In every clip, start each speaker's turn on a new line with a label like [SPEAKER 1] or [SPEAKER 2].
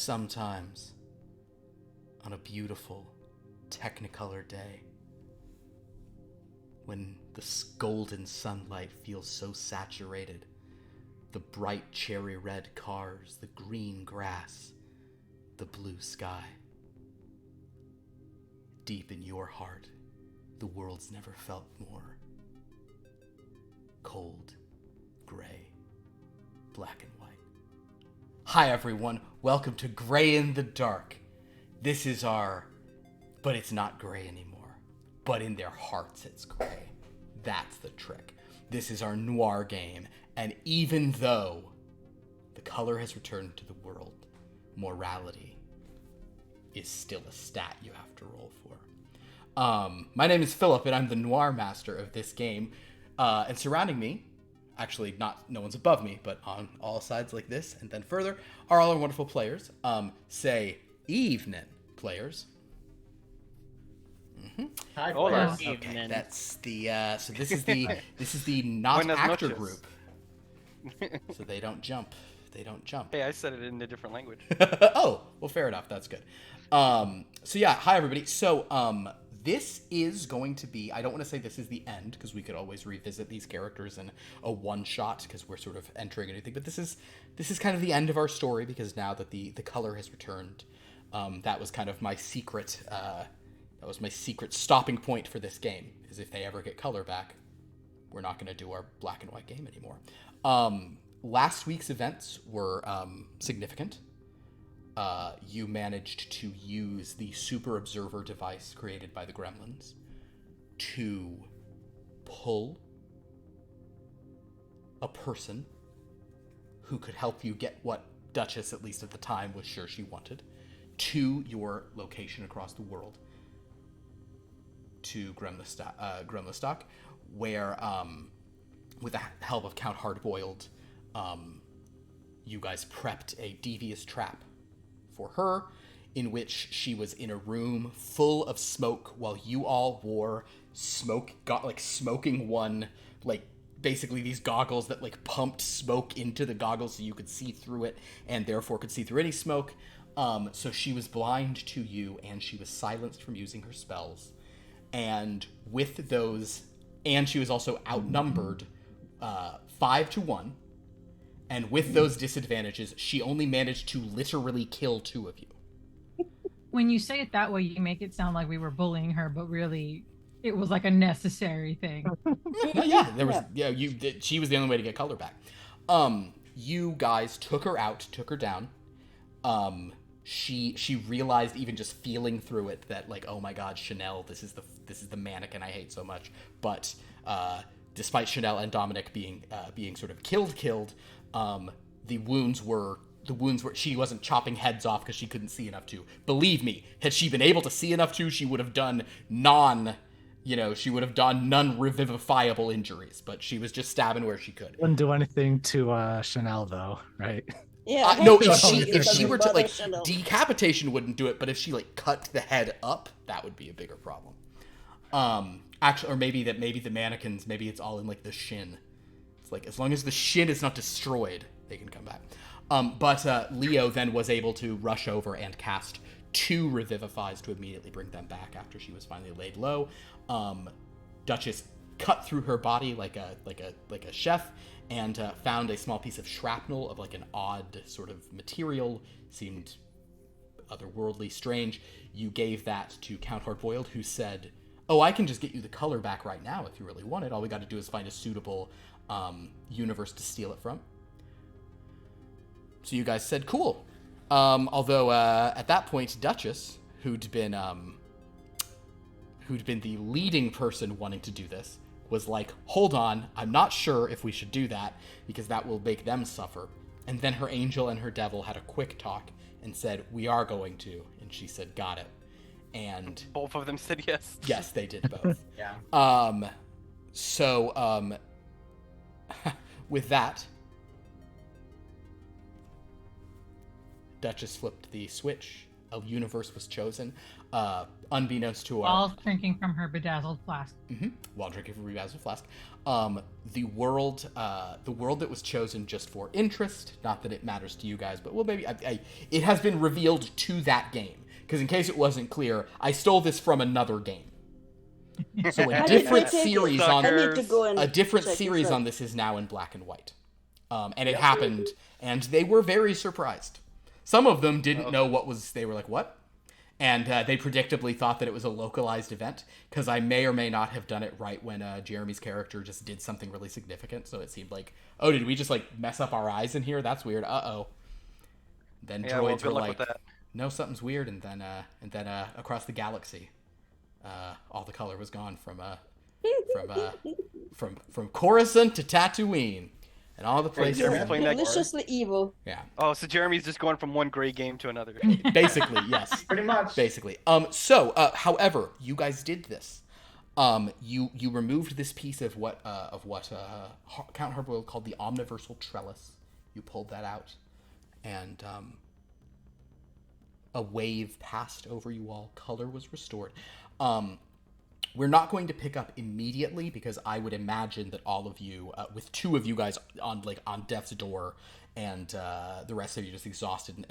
[SPEAKER 1] sometimes, on a beautiful, technicolor day, when the golden sunlight feels so saturated, the bright cherry red cars, the green grass, the blue sky. Deep in your heart, the world's never felt more cold, gray, black and white. Hi everyone, welcome to Gray in the Dark. This is but it's not gray anymore. But in their hearts it's gray. That's the trick. This is our Noir game, and even though the color has returned to the world, morality is still a stat you have to roll for. My name is Philip, and I'm the Noir master of this game. And surrounding me, actually no one's above me, but on all sides like this, and then further, are all our wonderful players. Say evening, players. Mm-hmm.
[SPEAKER 2] Hi,
[SPEAKER 3] Hola.
[SPEAKER 2] players.
[SPEAKER 1] Okay, that's the so this is the not
[SPEAKER 3] Buenas
[SPEAKER 1] actor
[SPEAKER 3] noches.
[SPEAKER 1] group. So they don't jump.
[SPEAKER 3] Hey, I said it in a different language.
[SPEAKER 1] Oh, well, fair enough. That's good. So yeah, hi everybody. So this is going to be, I don't want to say this is the end, because we could always revisit these characters in a one-shot, because we're sort of entering anything, but this is kind of the end of our story, because now that the color has returned, that was kind of my secret, stopping point for this game, is if they ever get color back, we're not going to do our black and white game anymore. Last week's events were significant. You managed to use the super observer device created by the gremlins to pull a person who could help you get what Duchess, at least at the time, was sure she wanted, to your location across the world, to Gremlistock, where, with the help of Count Hardboiled, you guys prepped a devious trap for her, in which she was in a room full of smoke while you all wore smoking one, basically these goggles that pumped smoke into the goggles so you could see through it and therefore could see through any smoke. So she was blind to you, and she was silenced from using her spells. And with those, and she was also outnumbered 5-1. And with those disadvantages, she only managed to literally kill 2 of you.
[SPEAKER 4] When you say it that way, you make it sound like we were bullying her, but really, it was like a necessary thing.
[SPEAKER 1] She was the only way to get color back. You guys took her down. She realized, even just feeling through it, that oh my god, Sha'Nehl, this is the mannequin I hate so much. But despite Sha'Nehl and Dominic being sort of killed. The wounds were she wasn't chopping heads off because she couldn't see enough to. Believe me, had she been able to see enough to, she would have done non-revivifiable injuries, but she was just stabbing where she could.
[SPEAKER 2] Wouldn't do anything to Sha'Nehl though, right?
[SPEAKER 5] Yeah.
[SPEAKER 1] No, if she were to decapitation wouldn't do it, but if she cut the head up, that would be a bigger problem. Actually, or maybe the mannequins, maybe it's all in the shin. It's as long as the shin is not destroyed, they can come back. But Leo then was able to rush over and cast 2 revivifies to immediately bring them back after she was finally laid low. Duchess cut through her body like a chef, and found a small piece of shrapnel of an odd sort of material, seemed otherworldly, strange. You gave that to Count Hardboiled, who said, "Oh, I can just get you the color back right now if you really want it. All we got to do is find a suitable universe to steal it from." So you guys said, "Cool." Although at that point, Duchess, who'd been the leading person wanting to do this, was like, "Hold on, I'm not sure if we should do that, because that will make them suffer." And then her angel and her devil had a quick talk and said, "We are going to." And she said, "Got it." And
[SPEAKER 3] Both of them said yes.
[SPEAKER 1] yes, they did both.
[SPEAKER 2] Yeah.
[SPEAKER 1] So with that, Duchess flipped the switch a universe was chosen, unbeknownst to
[SPEAKER 4] While drinking from her bedazzled flask.
[SPEAKER 1] while drinking from Bedazzled Flask, the world that was chosen just for interest, not that it matters to you guys, but well, maybe it has been revealed to that game. Because in case it wasn't clear, I stole this from another game. So a different series on this is now in black and white, and it happened, and they were very surprised. Some of them didn't know what was. They were like, "What?" And they predictably thought that it was a localized event, because I may or may not have done it right when Jeremy's character just did something really significant. So it seemed like, oh, did we just like mess up our eyes in here? That's weird. Uh-oh. Then droids were like, no, something's weird, and then across the galaxy, all the color was gone from Coruscant to Tatooine. And all the places.
[SPEAKER 5] Deliciously evil.
[SPEAKER 1] Yeah.
[SPEAKER 3] Oh, so Jeremy's just going from one gray game to another.
[SPEAKER 1] Basically, yes.
[SPEAKER 6] Pretty much.
[SPEAKER 1] Basically. However, you guys did this. You removed this piece of what Count Hardboiled called the omniversal trellis. You pulled that out, and a wave passed over you all. Color was restored. We're not going to pick up immediately, because I would imagine that all of you, with two of you guys on death's door, and the rest of you just exhausted and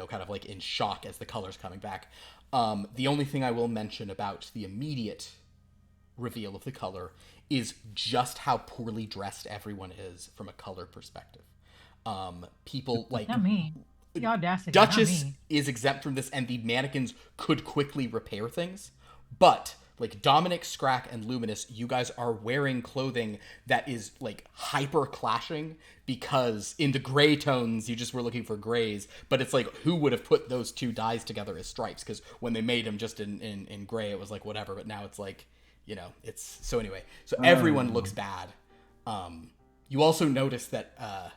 [SPEAKER 1] kind of like in shock as the color's coming back. The only thing I will mention about the immediate reveal of the color is just how poorly dressed everyone is from a color perspective. People like
[SPEAKER 4] Not me. The audacity.
[SPEAKER 1] Duchess
[SPEAKER 4] not me.
[SPEAKER 1] is exempt from this, and the mannequins could quickly repair things, but like Dominic, Scrakk, and Luminus, you guys are wearing clothing that is like hyper clashing, because in the gray tones you just were looking for grays, but it's like, who would have put those two dyes together as stripes? Because when they made them just in gray, it was like whatever, but now it's like, it's so anyway. So everyone looks bad. You also notice that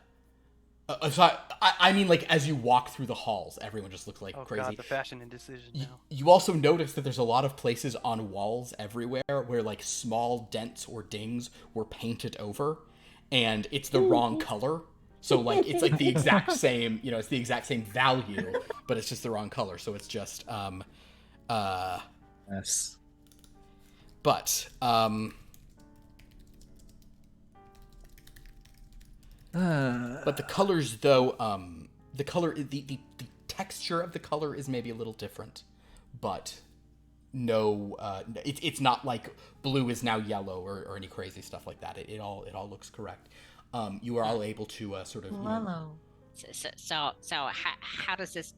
[SPEAKER 1] I mean, like, as you walk through the halls, everyone just looks like crazy.
[SPEAKER 3] God, the fashion indecision now.
[SPEAKER 1] You also notice that there's a lot of places on walls everywhere where, like, small dents or dings were painted over, and it's the wrong color. So, like, it's, like, the exact same, it's the exact same value, but it's just the wrong color. So it's just,
[SPEAKER 2] Yes.
[SPEAKER 1] But, but the colors, though, the texture of the color is maybe a little different, but no, it's not like blue is now yellow or any crazy stuff like that. It all looks correct. You are all able to sort of.
[SPEAKER 7] So how does this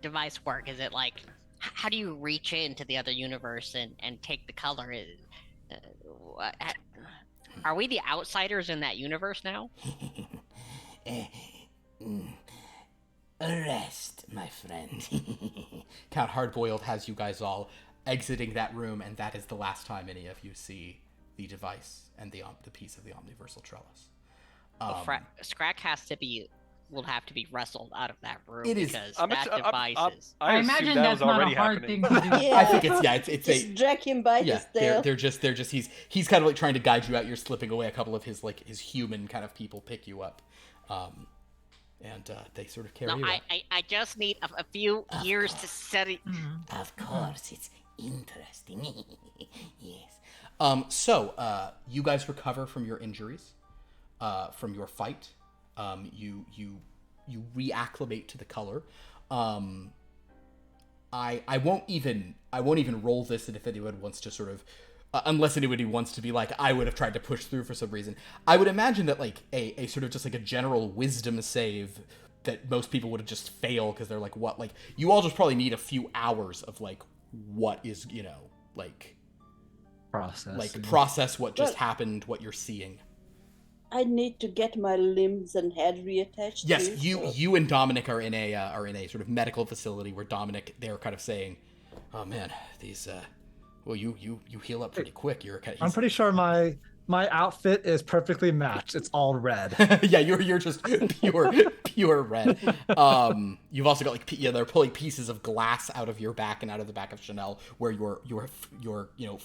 [SPEAKER 7] device work? Is it like, how do you reach into the other universe and take the color? Are we the outsiders in that universe now?
[SPEAKER 1] Rest, my friend. Count Hardboiled has you guys all exiting that room, and that is the last time any of you see the device and the piece of the omniversal trellis.
[SPEAKER 7] Scrakk will have to be wrestled out of that room.
[SPEAKER 1] It is.
[SPEAKER 7] Because that device is.
[SPEAKER 4] I imagine that's not a hard thing to do.
[SPEAKER 5] Yeah.
[SPEAKER 1] I think it's
[SPEAKER 5] just drag him by his tail.
[SPEAKER 1] They're just he's kind of like trying to guide you out. You're slipping away. A couple of his human kind of people pick you up, and they sort of carry you up.
[SPEAKER 7] I just need a few years to set it.
[SPEAKER 1] Of course, it's interesting. Yes. So you guys recover from your injuries, from your fight. You reacclimate to the color. I won't even roll this, and if anyone wants to sort of, unless anybody wants to be like, I would have tried to push through for some reason, I would imagine that like a sort of just like a general wisdom save that most people would have just failed, because they're like, what, like, you all just probably need a few hours of like, what is, like process what just happened, what you're seeing.
[SPEAKER 5] I need to get my limbs and head reattached.
[SPEAKER 1] Yes, you and Dominic are in a sort of medical facility where Dominic, they're kind of saying, "Oh man, these well, you heal up pretty quick.
[SPEAKER 2] I'm pretty sure my outfit is perfectly matched. It's all red."
[SPEAKER 1] Yeah, you're just pure red. You've also got they're pulling pieces of glass out of your back and out of the back of Sha'Nehl, where your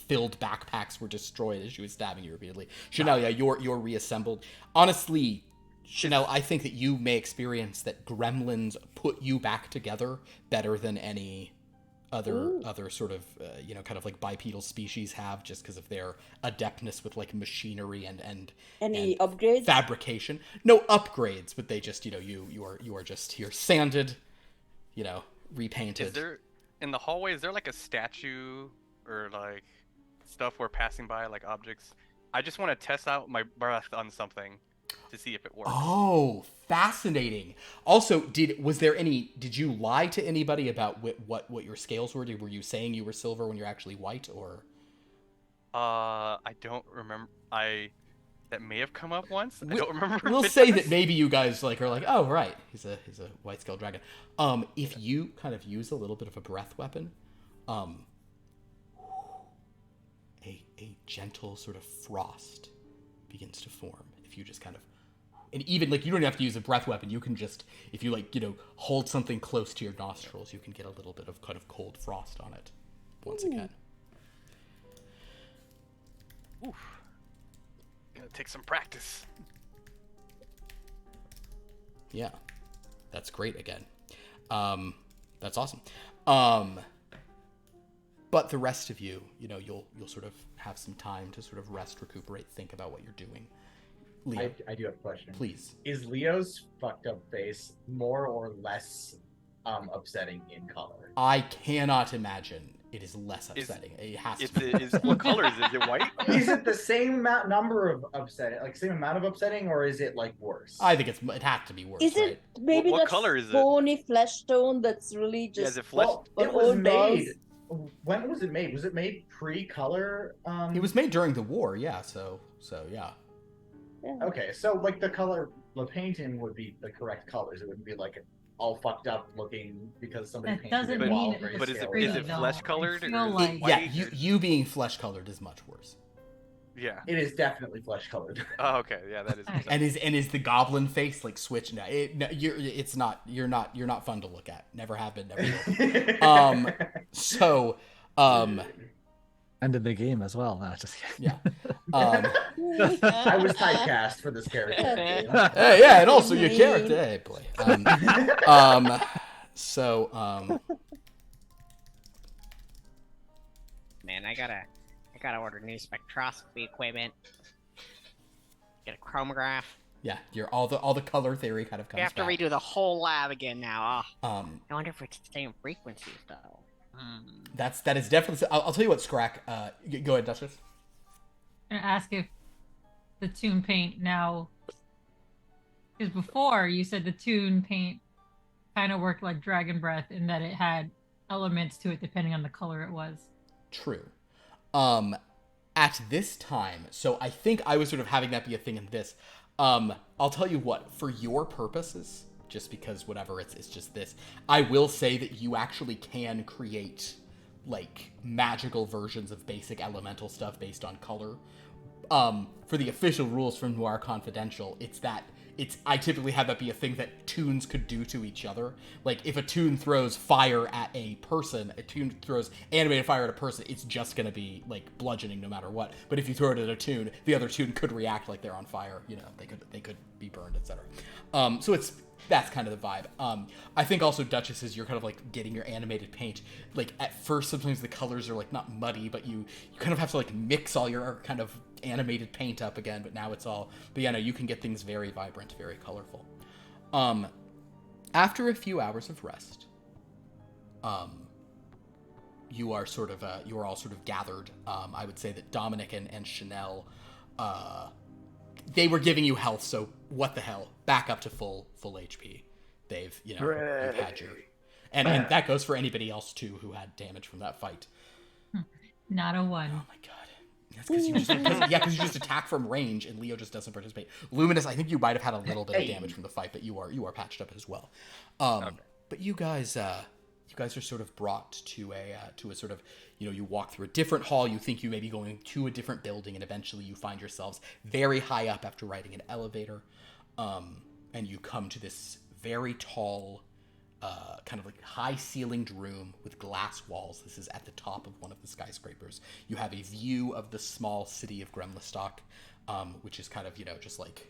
[SPEAKER 1] filled backpacks were destroyed as she was stabbing you repeatedly. Sha'Nehl, yeah, you're reassembled. Honestly, Sha'Nehl, I think that you may experience that gremlins put you back together better than any other sort of kind of like bipedal species have, just because of their adeptness with like machinery and
[SPEAKER 5] Any upgrades?
[SPEAKER 1] fabrication. No upgrades, but they just you are just here sanded, repainted.
[SPEAKER 3] Is there in the hallway? Is there like a statue or like stuff we're passing by, like objects? I just want to test out my breath on something to see if it works.
[SPEAKER 1] Oh, fascinating. Also, did you lie to anybody about what your scales were? Were you saying you were silver when you're actually white, or?
[SPEAKER 3] I don't remember. That may have come up once. I don't remember.
[SPEAKER 1] We'll say that maybe you guys are like, oh right, he's a white scaled dragon. If you kind of use a little bit of a breath weapon, a gentle sort of frost begins to form. If you just kind of, and even like you don't have to use a breath weapon. You can just, if you hold something close to your nostrils, you can get a little bit of kind of cold frost on it. Once again.
[SPEAKER 3] Oof. Gonna take some practice.
[SPEAKER 1] Yeah, that's great again. That's awesome. But the rest of you, you'll sort of have some time to sort of rest, recuperate, think about what you're doing. Leo,
[SPEAKER 6] I do have a question.
[SPEAKER 1] please.
[SPEAKER 6] Is Leo's fucked up face more or less upsetting in color?
[SPEAKER 1] I cannot imagine it is less upsetting. It has to be.
[SPEAKER 3] What color is it? Is it white?
[SPEAKER 6] Is it the same number of upsetting, like same amount of upsetting, or is it like worse?
[SPEAKER 1] I think it has to be worse.
[SPEAKER 5] Is
[SPEAKER 1] right?
[SPEAKER 5] it maybe
[SPEAKER 3] What
[SPEAKER 5] that
[SPEAKER 3] color is it?
[SPEAKER 5] bony flesh tone that's really
[SPEAKER 3] Yeah,
[SPEAKER 5] just
[SPEAKER 3] is it flesh?
[SPEAKER 6] Well,
[SPEAKER 5] an
[SPEAKER 6] it was
[SPEAKER 5] old
[SPEAKER 6] made.
[SPEAKER 5] dolls?
[SPEAKER 6] When was it made? Was it made pre-color?
[SPEAKER 1] It was made during the war, yeah. So yeah.
[SPEAKER 5] Yeah.
[SPEAKER 6] Okay, so like the painting would be the correct colors. It wouldn't be like all fucked up looking because somebody
[SPEAKER 4] That
[SPEAKER 6] painted
[SPEAKER 4] doesn't
[SPEAKER 6] it
[SPEAKER 4] mean
[SPEAKER 6] while
[SPEAKER 4] it
[SPEAKER 6] very
[SPEAKER 4] was
[SPEAKER 3] But is it
[SPEAKER 6] scaled
[SPEAKER 3] is
[SPEAKER 6] up.
[SPEAKER 3] it flesh colored
[SPEAKER 4] I
[SPEAKER 3] or
[SPEAKER 4] feel
[SPEAKER 3] is
[SPEAKER 4] like-
[SPEAKER 3] it white?
[SPEAKER 1] Yeah, you being flesh colored is much worse.
[SPEAKER 3] Yeah.
[SPEAKER 6] It is definitely flesh colored.
[SPEAKER 3] Oh, okay. Yeah, that is.
[SPEAKER 1] And is the goblin face like switched? No, it's not. You're not fun to look at. Never have been. Never will. So.
[SPEAKER 2] End of the game as well. No, just kidding.
[SPEAKER 1] Yeah.
[SPEAKER 6] I was typecast for this character.
[SPEAKER 1] Hey, yeah, and also your character. Hey, boy.
[SPEAKER 7] Man, I gotta order new spectroscopy equipment. Get a chromograph.
[SPEAKER 1] Yeah, all the color theory kind of comes
[SPEAKER 7] We have to
[SPEAKER 1] back.
[SPEAKER 7] redo the whole lab again now.
[SPEAKER 1] I
[SPEAKER 7] wonder if it's the same frequencies though.
[SPEAKER 1] that is definitely. I'll tell you what, Scrakk. Go ahead, Duchess.
[SPEAKER 4] And ask if the tune paint now, because before you said the tune paint kind of worked like dragon breath in that it had elements to it depending on the color it was.
[SPEAKER 1] True. At this time, so I think I was sort of having that be a thing in this. I'll tell you what, for your purposes, just because whatever, it's just this, I will say that you actually can create like magical versions of basic elemental stuff based on color. For the official rules from Noir Confidential, I typically have that be a thing that tunes could do to each other. Like, if a tune throws fire at a person, a tune throws animated fire at a person, it's just gonna be, like, bludgeoning no matter what. But if you throw it at a tune, the other tune could react like they're on fire. They could be burned, etc. So that's kind of the vibe. I think also, Duchess, is you're kind of, like, getting your animated paint. Like, at first, sometimes the colors are, like, not muddy, but you kind of have to, like, mix all your kind of animated paint up again, but now it's all, but yeah, no, you can get things very vibrant, very colorful. After a few hours of rest, you are all sort of gathered. I would say that Dominic and Sha'Nehl, they were giving you health, so what the hell, back up to full HP. You've had your, and that goes for anybody else too who had damage from that fight.
[SPEAKER 4] Not a one.
[SPEAKER 1] Oh my god. That's because you just attack from range, and Leo just doesn't participate. Luminus, I think you might have had a little bit of damage from the fight, but you are patched up as well. Okay. But you guys are sort of brought to a sort of, you walk through a different hall. You think you may be going to a different building, and eventually you find yourselves very high up after riding an elevator, and you come to this very tall, kind of like high-ceilinged room with glass walls. This is at the top of one of the skyscrapers. You have a view of the small city of Gremlistock, which is kind of, just like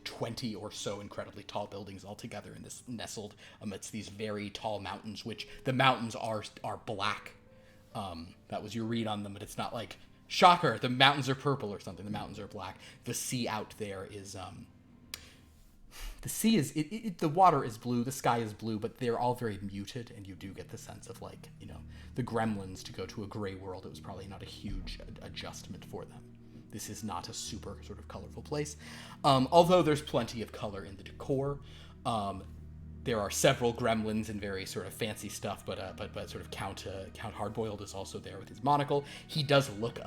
[SPEAKER 1] 20 or so incredibly tall buildings all together in this nestled amidst these very tall mountains, which the mountains are black. That was your read on them, but it's not like, shocker, the mountains are purple or something. The mountains are black. The sea out there is the sea is the water is blue, the sky is blue, but they're all very muted, and you do get the sense of, like, you know, the gremlins to go to a gray world. It was probably not a huge adjustment for them. This is not a super sort of colorful place, although there's plenty of color in the decor. There are several gremlins in very sort of fancy stuff, but sort of Count Hardboiled is also there with his monocle. He does look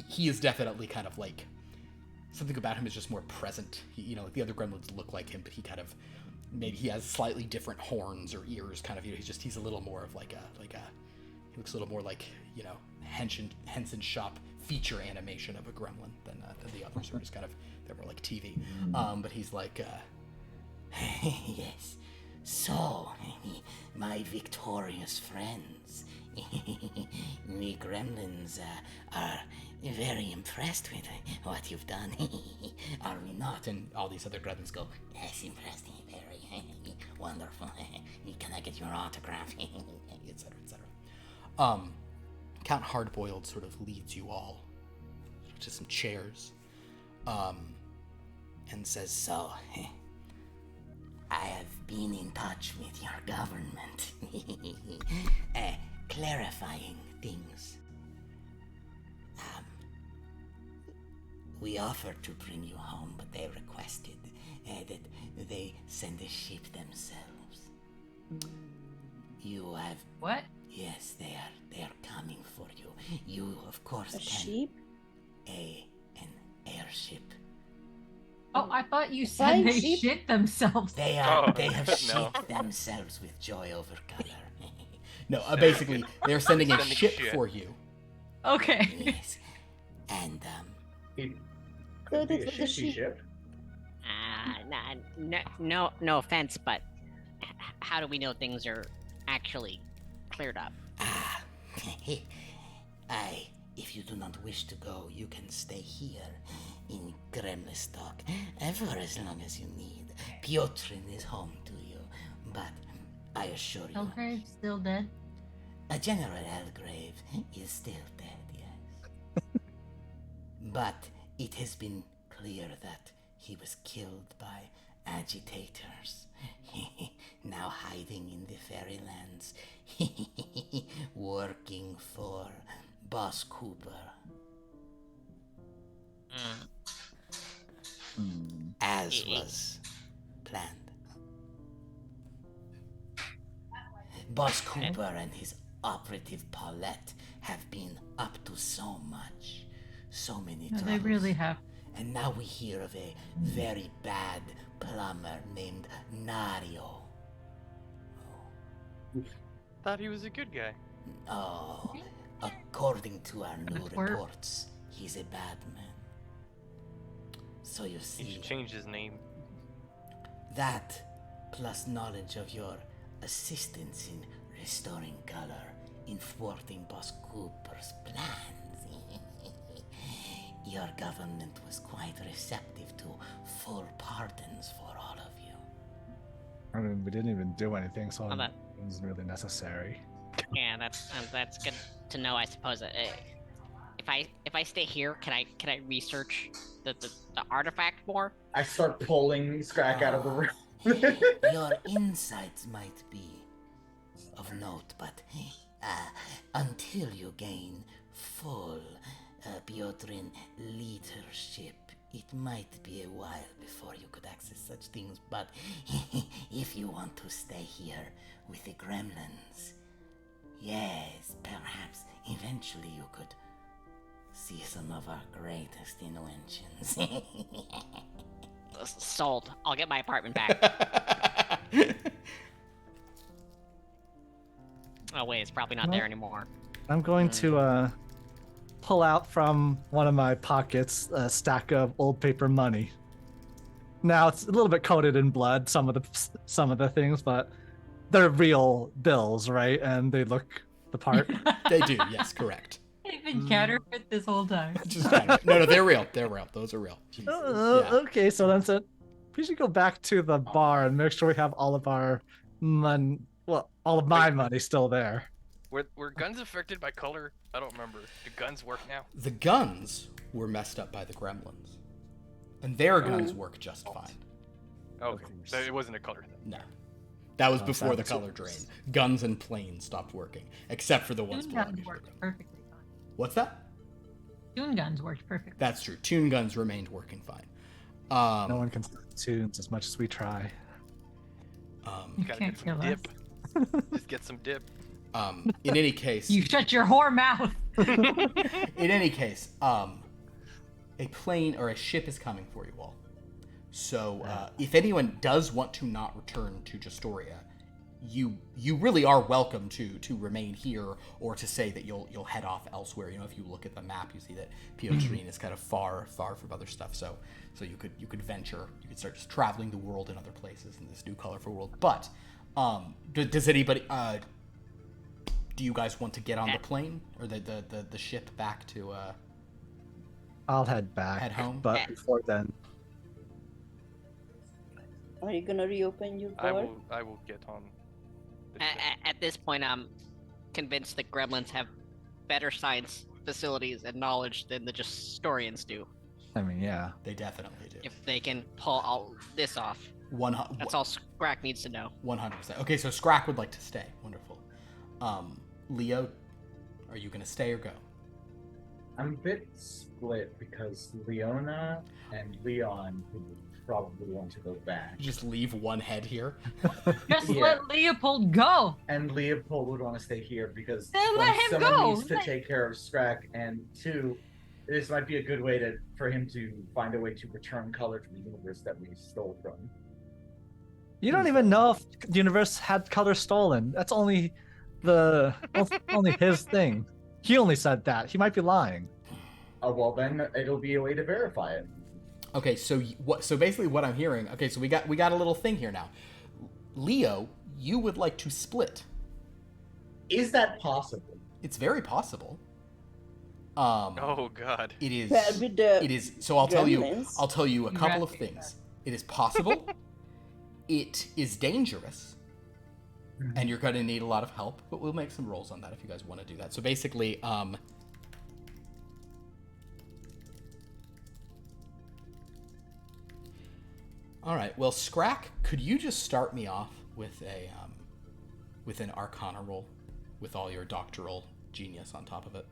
[SPEAKER 1] he is definitely kind of like, something about him is just more present. You know, like the other gremlins look like him, but he kind of, maybe he has slightly different horns or ears, kind of. You know, he's a little more of like a he looks a little more like, you know, Henson Shop feature animation of a gremlin than the others are just kind of, they're more like TV. But he's like,
[SPEAKER 8] yes. So, my victorious friends, we gremlins are very impressed with what you've done, are we not?
[SPEAKER 1] and all these other gremlins go,
[SPEAKER 8] Yes, impressed, very wonderful. Can I get your autograph?
[SPEAKER 1] etc., etc. Count Hardboiled sort of leads you all to some chairs, and says,
[SPEAKER 8] So, I have been in touch with your government, clarifying things. We offered to bring you home, but they requested that they send a ship themselves. You have...
[SPEAKER 4] What?
[SPEAKER 8] Yes, they are coming for you. You, of course,
[SPEAKER 5] A
[SPEAKER 8] can...
[SPEAKER 5] sheep?
[SPEAKER 8] An airship.
[SPEAKER 4] Oh, I thought you said
[SPEAKER 5] Flying
[SPEAKER 4] they
[SPEAKER 5] sheep?
[SPEAKER 4] shit themselves.
[SPEAKER 8] They
[SPEAKER 3] Oh,
[SPEAKER 8] have
[SPEAKER 3] no.
[SPEAKER 8] shit themselves with joy over color.
[SPEAKER 1] no, basically, they're sending a
[SPEAKER 3] Sending
[SPEAKER 1] ship
[SPEAKER 3] shit.
[SPEAKER 1] for you.
[SPEAKER 4] Okay.
[SPEAKER 8] Yes. And,
[SPEAKER 6] It
[SPEAKER 5] So
[SPEAKER 6] could be
[SPEAKER 5] that's
[SPEAKER 6] a
[SPEAKER 5] what the
[SPEAKER 6] shifty
[SPEAKER 5] sheep-
[SPEAKER 6] ship.
[SPEAKER 7] No offense, but how do we know things are actually cleared up?
[SPEAKER 8] if you do not wish to go, you can stay here in Gremlistok for as long as you need. Piotrin is home to you, but I assure you,
[SPEAKER 4] Elgrave's still dead?
[SPEAKER 8] General Elgrave is still dead, yes. But it has been clear that he was killed by agitators, now hiding in the fairylands, working for Boss Cooper. As was planned. Boss Cooper and his operative Paulette have been up to so much, so many
[SPEAKER 4] No,
[SPEAKER 8] troubles.
[SPEAKER 4] they really have.
[SPEAKER 8] And now we hear of a very bad plumber named Nario.
[SPEAKER 3] Thought he was a good guy.
[SPEAKER 8] Oh, according to our new
[SPEAKER 4] That's where-
[SPEAKER 8] reports, he's a bad man. So you
[SPEAKER 3] He
[SPEAKER 8] see,
[SPEAKER 3] should change his name.
[SPEAKER 8] that plus knowledge of your assistance in restoring color, in thwarting Boss Cooper's plans, your government was quite receptive to full pardons for all of you.
[SPEAKER 2] I mean, we didn't even do anything, so
[SPEAKER 7] Well,
[SPEAKER 2] it
[SPEAKER 7] that-
[SPEAKER 2] wasn't really necessary.
[SPEAKER 7] Yeah, that's good to know, I suppose. If I stay here, can I research the artifact more?
[SPEAKER 6] I start pulling Scrakk out of the room.
[SPEAKER 8] Your insights might be of note, but until you gain full Piotrin leadership, it might be a while before you could access such things. But if you want to stay here with the gremlins, yes, perhaps eventually you could see some of our greatest inventions.
[SPEAKER 7] Sold. I'll get my apartment back. Oh wait, it's probably not there anymore.
[SPEAKER 2] I'm going to pull out from one of my pockets a stack of old paper money. Now it's a little bit coated in blood, some of the things, but they're real bills, right? And they look the part.
[SPEAKER 1] They do, yes, correct.
[SPEAKER 4] They've been counterfeit this whole time.
[SPEAKER 1] Just kind of, no, they're real. They're real. Those are real. Yeah.
[SPEAKER 2] Okay, so that's it. we should go back to the bar and make sure we have all of our money. Well, all of my money still there.
[SPEAKER 3] Were guns affected by color? I don't remember. Do guns work now?
[SPEAKER 1] The guns were messed up by the gremlins, and their guns work just fine.
[SPEAKER 3] Okay, so it wasn't a color thing.
[SPEAKER 1] No. That was before the color drain. Guns and planes stopped working, except for the ones
[SPEAKER 4] Toon
[SPEAKER 1] belonging
[SPEAKER 4] guns
[SPEAKER 1] to
[SPEAKER 4] worked
[SPEAKER 1] them.
[SPEAKER 4] perfectly fine.
[SPEAKER 1] What's that?
[SPEAKER 4] Toon guns worked perfectly.
[SPEAKER 1] That's true. Toon guns remained working fine.
[SPEAKER 2] No one can stop tunes as much as we try.
[SPEAKER 4] You
[SPEAKER 3] Gotta
[SPEAKER 4] can't
[SPEAKER 3] get some
[SPEAKER 4] kill us.
[SPEAKER 3] dip. Just get some dip.
[SPEAKER 1] In any case,
[SPEAKER 4] You shut your whore mouth.
[SPEAKER 1] in any case, a plane or a ship is coming for you all. So if anyone does want to not return to Justoria, you really are welcome to remain here or to say that you'll head off elsewhere. You know, if you look at the map, you see that Piotrine is kind of far from other stuff. So you could venture, you could start just traveling the world in other places in this new colorful world. But does anybody? Do you guys want to get on the plane or the ship back to?
[SPEAKER 2] I'll head back.
[SPEAKER 1] Head home?
[SPEAKER 2] But before then,
[SPEAKER 5] Are you gonna reopen your door?
[SPEAKER 3] I will get on.
[SPEAKER 7] At this point, I'm convinced that gremlins have better science facilities and knowledge than the Justorians do.
[SPEAKER 2] I mean, yeah.
[SPEAKER 1] They definitely do.
[SPEAKER 7] If they can pull all this off, that's all Scrakk needs to know.
[SPEAKER 1] 100%. Okay, so Scrakk would like to stay. Wonderful. Leo, are you gonna stay or go?
[SPEAKER 6] I'm a bit split because Leona and Leon would probably want to go back.
[SPEAKER 1] Just leave one head here.
[SPEAKER 4] Just
[SPEAKER 6] Yeah.
[SPEAKER 4] let Leopold go.
[SPEAKER 6] And Leopold would want to stay here because
[SPEAKER 4] Then let him
[SPEAKER 6] someone
[SPEAKER 4] go.
[SPEAKER 6] needs to take care of Scrakk, and two, this might be a good way for him to find a way to return color to the universe that we stole from.
[SPEAKER 2] You don't even know if the universe had color stolen. That's only only his thing. He only said that. He might be lying.
[SPEAKER 6] Oh well, then it'll be a way to verify it.
[SPEAKER 1] Okay, so so basically what I'm hearing. Okay, so we got a little thing here now. Leo, you would like to split.
[SPEAKER 6] Is that possible?
[SPEAKER 1] It's very possible.
[SPEAKER 3] Oh God.
[SPEAKER 1] It is.
[SPEAKER 5] Well, with the
[SPEAKER 1] It is. So I'll tell you
[SPEAKER 5] gremlins.
[SPEAKER 1] a couple of things. It is possible. It is dangerous. And you're going to need a lot of help, but we'll make some rolls on that if you guys want to do that. So basically, all right. Well, Scrakk, could you just start me off with an Arcana roll, with all your doctoral genius on top of it?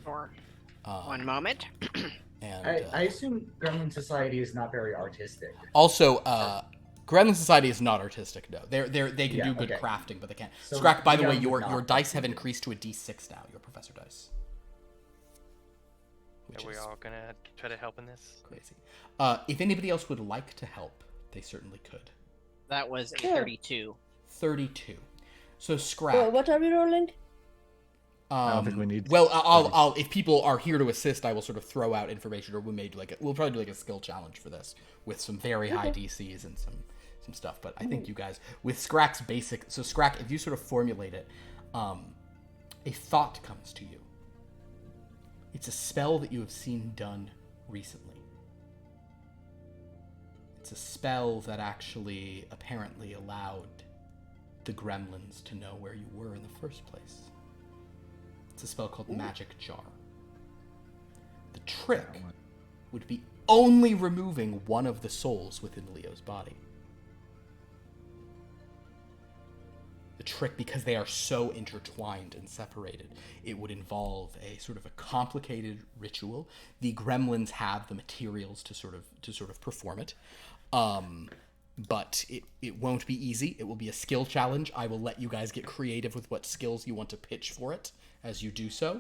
[SPEAKER 7] For one moment.
[SPEAKER 1] And
[SPEAKER 6] I assume Gremlin Society is not very artistic.
[SPEAKER 1] also, Gremlin Society is not artistic. No, they can do good
[SPEAKER 6] okay.
[SPEAKER 1] crafting, but they can't.
[SPEAKER 6] So
[SPEAKER 1] Scrakk, by the way,
[SPEAKER 6] Leon would
[SPEAKER 1] your
[SPEAKER 6] not.
[SPEAKER 1] dice have increased to a D6 now. Your professor dice. Which
[SPEAKER 3] Are we
[SPEAKER 1] is
[SPEAKER 3] all gonna try to help in this?
[SPEAKER 1] crazy. If anybody else would like to help, they certainly could.
[SPEAKER 7] That was a
[SPEAKER 5] Sure.
[SPEAKER 7] 32.
[SPEAKER 1] 32. So Scrakk.
[SPEAKER 5] Well, what are we rolling?
[SPEAKER 2] I don't think we need.
[SPEAKER 1] Well, I'll if people are here to assist, I will sort of throw out information, or we'll probably do like a skill challenge for this with some very high DCs and some stuff. But I think you guys with Scrack's basic. So Scrakk, if you sort of formulate it, a thought comes to you. It's a spell that you have seen done recently. It's a spell that actually apparently allowed the gremlins to know where you were in the first place. It's a spell called Magic Jar. The trick would be only removing one of the souls within Leo's body. The trick, because they are so intertwined and separated, it would involve a sort of a complicated ritual. The gremlins have the materials to sort of perform it. But it won't be easy. It will be a skill challenge. I will let you guys get creative with what skills you want to pitch for it as you do so.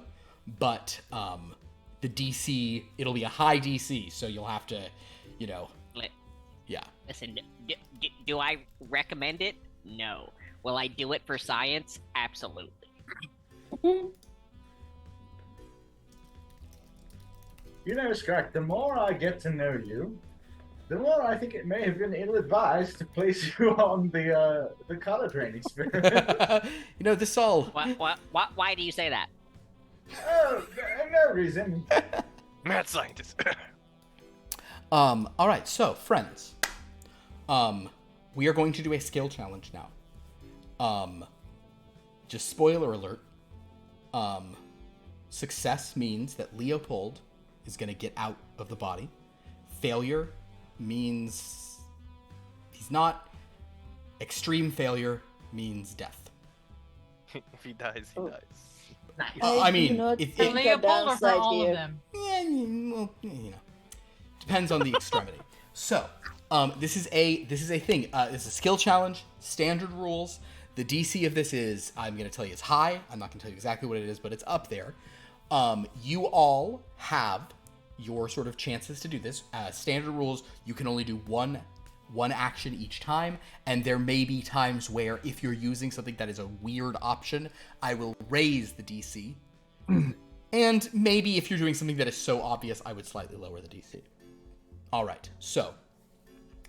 [SPEAKER 1] But the DC, it'll be a high DC, so you'll have to, yeah.
[SPEAKER 7] Listen, do I recommend it? No. Will I do it for science? Absolutely.
[SPEAKER 6] You know, Scrakk, the more I get to know you, the more I think it may have been ill-advised to place you on the color drain experiment.
[SPEAKER 1] This all...
[SPEAKER 7] Why do you say that?
[SPEAKER 6] Oh, no reason.
[SPEAKER 3] Mad scientist.
[SPEAKER 1] All right, so, friends. We are going to do a skill challenge now. Just spoiler alert. Success means that Leopold is going to get out of the body. Failure means he's not. Extreme failure means death.
[SPEAKER 3] If he dies, he dies.
[SPEAKER 1] I mean,
[SPEAKER 5] if
[SPEAKER 4] For Leopold or for all of them?
[SPEAKER 1] Yeah, well, you know, depends on the extremity. So, this is a thing. This is a skill challenge. Standard rules. The DC of this is, I'm going to tell you, it's high. I'm not going to tell you exactly what it is, but it's up there. You all have your sort of chances to do this. Standard rules, you can only do one action each time, and there may be times where if you're using something that is a weird option, I will raise the DC. And maybe if you're doing something that is so obvious, I would slightly lower the DC. All right, so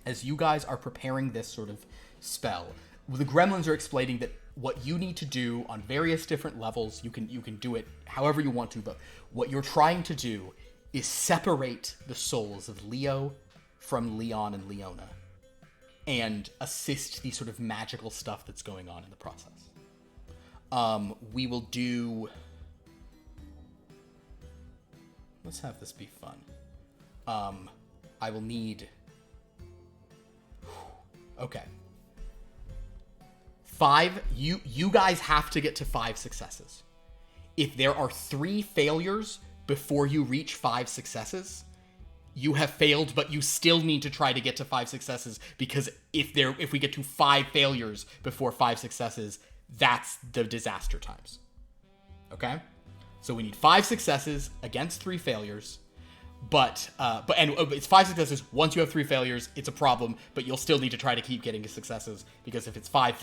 [SPEAKER 1] as you guys are preparing this sort of spell, the gremlins are explaining that what you need to do on various different levels, you can do it however you want to, but what you're trying to do is separate the souls of Leo from Leon and Leona and assist the sort of magical stuff that's going on in the process. We will do... Let's have this be fun. I will need... Okay. 5, you guys have to get to 5 successes. If there are 3 failures before you reach 5 successes, you have failed, but you still need to try to get to 5 successes, because if we get to 5 failures before 5 successes, that's the disaster times. Okay? So we need 5 successes against 3 failures. But it's 5 successes. Once you have 3 failures, it's a problem, but you'll still need to try to keep getting to successes, because if it's 5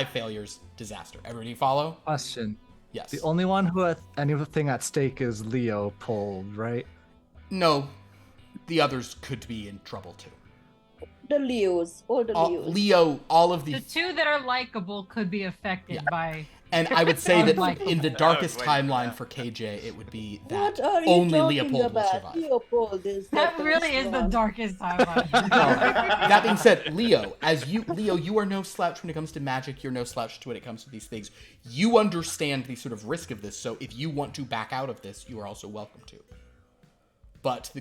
[SPEAKER 1] failures, disaster. Everybody follow?
[SPEAKER 2] Question.
[SPEAKER 1] Yes.
[SPEAKER 2] The only one who has anything at stake is Leopold, right?
[SPEAKER 1] No. The others could be in trouble too.
[SPEAKER 5] The Leos, all the Leos.
[SPEAKER 1] Leo, all of
[SPEAKER 4] The 2 that are likable could be affected by...
[SPEAKER 1] And I would say that
[SPEAKER 4] Unlikely.
[SPEAKER 1] in the darkest timeline for KJ, it would be that
[SPEAKER 5] What are you
[SPEAKER 1] only
[SPEAKER 5] talking
[SPEAKER 1] Leopold
[SPEAKER 5] about?
[SPEAKER 1] will survive.
[SPEAKER 5] Leopold is
[SPEAKER 4] That
[SPEAKER 5] the
[SPEAKER 4] really
[SPEAKER 5] best
[SPEAKER 4] is the
[SPEAKER 5] one.
[SPEAKER 4] darkest timeline.
[SPEAKER 1] That being said, Leo, you are no slouch when it comes to magic. You're no slouch when it comes to these things. You understand the sort of risk of this, so if you want to back out of this, you are also welcome to. But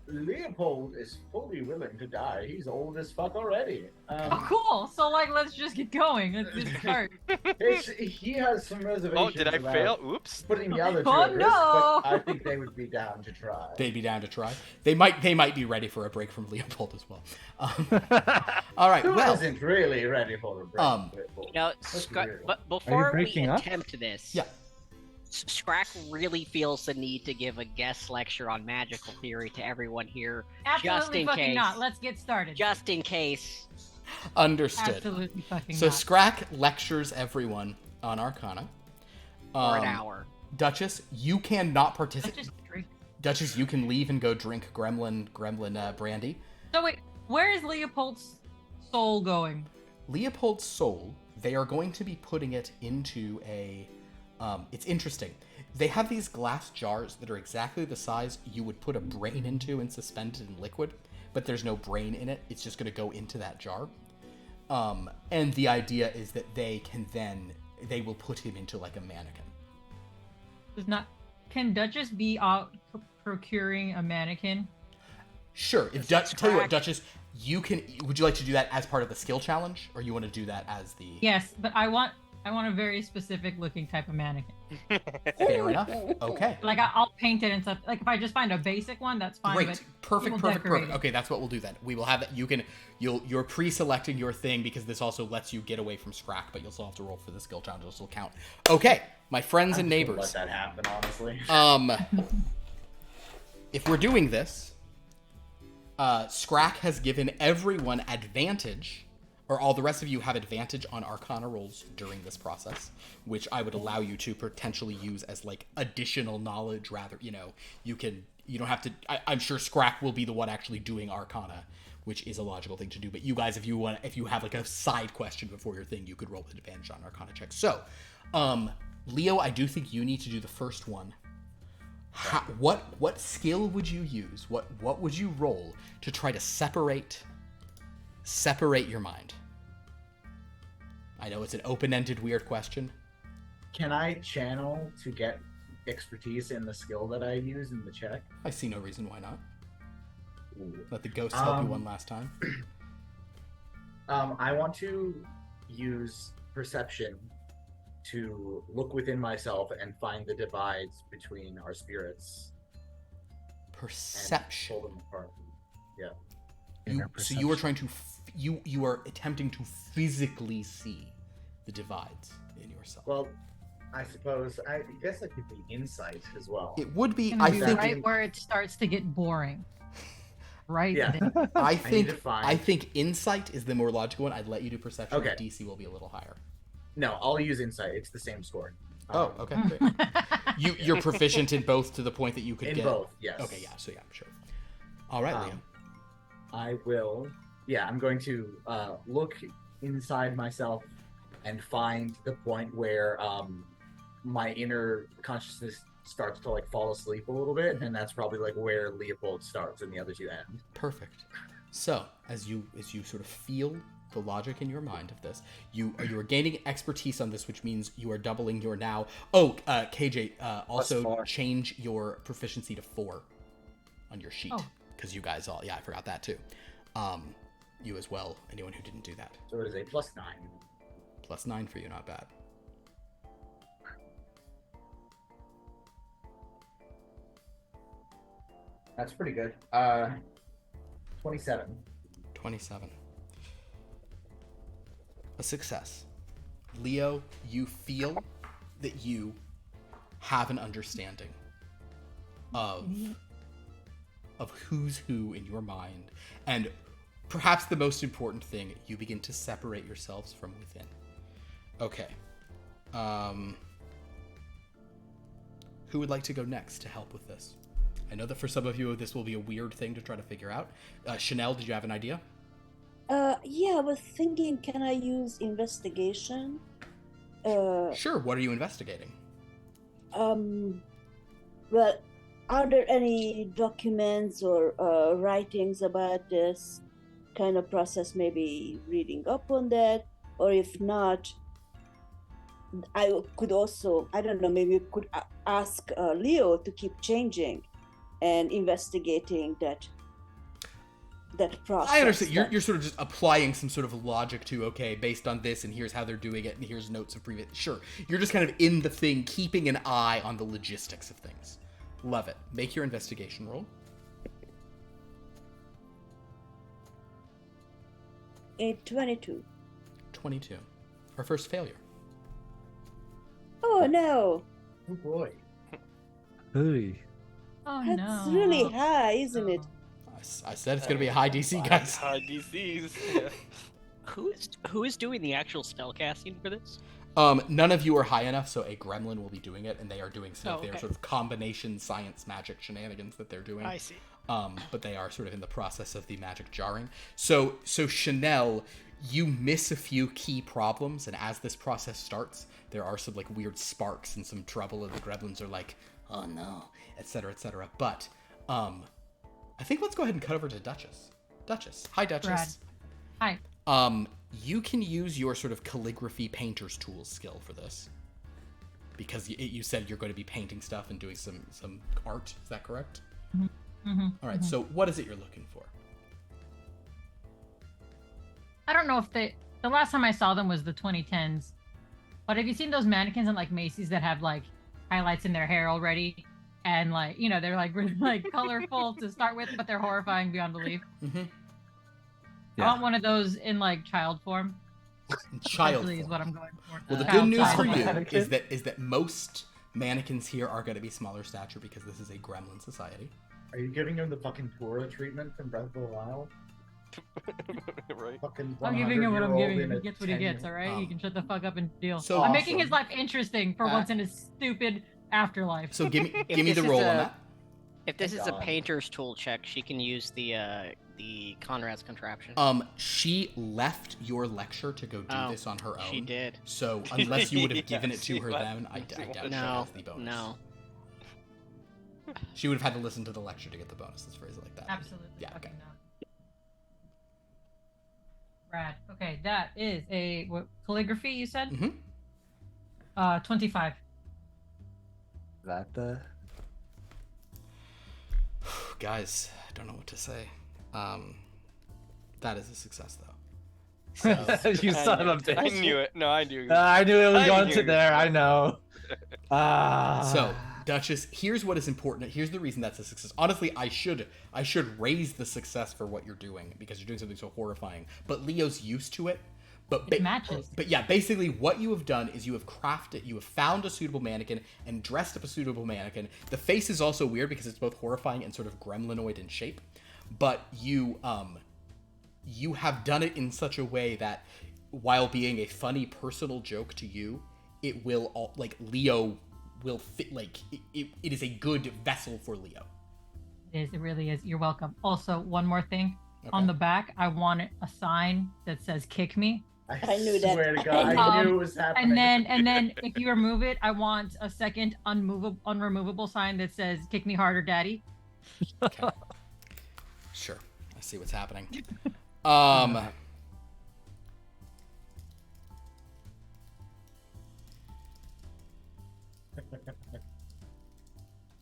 [SPEAKER 6] Leopold is fully willing to die. He's old as fuck already.
[SPEAKER 4] Oh, cool. So, let's just get going. Let's just start.
[SPEAKER 6] He has some reservations.
[SPEAKER 3] Oh, did I
[SPEAKER 6] about
[SPEAKER 3] fail? Oops.
[SPEAKER 6] Putting the other 2
[SPEAKER 4] Oh,
[SPEAKER 6] at risk,
[SPEAKER 4] no.
[SPEAKER 6] but I think they would be down to try.
[SPEAKER 1] they'd be down to try. They might be ready for a break from Leopold as well. All right.
[SPEAKER 6] Who
[SPEAKER 1] Well,
[SPEAKER 6] isn't really ready for a break?
[SPEAKER 7] You know,
[SPEAKER 6] Let's be real.
[SPEAKER 7] but before we
[SPEAKER 2] breaking up?
[SPEAKER 7] attempt this,
[SPEAKER 1] Yeah.
[SPEAKER 7] Scrakk really feels the need to give a guest lecture on magical theory to everyone here,
[SPEAKER 4] Absolutely
[SPEAKER 7] in
[SPEAKER 4] fucking
[SPEAKER 7] case.
[SPEAKER 4] not. Let's get started.
[SPEAKER 7] just in case.
[SPEAKER 1] understood.
[SPEAKER 4] Absolutely fucking
[SPEAKER 1] So
[SPEAKER 4] not.
[SPEAKER 1] Scrakk lectures everyone on Arcana.
[SPEAKER 7] For an hour.
[SPEAKER 1] Duchess, you cannot
[SPEAKER 4] Let's
[SPEAKER 1] participate.
[SPEAKER 4] just drink.
[SPEAKER 1] Duchess, you can leave and go drink gremlin brandy.
[SPEAKER 4] So wait, where is Leopold's soul going?
[SPEAKER 1] Leopold's soul, they are going to be putting it into a... it's interesting. They have these glass jars that are exactly the size you would put a brain into and suspend it in liquid, but there's no brain in it. It's just going to go into that jar. And the idea is that they will put him into like a mannequin.
[SPEAKER 4] Can Duchess be out procuring a mannequin?
[SPEAKER 1] Sure. If tell you what, Duchess, would you like to do that as part of the skill challenge, or you want to do that as the...
[SPEAKER 4] Yes, but I want a very specific looking type of mannequin.
[SPEAKER 1] Fair enough. Okay.
[SPEAKER 4] I'll paint it and stuff. Like if I just find a basic one, that's fine.
[SPEAKER 1] Great.
[SPEAKER 4] But
[SPEAKER 1] Perfect.
[SPEAKER 4] we'll decorate it.
[SPEAKER 1] Okay, that's what we'll do then. We will have that. You're pre-selecting your thing because this also lets you get away from Scrakk, but you'll still have to roll for the skill challenge. It'll still count. Okay, my friends and neighbors.
[SPEAKER 6] Let that happen, honestly.
[SPEAKER 1] If we're doing this, Scrakk has given everyone advantage, or all the rest of you have advantage on Arcana rolls during this process, which I would allow you to potentially use as like additional knowledge. Rather, you don't have to. I'm sure Scrakk will be the one actually doing Arcana, which is a logical thing to do. But you guys, if you have like a side question before your thing, you could roll with advantage on Arcana checks. So, Leo, I do think you need to do the first one. What skill would you use? What would you roll to try to separate separate your mind. I know it's an open-ended, weird question.
[SPEAKER 6] Can I channel to get expertise in the skill that I use in the check?
[SPEAKER 1] I see no reason why not.
[SPEAKER 6] Ooh.
[SPEAKER 1] Let the ghosts help you one last time.
[SPEAKER 6] I want to use perception to look within myself and find the divides between our spirits.
[SPEAKER 1] Perception.
[SPEAKER 6] And pull them apart. Yeah.
[SPEAKER 1] So you are trying to you are attempting to physically see the divides in yourself.
[SPEAKER 6] Well, I suppose I guess that could be insight as well.
[SPEAKER 1] It would be.
[SPEAKER 4] Gonna
[SPEAKER 1] I
[SPEAKER 4] be
[SPEAKER 1] think.
[SPEAKER 4] right where it starts to get boring. Right.
[SPEAKER 6] Yeah.
[SPEAKER 4] there.
[SPEAKER 1] I
[SPEAKER 6] need to
[SPEAKER 1] think.
[SPEAKER 6] find-
[SPEAKER 1] I think insight is the more logical one. I'd let you do perception.
[SPEAKER 6] Okay.
[SPEAKER 1] DC will be a little higher.
[SPEAKER 6] No, I'll use insight. It's the same score.
[SPEAKER 1] Oh, okay. Great. You're proficient in both to the point that you could
[SPEAKER 6] In
[SPEAKER 1] get
[SPEAKER 6] both, yes.
[SPEAKER 1] Okay. Yeah. So yeah, sure. All right, Liam.
[SPEAKER 6] I will. Yeah, I'm going to look inside myself and find the point where my inner consciousness starts to like fall asleep a little bit, and that's probably like where Leopold starts and the other two end.
[SPEAKER 1] Perfect. So as you sort of feel the logic in your mind of this, you are gaining expertise on this, which means you are doubling your now. Oh, KJ, also
[SPEAKER 9] +4.
[SPEAKER 1] change your proficiency to 4 on your sheet because you guys all. Yeah, I forgot that too. You as well. Anyone who didn't do that.
[SPEAKER 6] So it is a +9.
[SPEAKER 1] +9 for you, not bad.
[SPEAKER 6] That's pretty good. 27.
[SPEAKER 1] 27. A success. Leo, you feel that you have an understanding of who's who in your mind, and perhaps the most important thing, you begin to separate yourselves from within. Okay. Who would like to go next to help with this? I know that for some of you, this will be a weird thing to try to figure out. Sha'Nehl, did you have an idea?
[SPEAKER 5] Yeah, I was thinking, can I use investigation?
[SPEAKER 1] Sure. What are you investigating?
[SPEAKER 5] Well, are there any documents or writings about this kind of process? Maybe reading up on that, or if not, I could also, I don't know, maybe you could ask Leo to keep changing and investigating that process.
[SPEAKER 1] I understand. You're sort of just applying some sort of logic to, okay, based on this, and here's how they're doing it, and here's notes of previous. Sure. You're just kind of in the thing, keeping an eye on the logistics of things. Love it. Make your investigation roll.
[SPEAKER 5] A 22.
[SPEAKER 1] 22. Our first failure.
[SPEAKER 5] Oh no,
[SPEAKER 6] Oh boy.
[SPEAKER 2] Ooh.
[SPEAKER 4] Oh
[SPEAKER 5] that's
[SPEAKER 4] no.
[SPEAKER 5] really high, isn't it?
[SPEAKER 1] I said it's going to be a high DC, guys.
[SPEAKER 3] High DCs. Yeah.
[SPEAKER 7] Who is doing the actual spell casting for this?
[SPEAKER 1] None of you are high enough, so a gremlin will be doing it, and they are doing some of their
[SPEAKER 7] okay.
[SPEAKER 1] sort of combination science magic shenanigans that they're doing.
[SPEAKER 7] I see.
[SPEAKER 1] But they are sort of in the process of the magic jarring. So Sha'Nehl, you miss a few key problems, and as this process starts, there are some like weird sparks and some trouble, and the gremlins are like, oh no, etc., etc. But I think let's go ahead and cut over to Duchess. Duchess. Hi, Duchess.
[SPEAKER 4] Hi.
[SPEAKER 1] You can use your sort of calligraphy painter's tools skill for this. Because you said you're going to be painting stuff and doing some art. Is that correct?
[SPEAKER 4] Mm-hmm.
[SPEAKER 1] All right, so what is it you're looking for?
[SPEAKER 4] I don't know if the last time I saw them was the 2010s, but have you seen those mannequins in like Macy's that have like highlights in their hair already, and like they're like really like colorful to start with, but they're horrifying beyond belief.
[SPEAKER 1] Mm-hmm.
[SPEAKER 4] I want one of those in like child form.
[SPEAKER 1] Child
[SPEAKER 4] Actually, is
[SPEAKER 1] form.
[SPEAKER 4] what I'm going for.
[SPEAKER 1] Well, the
[SPEAKER 4] Child
[SPEAKER 1] good news for
[SPEAKER 4] size.
[SPEAKER 1] you is that most mannequins here are going to be smaller stature because this is a gremlin society.
[SPEAKER 6] Are you giving him the fucking Pura treatment from Breath of the Wild?
[SPEAKER 3] Right.
[SPEAKER 6] Fucking
[SPEAKER 4] I'm giving him what I'm
[SPEAKER 6] 100-year-old
[SPEAKER 4] giving
[SPEAKER 6] in
[SPEAKER 4] him.
[SPEAKER 6] a
[SPEAKER 4] He gets what he gets, all right?
[SPEAKER 1] Um,
[SPEAKER 4] He can shut the fuck up and deal.
[SPEAKER 1] so
[SPEAKER 4] I'm making his
[SPEAKER 6] awesome.
[SPEAKER 4] life interesting for once in his stupid afterlife.
[SPEAKER 1] So give me
[SPEAKER 7] this
[SPEAKER 1] the
[SPEAKER 7] is
[SPEAKER 1] roll on
[SPEAKER 7] a-
[SPEAKER 1] that.
[SPEAKER 7] If this
[SPEAKER 6] Thank
[SPEAKER 7] is a
[SPEAKER 6] God.
[SPEAKER 7] painter's tool check, she can use the Conrad's contraption.
[SPEAKER 1] She left your lecture to go do
[SPEAKER 7] Oh,
[SPEAKER 1] this on her own.
[SPEAKER 7] she did.
[SPEAKER 1] So unless you would have
[SPEAKER 3] Yeah,
[SPEAKER 1] given it to
[SPEAKER 3] she
[SPEAKER 1] her
[SPEAKER 3] left.
[SPEAKER 1] then, I doubt she
[SPEAKER 7] No,
[SPEAKER 1] has the bonus.
[SPEAKER 7] no.
[SPEAKER 1] She would have had to listen to the lecture to get the bonus. Let's phrase it like that.
[SPEAKER 4] Absolutely.
[SPEAKER 1] Yeah,
[SPEAKER 4] fucking
[SPEAKER 1] okay.
[SPEAKER 4] not. Brad. Okay, that is a what, calligraphy. You said.
[SPEAKER 1] Mm-hmm.
[SPEAKER 4] 25.
[SPEAKER 2] That the
[SPEAKER 1] Guys, I don't know what to say. That is a success, though. So,
[SPEAKER 2] you son of a bitch.
[SPEAKER 3] I knew it. No, I knew.
[SPEAKER 2] I knew it was
[SPEAKER 3] I
[SPEAKER 2] going
[SPEAKER 3] knew
[SPEAKER 2] to
[SPEAKER 3] it.
[SPEAKER 2] there. I know.
[SPEAKER 1] So, Duchess, here's what is important. Here's the reason that's a success. Honestly, I should raise the success for what you're doing because you're doing something so horrifying. But Leo's used to it. But
[SPEAKER 4] It matches.
[SPEAKER 1] But yeah, basically what you have done is you have found a suitable mannequin and dressed up a suitable mannequin. The face is also weird because it's both horrifying and sort of gremlinoid in shape. But you have done it in such a way that while being a funny personal joke to you, it will Leo will fit it is a good vessel for Leo.
[SPEAKER 4] It is. It really is. You're welcome. Also, one more thing.
[SPEAKER 1] Okay.
[SPEAKER 4] On the back, I want a sign that says "Kick me."
[SPEAKER 5] I knew that.
[SPEAKER 6] Swear to God, I knew it was happening.
[SPEAKER 4] And then if you remove it, I want a second unremovable sign that says "Kick me harder, Daddy."
[SPEAKER 1] Okay. Sure. I see what's happening.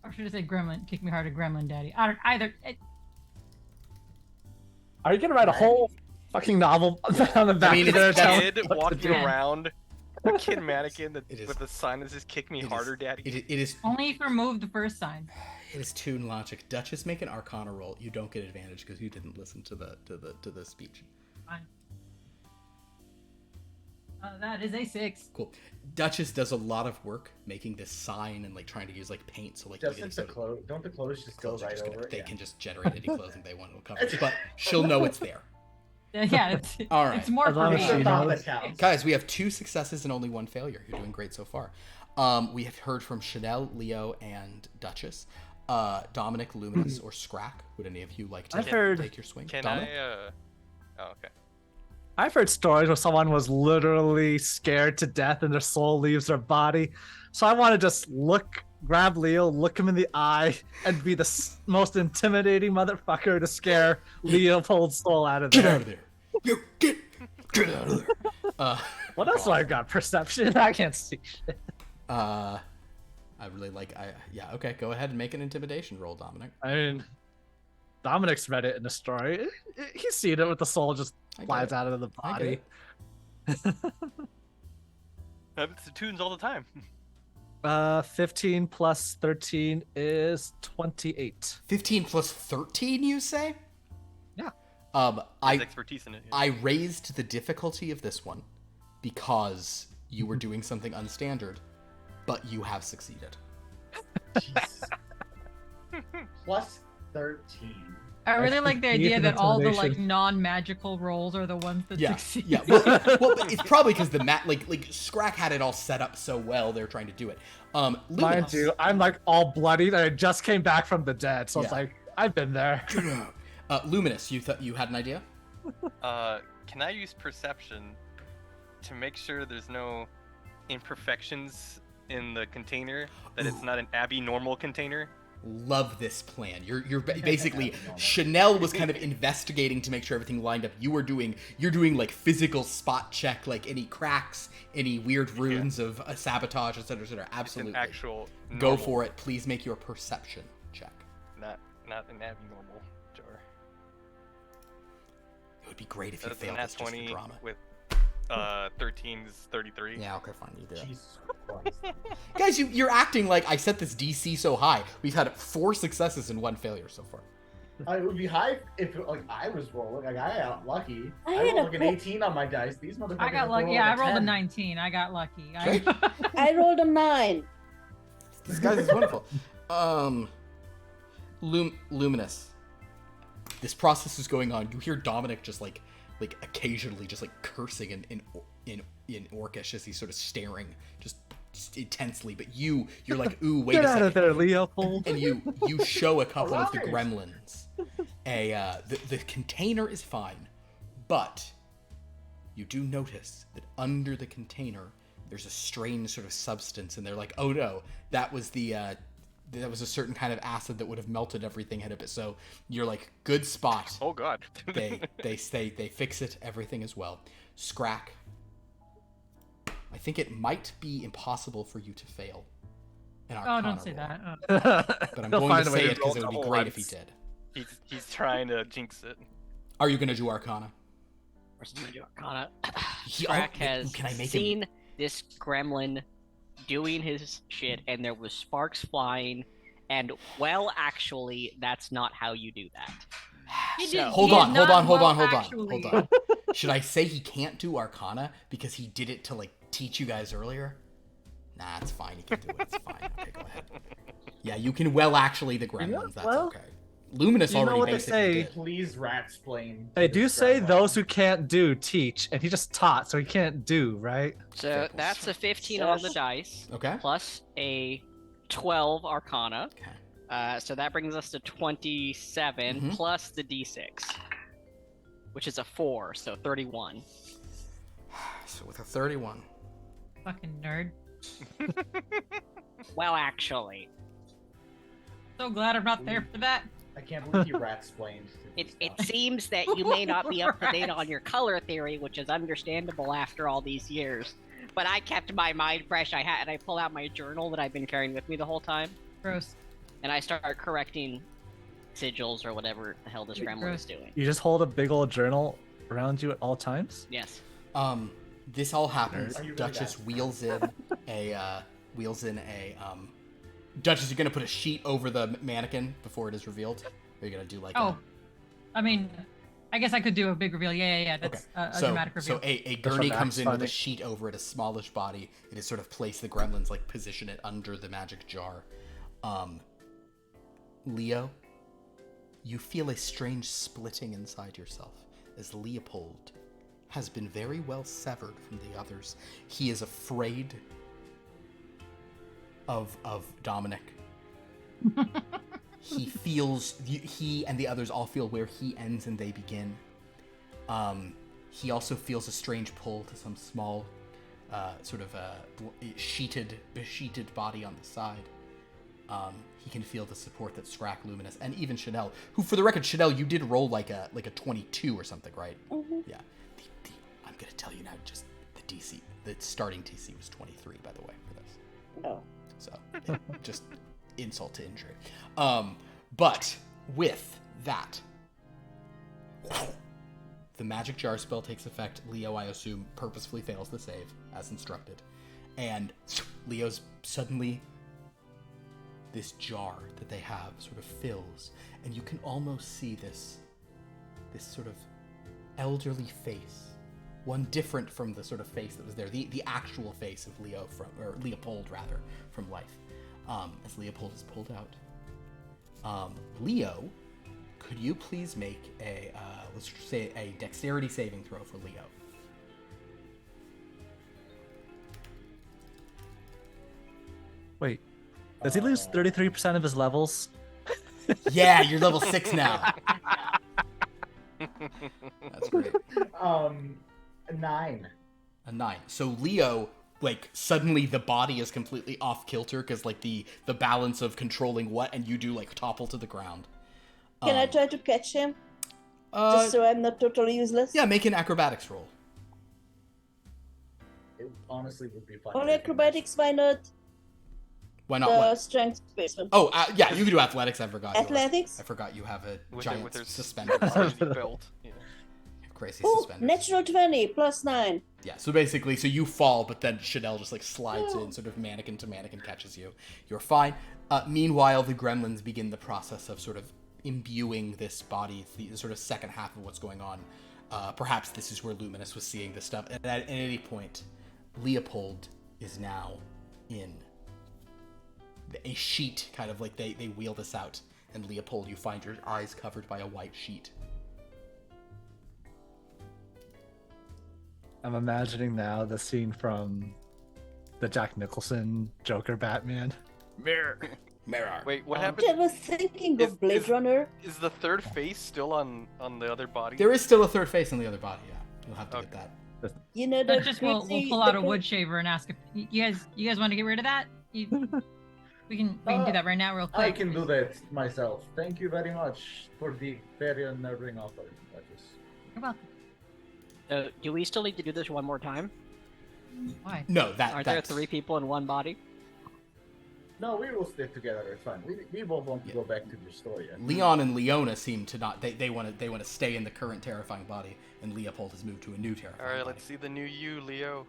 [SPEAKER 4] Or should I say "Gremlin"? Kick me harder, Gremlin, Daddy. I don't either.
[SPEAKER 2] Are you gonna write a whole fucking novel on the back
[SPEAKER 1] mean,
[SPEAKER 2] of there?
[SPEAKER 1] it's
[SPEAKER 2] telling
[SPEAKER 3] Kid
[SPEAKER 2] me what to
[SPEAKER 3] walking
[SPEAKER 2] do?
[SPEAKER 3] around, a kid mannequin
[SPEAKER 1] It is-
[SPEAKER 3] with a sign that says "Kick me
[SPEAKER 1] it is-
[SPEAKER 3] harder, Daddy."
[SPEAKER 1] It is
[SPEAKER 4] Only if you remove the first sign.
[SPEAKER 1] It is tune logic. Duchess, make an Arcana roll. You don't get advantage because you didn't listen to the speech.
[SPEAKER 4] Fine. That is a 6.
[SPEAKER 1] Cool. Duchess does a lot of work making this sign and trying to use paint. So
[SPEAKER 6] Doesn't the clothes? Don't the clothes just go
[SPEAKER 1] clothes are
[SPEAKER 6] right
[SPEAKER 1] just
[SPEAKER 6] over it?
[SPEAKER 1] they
[SPEAKER 6] Yeah.
[SPEAKER 1] can just generate any clothing they want to cover. But she'll know it's there.
[SPEAKER 4] Yeah, it's,
[SPEAKER 1] All right.
[SPEAKER 4] it's more
[SPEAKER 2] As long as
[SPEAKER 4] for
[SPEAKER 2] she
[SPEAKER 4] me.
[SPEAKER 6] That's all
[SPEAKER 2] knows.
[SPEAKER 6] that counts.
[SPEAKER 1] Guys, we have 2 successes and only 1 failure. You're doing great so far. We have heard from Sha'Nehl, Leo, and Duchess. Dominic, Luminus, or Scrakk. Would any of you like to
[SPEAKER 2] I've heard-
[SPEAKER 1] take your swing?
[SPEAKER 3] Can
[SPEAKER 1] Dominic?
[SPEAKER 3] Oh, okay.
[SPEAKER 2] I've heard stories where someone was literally scared to death and their soul leaves their body. So I want to just grab Leo, look him in the eye, and be the most intimidating motherfucker to scare Leopold's soul out of there.
[SPEAKER 1] Get out of there! You get out of there!
[SPEAKER 2] What else do I got? Perception? I can't see shit.
[SPEAKER 1] I really yeah, okay, go ahead and make an intimidation roll, Dominic.
[SPEAKER 2] I mean, Dominic's read it in the story. He's seen it with the soul just
[SPEAKER 1] I get
[SPEAKER 2] flies
[SPEAKER 1] it.
[SPEAKER 2] out of the
[SPEAKER 1] I
[SPEAKER 2] body.
[SPEAKER 1] get it.
[SPEAKER 3] Happens to tunes all the time.
[SPEAKER 2] 15 plus 13 is 28.
[SPEAKER 1] 15 plus 13, you say?
[SPEAKER 2] Yeah.
[SPEAKER 3] There's
[SPEAKER 1] I
[SPEAKER 3] expertise in it.
[SPEAKER 1] I raised the difficulty of this one because you were doing something unstandard, but you have succeeded.
[SPEAKER 6] Jeez. Plus 13.
[SPEAKER 4] I really like the idea
[SPEAKER 2] Expertise
[SPEAKER 4] that
[SPEAKER 2] and
[SPEAKER 4] all the
[SPEAKER 2] intimidation.
[SPEAKER 4] non-magical rolls are the ones that
[SPEAKER 1] Yeah,
[SPEAKER 4] succeed.
[SPEAKER 1] yeah. Well, but it's probably because the Scrakk had it all set up so well. They're trying to do it.
[SPEAKER 2] Mind
[SPEAKER 1] Luminus,
[SPEAKER 2] you, I'm all bloodied. I just came back from the dead, so it's
[SPEAKER 1] Yeah.
[SPEAKER 2] I've been there.
[SPEAKER 1] Luminus, you had an idea?
[SPEAKER 3] Can I use perception to make sure there's no imperfections in the container? That it's not an abnormal container?
[SPEAKER 1] Love this plan. You're basically Sha'Nehl was kind of investigating to make sure everything lined up. You're doing physical spot check, any cracks, any weird runes of sabotage, etc., etc. Absolutely.
[SPEAKER 3] It's an actual
[SPEAKER 1] Go
[SPEAKER 3] normal,
[SPEAKER 1] for it. Please make your perception check.
[SPEAKER 3] not an abnormal jar.
[SPEAKER 1] It would be great if you
[SPEAKER 3] That's a
[SPEAKER 1] failed
[SPEAKER 3] nat
[SPEAKER 1] this just for
[SPEAKER 3] 20
[SPEAKER 1] drama.
[SPEAKER 3] with 13's 33.
[SPEAKER 1] Yeah, okay, fine. You do it.
[SPEAKER 6] Jesus Christ.
[SPEAKER 1] Guys, you're acting like I set this DC so high. We've had 4 successes and 1 failure so far.
[SPEAKER 6] It would be high if I was rolling. I got lucky.
[SPEAKER 5] I
[SPEAKER 6] I
[SPEAKER 5] had
[SPEAKER 6] rolled
[SPEAKER 5] a
[SPEAKER 6] an 18 on my dice. These motherfuckers.
[SPEAKER 4] I got
[SPEAKER 6] are
[SPEAKER 4] lucky.
[SPEAKER 6] rolling
[SPEAKER 4] Yeah, I rolled a
[SPEAKER 6] 10.
[SPEAKER 4] 19. I got lucky.
[SPEAKER 1] Okay.
[SPEAKER 5] I rolled a 9.
[SPEAKER 1] This guy is wonderful. Luminous. This process is going on. You hear Dominic just occasionally just cursing in Orcish as he's sort of staring just intensely. But you're like, ooh, wait
[SPEAKER 2] Get
[SPEAKER 1] a
[SPEAKER 2] out
[SPEAKER 1] second.
[SPEAKER 2] of there, Leopold.
[SPEAKER 1] And you show a couple of the
[SPEAKER 6] Alright.
[SPEAKER 1] gremlins. The container is fine, but you do notice that under the container there's a strange sort of substance, and they're like, oh no, that was the that was a certain kind of acid that would have melted everything had it been. So you're like good spot.
[SPEAKER 3] Oh god.
[SPEAKER 1] they fix it, everything as well. Scrakk, I think it might be impossible for you to fail an
[SPEAKER 4] Oh,
[SPEAKER 1] Arcana
[SPEAKER 4] don't say
[SPEAKER 1] roll.
[SPEAKER 4] that. Oh.
[SPEAKER 1] But I'm
[SPEAKER 2] He'll
[SPEAKER 1] going
[SPEAKER 2] find
[SPEAKER 1] to
[SPEAKER 2] a way
[SPEAKER 1] say
[SPEAKER 2] to
[SPEAKER 1] it because
[SPEAKER 2] roll
[SPEAKER 1] it would be
[SPEAKER 2] double
[SPEAKER 1] great if he
[SPEAKER 2] ones.
[SPEAKER 1] did.
[SPEAKER 3] He's trying to jinx it.
[SPEAKER 1] Are you going to do Arcana?
[SPEAKER 7] Arcana.
[SPEAKER 1] He-
[SPEAKER 7] Scrakk
[SPEAKER 1] oh,
[SPEAKER 7] has
[SPEAKER 1] can I make him-
[SPEAKER 7] seen this gremlin doing his shit, and there was sparks flying, and well, actually, that's not how you do that.
[SPEAKER 4] He
[SPEAKER 7] So-
[SPEAKER 4] did-
[SPEAKER 1] Hold
[SPEAKER 4] he is
[SPEAKER 1] on.
[SPEAKER 4] not well, actually.
[SPEAKER 1] Hold on. Should I say he can't do Arcana because he did it to like teach you guys earlier? Nah, it's fine. He can do it. It's fine. Okay, go ahead. Yeah, you can actually the gremlins. That's
[SPEAKER 2] well,
[SPEAKER 1] okay. Luminus
[SPEAKER 2] you know
[SPEAKER 1] already
[SPEAKER 2] what they
[SPEAKER 1] basically
[SPEAKER 2] say.
[SPEAKER 1] did.
[SPEAKER 6] Please ratsplain.
[SPEAKER 2] They
[SPEAKER 6] to
[SPEAKER 2] do
[SPEAKER 6] this
[SPEAKER 2] say
[SPEAKER 6] gremlin.
[SPEAKER 2] those who can't do teach, and he just taught, so he can't do, right?
[SPEAKER 7] So
[SPEAKER 1] Fair point.
[SPEAKER 7] that's a 15 on the dice,
[SPEAKER 1] Okay.
[SPEAKER 7] plus a 12 Arcana.
[SPEAKER 1] Okay.
[SPEAKER 7] So that brings us to 27,
[SPEAKER 1] Mhm.
[SPEAKER 7] plus the d6, which is a 4, so 31.
[SPEAKER 1] So with a 31.
[SPEAKER 4] Fucking nerd.
[SPEAKER 7] Well, actually,
[SPEAKER 4] So glad I'm not there for that.
[SPEAKER 6] I can't believe you ratsplained. to this
[SPEAKER 7] it
[SPEAKER 6] guy.
[SPEAKER 7] seems that you may not be up to date on your color theory, which is understandable after all these years. But I kept my mind fresh. And I pull out my journal that I've been carrying with me the whole time,
[SPEAKER 4] Gross.
[SPEAKER 7] and I start correcting sigils or whatever the hell this gremlin is doing.
[SPEAKER 2] You just hold a big old journal around you at all times?
[SPEAKER 7] Yes.
[SPEAKER 1] This all happens.
[SPEAKER 6] Are you really
[SPEAKER 1] Duchess
[SPEAKER 6] that
[SPEAKER 1] wheels in a Duchess, you're gonna put a sheet over the mannequin before it is revealed. Or you're gonna do like
[SPEAKER 4] Oh, I mean, I guess I could do a big reveal. Yeah. That's a dramatic reveal.
[SPEAKER 1] So a
[SPEAKER 2] That's
[SPEAKER 1] gurney
[SPEAKER 2] what
[SPEAKER 1] comes in with a
[SPEAKER 2] funny.
[SPEAKER 1] sheet over it, a smallish body. It is sort of placed the gremlins, like position it under the magic jar. Leo, you feel a strange splitting inside yourself as Leopold has been very well severed from the others. He is afraid of Dominic. He feels he and the others all feel where he ends and they begin. He also feels a strange pull to some small, sort of sheeted body on the side. He can feel the support that Scrakk, Luminus, and even Sha'Nehl, who, for the record, Sha'Nehl, you did roll like a 22 or something, right?
[SPEAKER 5] Mm-hmm.
[SPEAKER 1] Yeah. I'm gonna tell you now, just the DC, the starting DC was 23, by the way, for this.
[SPEAKER 5] Oh.
[SPEAKER 1] So, yeah, just insult to injury. But with that, the magic jar spell takes effect. Leo, I assume, purposefully fails the save, as instructed. And Leo's suddenly, this jar that they have sort of fills, and you can almost see this sort of elderly face. One different from the sort of face that was there, the actual face of Leopold rather, from life. As Leopold is pulled out. Leo, could you please make a, let's say a dexterity saving throw for Leo?
[SPEAKER 2] Wait, does he lose 33% of his levels?
[SPEAKER 1] Yeah, you're level 6 now. That's great.
[SPEAKER 6] 9.
[SPEAKER 1] A 9. So Leo, like, suddenly the body is completely off kilter because, like, the balance of controlling what, and you do, like, topple to the ground.
[SPEAKER 5] Can I try to catch him?
[SPEAKER 1] Uh,
[SPEAKER 5] Just so I'm not totally useless?
[SPEAKER 1] yeah, make an acrobatics roll.
[SPEAKER 6] It honestly would be fun.
[SPEAKER 5] Only acrobatics, why not
[SPEAKER 1] Why not?
[SPEAKER 5] the
[SPEAKER 1] What?
[SPEAKER 5] strength person?
[SPEAKER 1] Oh, yeah, you can do athletics. I forgot.
[SPEAKER 5] Athletics?
[SPEAKER 1] I forgot you have a
[SPEAKER 3] With
[SPEAKER 1] giant
[SPEAKER 3] their
[SPEAKER 1] suspender.
[SPEAKER 3] crazy belt. Yeah.
[SPEAKER 1] Crazy
[SPEAKER 5] Oh,
[SPEAKER 1] suspender.
[SPEAKER 5] natural 20, plus 9.
[SPEAKER 1] Yeah, so basically, so you fall, but then Sha'Nehl just like slides in, sort of mannequin to mannequin, catches you. You're fine. Meanwhile, the gremlins begin the process of sort of imbuing this body, the sort of second half of what's going on. Perhaps this is where Luminus was seeing this stuff. And at any point, Leopold is now in a sheet, kind of like they wheel this out. And Leopold, you find your eyes covered by a white sheet.
[SPEAKER 2] I'm imagining now the scene from the Jack Nicholson Joker Batman.
[SPEAKER 3] Mirror.
[SPEAKER 1] Mirror.
[SPEAKER 3] Wait, what
[SPEAKER 5] I
[SPEAKER 3] happened?
[SPEAKER 5] was thinking of Blade Runner.
[SPEAKER 3] Is the third face still on the other body?
[SPEAKER 1] There is still a third face on the other body, yeah. You'll have to
[SPEAKER 3] Okay.
[SPEAKER 1] get that.
[SPEAKER 5] You know,
[SPEAKER 4] But
[SPEAKER 5] the
[SPEAKER 4] just we'll
[SPEAKER 5] crazy-
[SPEAKER 4] pull out
[SPEAKER 5] the
[SPEAKER 4] a
[SPEAKER 5] cra-
[SPEAKER 4] wood shaver and ask if you guys want to get rid of that. We We can do that right now, real quick.
[SPEAKER 6] I can do that myself. Thank you very much for the very unnerving offer.
[SPEAKER 4] You're welcome.
[SPEAKER 7] Do we still need to do this one more time?
[SPEAKER 4] Why?
[SPEAKER 1] No,
[SPEAKER 7] Aren't there 3 people in one body?
[SPEAKER 6] No, we will stick together. It's fine. We both want to go back to the story.
[SPEAKER 1] Leon and Leona seem to not. They want to stay in the current terrifying body, and Leopold has moved to a new terrifying.
[SPEAKER 3] All right,
[SPEAKER 1] body.
[SPEAKER 3] let's see the new you, Leo.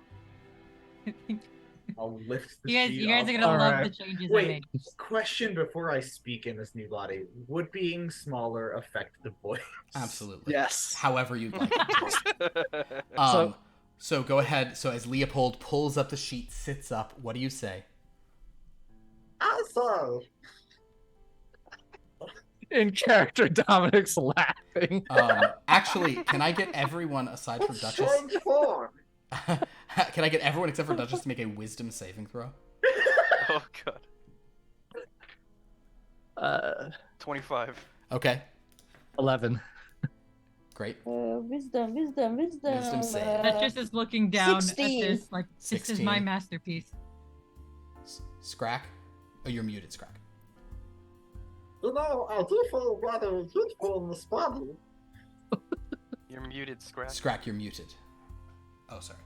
[SPEAKER 6] I'll lift the
[SPEAKER 4] You guys are gonna love
[SPEAKER 2] Alright.
[SPEAKER 4] the changes I
[SPEAKER 6] Wait,
[SPEAKER 4] made.
[SPEAKER 6] question before I speak in this new body. Would being smaller affect the voice?
[SPEAKER 1] Absolutely.
[SPEAKER 2] Yes.
[SPEAKER 1] However you'd like. It.
[SPEAKER 2] So-
[SPEAKER 1] So go ahead. So as Leopold pulls up the sheet, sits up, what do you say?
[SPEAKER 6] Also,
[SPEAKER 2] In character, Dominic's laughing.
[SPEAKER 1] Actually, can I get everyone aside from Duchess?
[SPEAKER 6] form.
[SPEAKER 1] Can I get everyone except for Duchess to make a wisdom saving throw?
[SPEAKER 3] Oh god. 25.
[SPEAKER 1] Okay,
[SPEAKER 2] 11.
[SPEAKER 1] great.
[SPEAKER 5] Wisdom.
[SPEAKER 1] Wisdom save.
[SPEAKER 4] That just is looking down
[SPEAKER 5] 16.
[SPEAKER 4] at this like this is
[SPEAKER 1] 16.
[SPEAKER 4] my masterpiece.
[SPEAKER 1] Scrakk? Oh, you're muted, Scrakk.
[SPEAKER 6] You know, I do feel rather beautiful in this body.
[SPEAKER 3] You're muted, Scratch.
[SPEAKER 1] Scrakk, you're muted. Oh, sorry.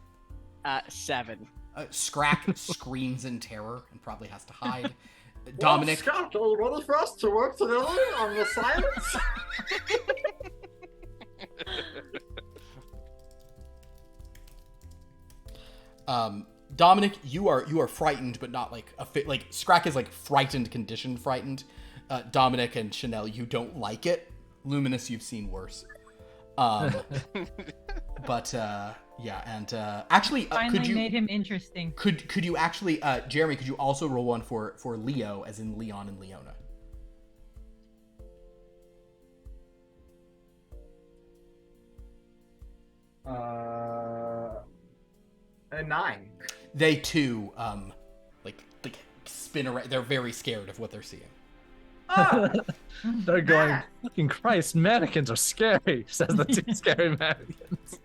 [SPEAKER 7] 7.
[SPEAKER 1] Scrakk screams in terror and probably has to hide. Dominic,
[SPEAKER 6] Scott, are you ready for us to work together on the science?
[SPEAKER 1] Dominic, you are frightened, but not like like Scrakk is like frightened, conditioned frightened. Dominic and Sha'Nehl, you don't like it. Luminus, you've seen worse. But yeah, and actually,
[SPEAKER 4] Finally
[SPEAKER 1] could you
[SPEAKER 4] made him interesting.
[SPEAKER 1] could you actually, Jeremy, could you also roll one for Leo, as in Leon and Leona?
[SPEAKER 6] A 9.
[SPEAKER 1] They too, like spin around. They're very scared of what they're seeing.
[SPEAKER 2] They're going, fucking Christ, mannequins are scary, says the 2 scary mannequins.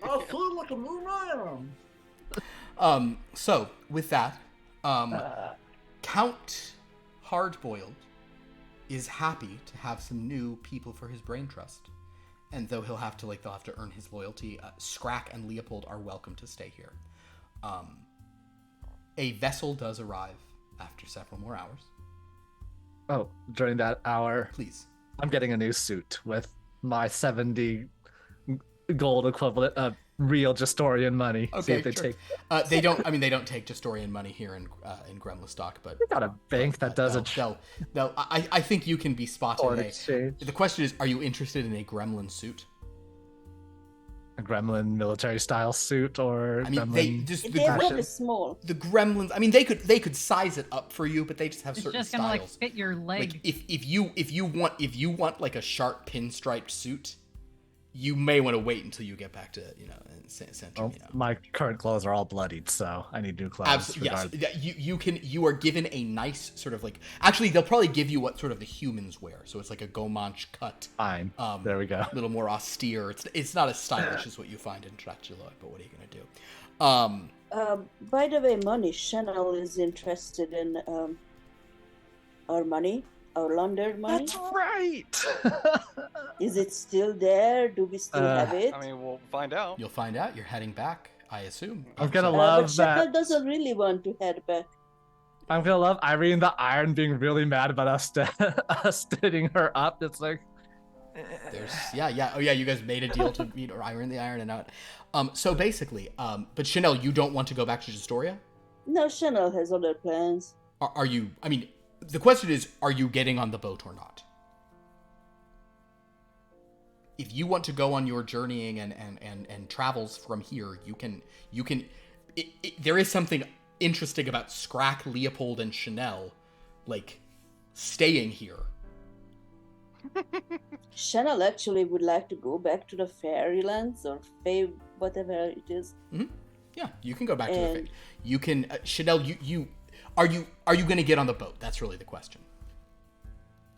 [SPEAKER 6] I feel like a new man.
[SPEAKER 1] So with that, Count Hardboiled is happy to have some new people for his brain trust. And though they'll have to earn his loyalty, Scrakk and Leopold are welcome to stay here. A vessel does arrive after several more hours.
[SPEAKER 2] Oh, during that hour,
[SPEAKER 1] Please.
[SPEAKER 2] I'm getting a new suit with my 70 gold equivalent of real Gestorian money. See
[SPEAKER 1] Okay,
[SPEAKER 2] if they
[SPEAKER 1] sure.
[SPEAKER 2] take.
[SPEAKER 1] They don't. I mean, they don't take Gestorian money here in Gremlistock, but
[SPEAKER 2] We got a bank that does it.
[SPEAKER 1] they'll. I think you can be spotted.
[SPEAKER 2] Foreign exchange.
[SPEAKER 1] The question is, are you interested in a gremlin suit?
[SPEAKER 2] A gremlin military style suit, or
[SPEAKER 1] I mean,
[SPEAKER 2] gremlin...
[SPEAKER 1] they just
[SPEAKER 5] They're
[SPEAKER 1] the,
[SPEAKER 5] really small.
[SPEAKER 1] the gremlins. I mean, they could size it up for you, but they just have
[SPEAKER 4] It's
[SPEAKER 1] certain
[SPEAKER 4] just gonna like
[SPEAKER 1] styles.
[SPEAKER 4] fit your leg.
[SPEAKER 1] Like if you want like a sharp pinstriped suit, you may want to wait until you get back to center.
[SPEAKER 2] Well, my current clothes are all bloodied, so I need new clothes.
[SPEAKER 1] Absolutely, yes.
[SPEAKER 2] regardless.
[SPEAKER 1] You are given a nice sort of like. Actually, they'll probably give you what sort of the humans wear. So it's like a Gomanch cut.
[SPEAKER 2] Fine. There we go.
[SPEAKER 1] A little more austere. It's not as stylish as what you find in Dracula, but what are you gonna do?
[SPEAKER 5] By the way, money. Sha'Nehl is interested in our money, our laundered money.
[SPEAKER 2] That's right.
[SPEAKER 5] Is it still there? Do we still have it?
[SPEAKER 3] I mean, we'll find out.
[SPEAKER 1] You'll find out. You're heading back, I assume.
[SPEAKER 2] I'm gonna
[SPEAKER 5] But
[SPEAKER 2] love
[SPEAKER 5] Sha'Nehl
[SPEAKER 2] that.
[SPEAKER 5] doesn't really want to head back.
[SPEAKER 2] I'm gonna love Irene the Iron being really mad about us us hitting her up. It's like,
[SPEAKER 1] There's oh yeah, you guys made a deal to meet or Iron the Iron and out. So basically, but Sha'Nehl, you don't want to go back to Gestoria?
[SPEAKER 5] No, Sha'Nehl has other plans.
[SPEAKER 1] Are you? I mean, the question is, are you getting on the boat or not? If you want to go on your journeying and travels from here, you can. There is something interesting about Scrakk, Leopold, and Sha'Nehl, like staying here.
[SPEAKER 5] Sha'Nehl actually would like to go back to the fairylands or whatever it is.
[SPEAKER 1] Yeah, you can go back to the.
[SPEAKER 5] And-
[SPEAKER 1] You can, Sha'Nehl. You are you going to get on the boat? That's really the question.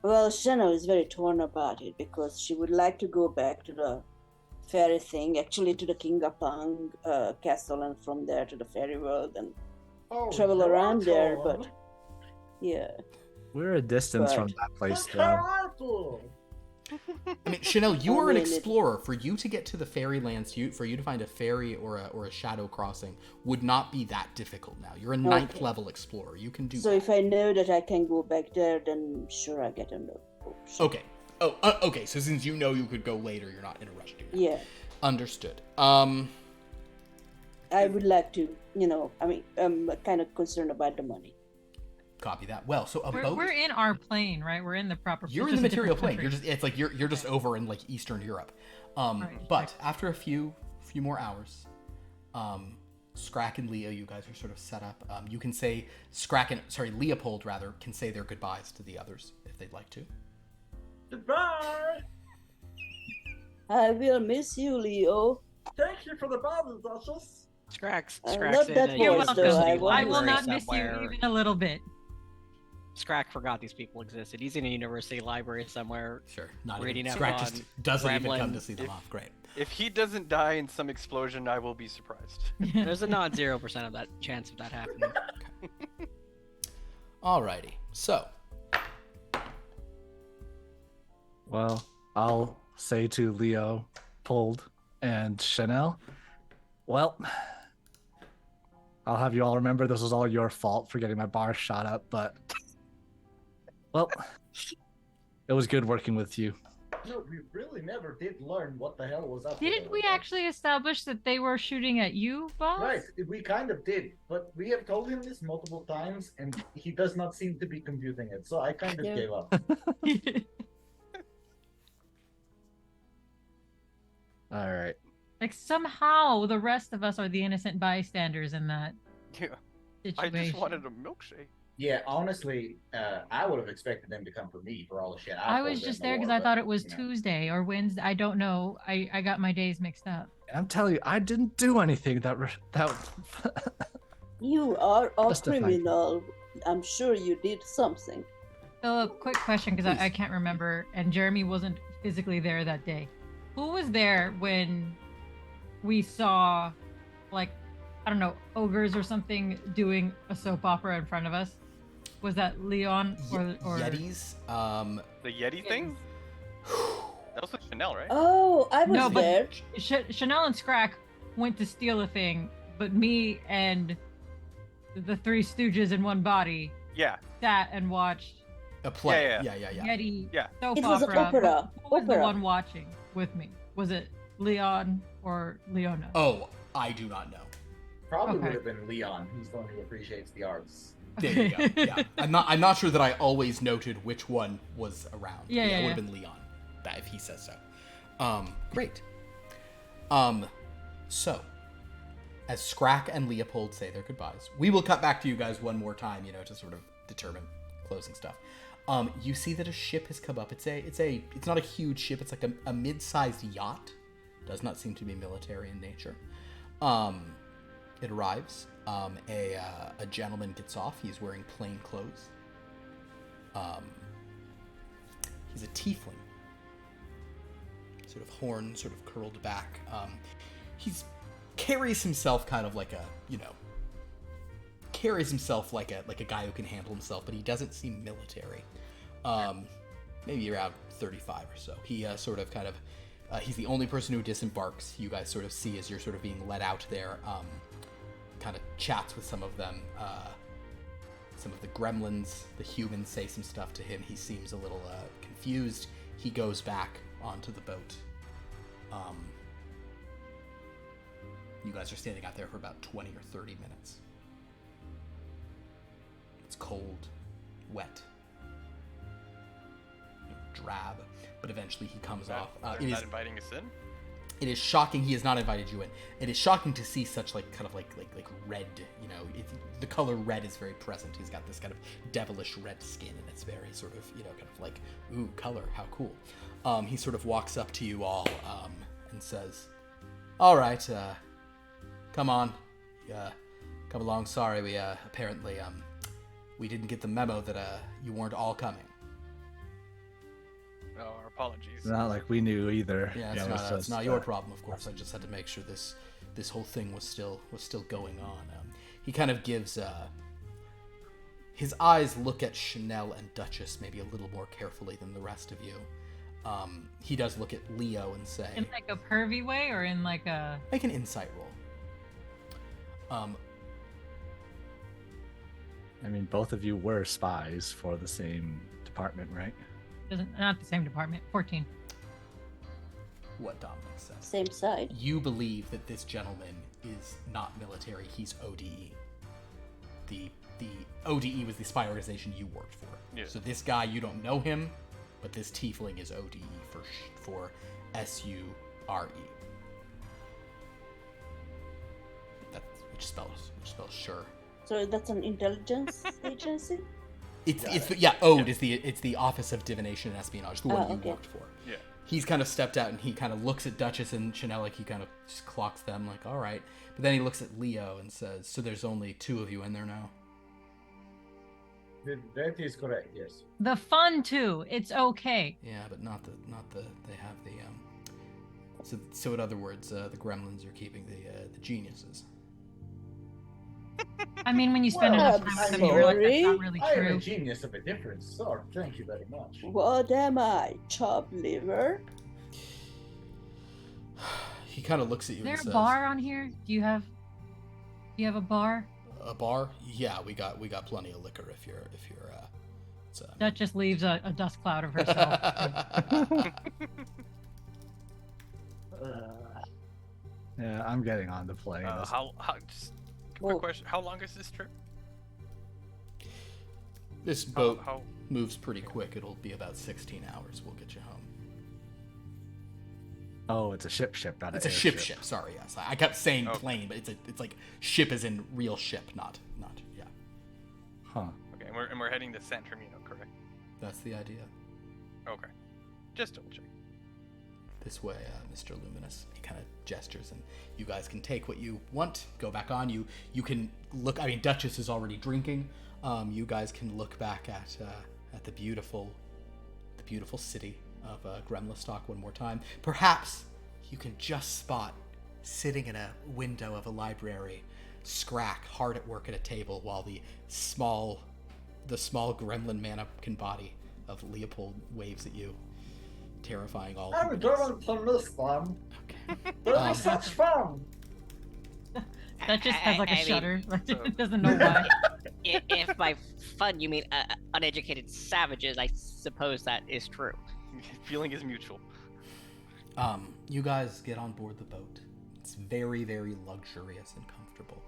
[SPEAKER 5] Well, Sha'Nehl is very torn about it because she would like to go back to the fairy thing, actually to the King Apang castle, and from there to the fairy world and travel around there. But Yeah.
[SPEAKER 2] We're a distance from
[SPEAKER 5] But-
[SPEAKER 2] that place,
[SPEAKER 6] Look
[SPEAKER 2] though.
[SPEAKER 6] how awful.
[SPEAKER 1] I mean, Sha'Nehl, you are an
[SPEAKER 5] I mean,
[SPEAKER 1] explorer. For you to get to the fairylands, for you to find a fairy or a shadow crossing would not be that difficult now. You're a ninth
[SPEAKER 5] Okay.
[SPEAKER 1] level explorer. You can do
[SPEAKER 5] So
[SPEAKER 1] that.
[SPEAKER 5] if I know that I can go back there, then sure I get a note.
[SPEAKER 1] Okay. Oh, okay. So since you know you could go later, you're not in a rush to do that.
[SPEAKER 5] Yeah.
[SPEAKER 1] Understood.
[SPEAKER 5] I would like to, I mean, I'm kind of concerned about the money.
[SPEAKER 1] Copy that. Well, so a boat.
[SPEAKER 4] We're in our plane, right? We're in the proper.
[SPEAKER 1] You're in
[SPEAKER 4] just
[SPEAKER 1] the
[SPEAKER 4] a different
[SPEAKER 1] material plane.
[SPEAKER 4] country.
[SPEAKER 1] It's like you're just over in like Eastern Europe. But after a few more hours, Scrakk and Leo, you guys are sort of set up. You can say Leopold rather can say their goodbyes to the others if they'd like to.
[SPEAKER 6] Goodbye.
[SPEAKER 5] I will miss you, Leo.
[SPEAKER 6] Thank you for the bottle, Duchess.
[SPEAKER 7] Scrakk
[SPEAKER 5] Not
[SPEAKER 7] said
[SPEAKER 5] that
[SPEAKER 7] that
[SPEAKER 4] You're
[SPEAKER 5] voice,
[SPEAKER 4] welcome.
[SPEAKER 5] though.
[SPEAKER 4] I will
[SPEAKER 5] wonder-
[SPEAKER 4] not miss you
[SPEAKER 7] somewhere.
[SPEAKER 4] even a little bit.
[SPEAKER 7] Scrakk forgot these people existed. He's in a university library somewhere.
[SPEAKER 1] Sure. Not
[SPEAKER 7] Reading
[SPEAKER 1] even.
[SPEAKER 7] up
[SPEAKER 1] Scrakk just
[SPEAKER 7] on
[SPEAKER 1] doesn't even come
[SPEAKER 7] Gremlin.
[SPEAKER 1] to see them off. Great.
[SPEAKER 3] If he doesn't die in some explosion, I will be surprised.
[SPEAKER 7] There's a non 0% of that chance of that happening.
[SPEAKER 1] Alrighty. So
[SPEAKER 2] Well, I'll say to Leopold and Sha'Nehl, well, I'll have you all remember this was all your fault for getting my bar shot up, but well, it was good working with you.
[SPEAKER 6] No, we really never did learn what the hell was up. with
[SPEAKER 4] Didn't
[SPEAKER 6] all
[SPEAKER 4] we
[SPEAKER 6] of that.
[SPEAKER 4] actually establish that they were shooting at you, boss?
[SPEAKER 6] Right, we kind of did, but we have told him this multiple times, and he does not seem to be computing it. So I kind of
[SPEAKER 5] Yeah.
[SPEAKER 6] gave up.
[SPEAKER 2] All right.
[SPEAKER 4] Like somehow the rest of us are the innocent bystanders in that
[SPEAKER 3] Yeah, I
[SPEAKER 4] situation.
[SPEAKER 3] just wanted a milkshake.
[SPEAKER 6] Yeah, honestly, I would have expected them to come for me for all the shit
[SPEAKER 4] I
[SPEAKER 6] pulled
[SPEAKER 4] was
[SPEAKER 6] in
[SPEAKER 4] just
[SPEAKER 6] the
[SPEAKER 4] there because
[SPEAKER 6] war,
[SPEAKER 4] I
[SPEAKER 6] but,
[SPEAKER 4] thought it was
[SPEAKER 6] you know.
[SPEAKER 4] Tuesday or Wednesday. I don't know. I got my days mixed up.
[SPEAKER 2] I'm telling you, I didn't do anything that
[SPEAKER 5] You are a
[SPEAKER 2] Justify.
[SPEAKER 5] criminal. I'm sure you did something.
[SPEAKER 4] Philip, quick question because I can't remember, and Jeremy wasn't physically there that day. Who was there when we saw, like, I don't know, ogres or something doing a soap opera in front of us? Was that Leon or
[SPEAKER 1] Yetis.
[SPEAKER 3] The Yeti thing? That was with Sha'Nehl, right?
[SPEAKER 5] Oh, I was
[SPEAKER 4] No, but-
[SPEAKER 5] there.
[SPEAKER 4] Sha'Nehl and Scrakk went to steal a thing, but me and the three stooges in one body
[SPEAKER 3] Yeah.
[SPEAKER 4] sat and watched
[SPEAKER 1] A play.
[SPEAKER 3] Yeah.
[SPEAKER 1] Yeah.
[SPEAKER 4] Yeti
[SPEAKER 3] Yeah.
[SPEAKER 4] soap
[SPEAKER 5] It was an
[SPEAKER 4] opera.
[SPEAKER 5] opera.
[SPEAKER 4] Who was the
[SPEAKER 5] Opera.
[SPEAKER 4] one watching with me? Was it Leon or Leona?
[SPEAKER 1] Oh, I do not know.
[SPEAKER 6] Probably
[SPEAKER 4] Okay.
[SPEAKER 6] would have been Leon. He's the one who appreciates the arts.
[SPEAKER 1] There you go. Yeah. I'm not sure that I always noted which one was around.
[SPEAKER 4] Yeah,
[SPEAKER 1] It
[SPEAKER 4] yeah.
[SPEAKER 1] would have been Leon, that if he says so. Great. So, as Scrakk and Leopold say their goodbyes, we will cut back to you guys one more time, to sort of determine closing stuff. You see that a ship has come up. It's not a huge ship. It's like a mid-sized yacht. Does not seem to be military in nature. It arrives. A gentleman gets off. He's wearing plain clothes. He's a tiefling. Sort of horn, sort of curled back. He's carries himself kind of like a guy who can handle himself, but he doesn't seem military. Maybe around 35 or so. He sort of kind of he's the only person who disembarks. You guys sort of see as you're sort of being led out there. Kind of chats with some of them. Some of the gremlins, the humans, say some stuff to him. He seems a little confused. He goes back onto the boat. You guys are standing out there for about 20 or 30 minutes. It's cold, wet, drab, but eventually he comes off.
[SPEAKER 3] They're not inviting us in?
[SPEAKER 1] It is shocking. He has not invited you in. It is shocking to see such like red. The color red is very present. He's got this kind of devilish red skin, and it's very sort of kind of like, ooh, color, how cool. He sort of walks up to you all and says, "All right, come on, come along. Sorry, we apparently we didn't get the memo that you weren't all coming."
[SPEAKER 3] Oh, our apologies.
[SPEAKER 2] Not like we knew either.
[SPEAKER 1] Yeah,
[SPEAKER 2] It
[SPEAKER 1] it's
[SPEAKER 2] was
[SPEAKER 1] not, it's
[SPEAKER 2] just,
[SPEAKER 1] not your problem, of course. I just had to make sure this whole thing was still going on. He kind of gives His eyes look at Sha'Nehl and Duchess maybe a little more carefully than the rest of you. He does look at Leo and say...
[SPEAKER 4] In like a pervy way or in like a...
[SPEAKER 1] Make an insight roll.
[SPEAKER 2] I mean, both of you were spies for the same department, right?
[SPEAKER 4] Not the same department. 14.
[SPEAKER 1] What Dominic says.
[SPEAKER 5] Same side.
[SPEAKER 1] You believe that this gentleman is not military, he's ODE. The ODE was the spy organization you worked for.
[SPEAKER 3] Yeah.
[SPEAKER 1] So this guy, you don't know him, but this tiefling is ODE for SURE. That's which spells sure.
[SPEAKER 5] So that's an intelligence agency?
[SPEAKER 1] It's the Office of Divination and Espionage, the one you worked for.
[SPEAKER 3] Yeah.
[SPEAKER 1] He's kind of stepped out and he kind of looks at Duchess and Sha'Nehl, like he kind of just clocks them like, all right. But then he looks at Leo and says, so there's only 2 of you in there now?
[SPEAKER 6] That is correct, yes.
[SPEAKER 4] The fun too. It's okay.
[SPEAKER 1] Yeah, but not the they have the so in other words, the gremlins are keeping the geniuses.
[SPEAKER 4] I mean, when you spend enough time with them, you realize that's not really
[SPEAKER 6] I am a
[SPEAKER 4] true.
[SPEAKER 6] genius of a different sort. Thank you very much.
[SPEAKER 5] What am I? Chopped liver?
[SPEAKER 1] He kind of looks at you
[SPEAKER 4] Is there
[SPEAKER 1] and
[SPEAKER 4] a
[SPEAKER 1] says,
[SPEAKER 4] bar on here? Do you have a bar?
[SPEAKER 1] A bar? Yeah, we got plenty of liquor if you're it's,
[SPEAKER 4] That just leaves a dust cloud of herself.
[SPEAKER 2] Yeah, I'm getting on to playing this.
[SPEAKER 3] Just quick question. How long is this trip?
[SPEAKER 1] This boat
[SPEAKER 3] How
[SPEAKER 1] moves pretty quick. It'll be about 16 hours. We'll get you home.
[SPEAKER 2] Oh, it's a ship, not
[SPEAKER 1] It's
[SPEAKER 2] an
[SPEAKER 1] a
[SPEAKER 2] airship.
[SPEAKER 1] ship. Sorry, yes. I kept saying
[SPEAKER 3] Okay.
[SPEAKER 1] plane, but it's like ship as in real ship, not yeah.
[SPEAKER 2] Huh.
[SPEAKER 3] Okay, and we're heading to San Termino, correct?
[SPEAKER 1] That's the idea.
[SPEAKER 3] Okay. Just double check.
[SPEAKER 1] This way, Mr. Luminus. He kind of gestures, and you guys can take what you want. Go back on. You can look. I mean, Duchess is already drinking. You guys can look back at the beautiful city of Gremlistock one more time. Perhaps you can just spot, sitting in a window of a library, Scrakk hard at work at a table, while the small gremlin mannequin body of Leopold waves at you, terrifying all.
[SPEAKER 6] I'm going to miss them.
[SPEAKER 1] Okay.
[SPEAKER 6] They're such fun.
[SPEAKER 4] That just has like a
[SPEAKER 7] I mean,
[SPEAKER 4] shudder.
[SPEAKER 3] so-
[SPEAKER 4] It doesn't know why.
[SPEAKER 7] If by fun you mean uneducated savages, I suppose that is true.
[SPEAKER 3] Feeling is mutual.
[SPEAKER 1] You guys get on board the boat. It's very, very luxurious and comfortable.